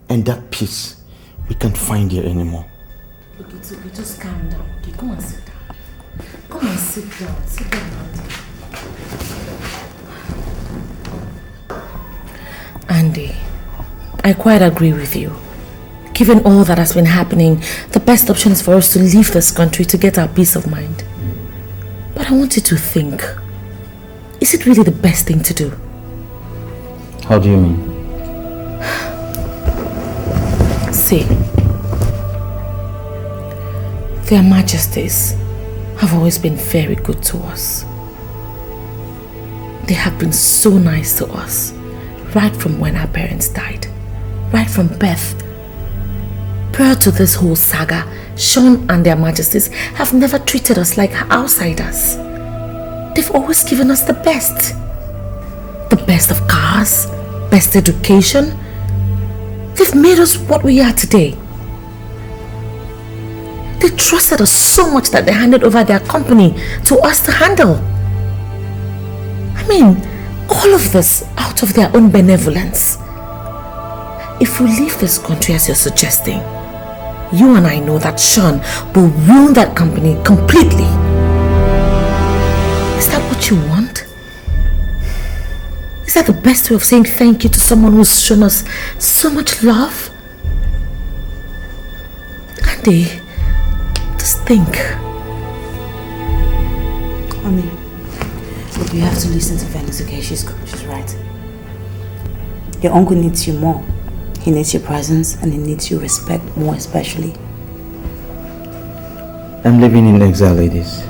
[SPEAKER 18] And that peace we can't find here anymore.
[SPEAKER 5] Look, it's okay, just calm down. Okay, come and sit down. Come and sit down. Sit down, Andy. Andy, I quite agree with you. Given all that has been happening, the best option is for us to leave this country to get our peace of mind. But I want you to think. Is it really the best thing to do?
[SPEAKER 6] How do you mean?
[SPEAKER 5] See, Their Majesties have always been very good to us. They have been so nice to us, right from when our parents died, right from birth. Prior to this whole saga, Sean and Their Majesties have never treated us like outsiders. They've always given us the best. The best of cars, best education. They've made us what we are today. They trusted us so much that they handed over their company to us to handle. I mean, all of this out of their own benevolence. If we leave this country as you're suggesting, you and I know that Sean will ruin that company completely. Is that what you want? Is that the best way of saying thank you to someone who's shown us so much love? Andy, just think.
[SPEAKER 19] Honey, look, you have to listen to Venus, okay? She's right. Your uncle needs you more. He needs your presence and he needs your respect more especially.
[SPEAKER 6] I'm living in exile, ladies.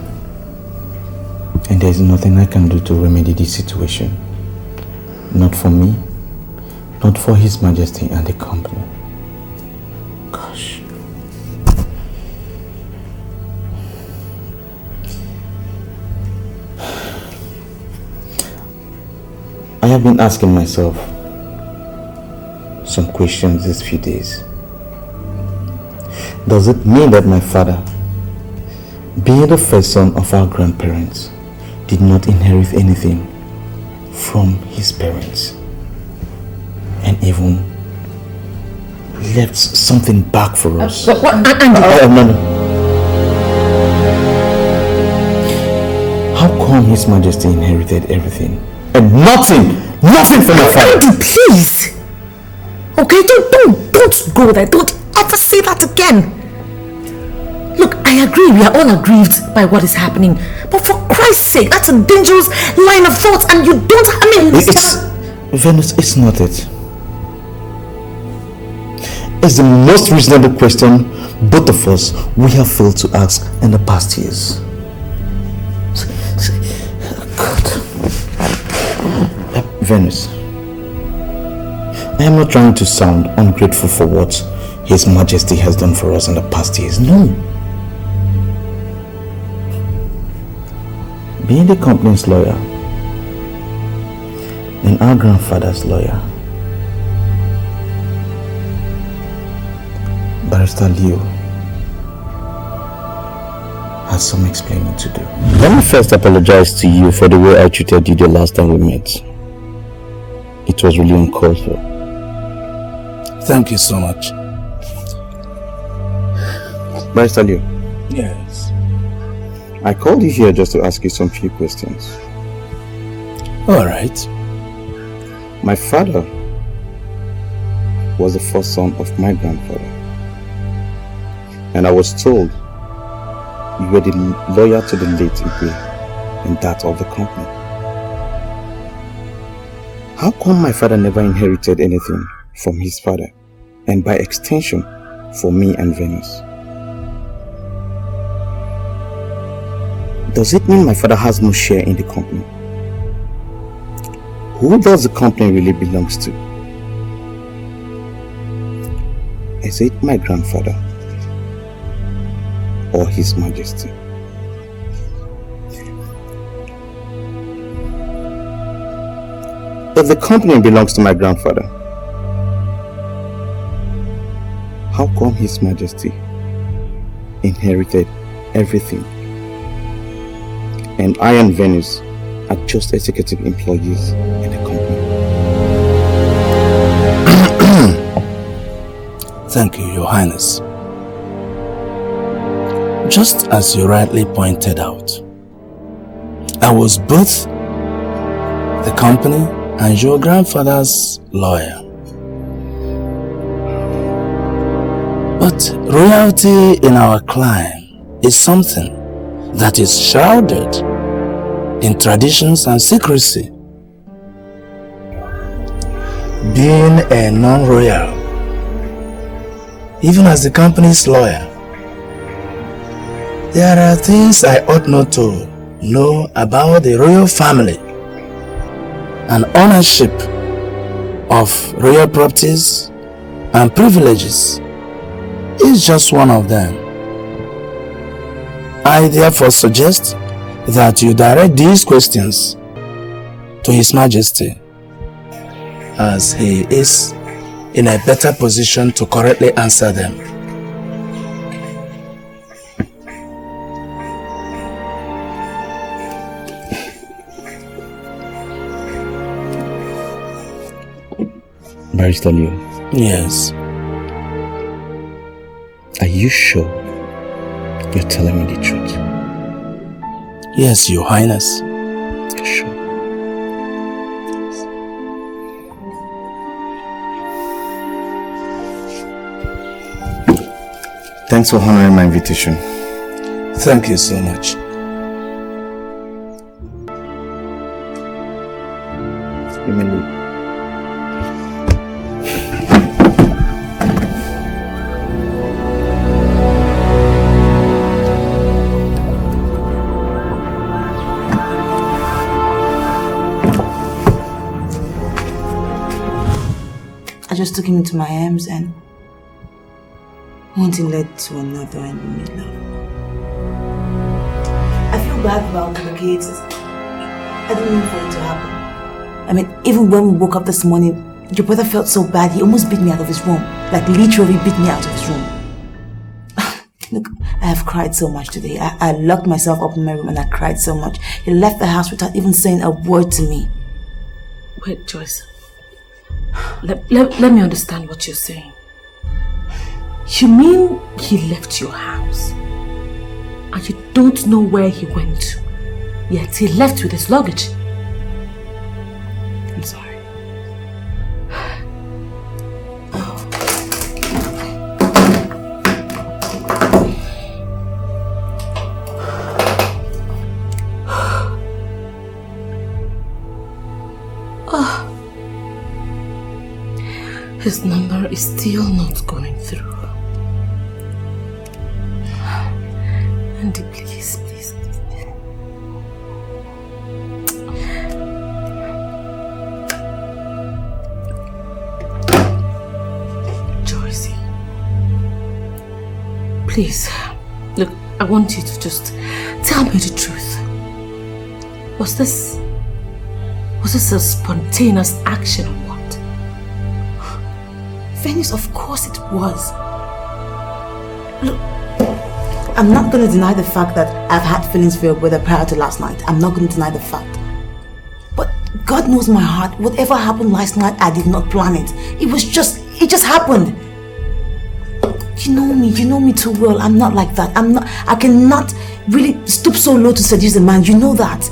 [SPEAKER 6] And there's nothing I can do to remedy this situation. Not for me, not for His Majesty and the company. Gosh. I have been asking myself some questions these few days. Does it mean that my father, being the first son of our grandparents, did not inherit anything
[SPEAKER 18] from his parents and even left something back for us.
[SPEAKER 5] No.
[SPEAKER 18] How come His Majesty inherited everything and nothing from my father?
[SPEAKER 5] Andy, please. Okay, don't go there. Don't ever say that again. Look, I agree. We are all aggrieved by what is happening. But for Christ's sake, that's a dangerous line of thought, and you don't.
[SPEAKER 18] Venus, it's not it. It's the most reasonable question both of us we have failed to ask in the past years. God. Venus, I am not trying to sound ungrateful for what His Majesty has done for us in the past years. No. Being the company's lawyer and our grandfather's lawyer, Barrister Leo has some explaining to do. Let me first apologize to you for the way I treated you the last time we met. It was really uncalled for.
[SPEAKER 2] Thank you so much.
[SPEAKER 18] Barrister Leo.
[SPEAKER 2] Yes.
[SPEAKER 18] I called you here just to ask you some few questions.
[SPEAKER 2] Alright.
[SPEAKER 18] My father was the first son of my grandfather. And I was told you were the lawyer to the late Ibeh and that of the company. How come my father never inherited anything from his father and by extension for me and Venus? Does it mean my father has no share in the company? Who does the company really belongs to? Is it my grandfather or His Majesty? If the company belongs to my grandfather, how come His Majesty inherited everything and I and Venus are just executive employees in the company?
[SPEAKER 2] Thank you, Your Highness. Just as you rightly pointed out, I was both the company and your grandfather's lawyer. But royalty in our clan is something that is shrouded in traditions and secrecy. Being a non-royal, even as the company's lawyer, there are things I ought not to know about the royal family, and ownership of royal properties and privileges is just one of them. I therefore suggest that you direct these questions to His Majesty, as he is in a better position to correctly answer them.
[SPEAKER 18] Barrister Leo.
[SPEAKER 2] Yes.
[SPEAKER 18] Are you sure you're telling me the truth?
[SPEAKER 2] Yes, Your Highness.
[SPEAKER 18] You're sure? Thanks for honoring my invitation.
[SPEAKER 2] Thank you so much.
[SPEAKER 18] Emily.
[SPEAKER 19] I just took him into my arms and one thing led to another and we made love. I feel bad about the kids. I didn't mean for it to happen. I mean, even when we woke up this morning, your brother felt so bad, he almost beat me out of his room. Like literally beat me out of his room. Look, I have cried so much today. I locked myself up in my room and I cried so much. He left the house without even saying a word to me.
[SPEAKER 5] Wait, Joyce. Let me understand what you're saying. You mean he left your house and you don't know where he went to, yet he left with his luggage? I'm sorry. His number is still not going through. Andy, please, please. Joyce, please, look, I want you to just tell me the truth. Was this a spontaneous action or what? Venus, of course it was. Look, I'm not going to deny the fact that I've had feelings for your brother prior to last night. I'm not going to deny the fact. But God knows my heart. Whatever happened last night, I did not plan it. It just happened. You know me too well. I'm not like that. I cannot really stoop so low to seduce a man. You know that.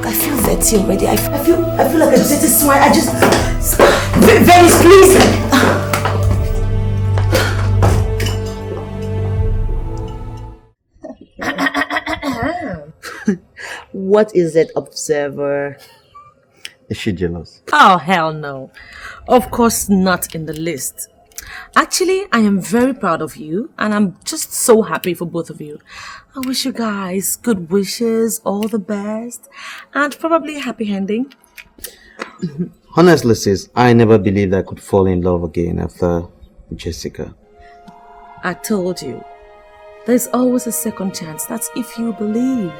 [SPEAKER 5] I feel dirty already. I feel like a dirty swine. I just... Venus, please!
[SPEAKER 14] What is it, observer?
[SPEAKER 6] Is she jealous?
[SPEAKER 5] Oh, hell no. Of course not in the least. Actually, I am very proud of you and I'm just so happy for both of you. I wish you guys good wishes, all the best, and probably a happy ending.
[SPEAKER 6] Honestly, sis, I never believed I could fall in love again after Jessica.
[SPEAKER 5] I told you, there's always a second chance. That's if you believe.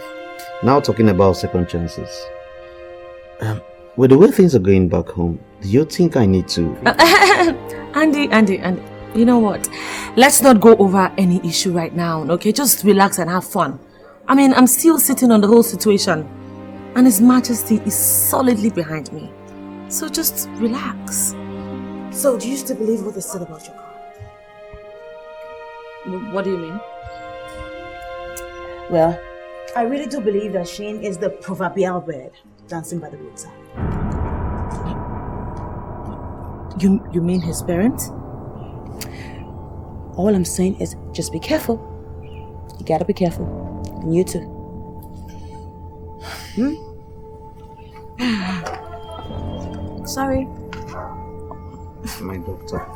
[SPEAKER 6] Now talking about second chances. With the way things are going back home, do you think I need to...
[SPEAKER 5] Andy, you know what? Let's not go over any issue right now, okay? Just relax and have fun. I mean, I'm still sitting on the whole situation. And His Majesty is solidly behind me. So just relax.
[SPEAKER 14] So, do you still believe what they said about your car?
[SPEAKER 5] What do you mean?
[SPEAKER 14] Well, I really do believe that Shane is the proverbial bird dancing by the roadside.
[SPEAKER 5] You mean his parents?
[SPEAKER 14] All I'm saying is just be careful. You gotta be careful. And you too.
[SPEAKER 5] Sorry.
[SPEAKER 6] My doctor.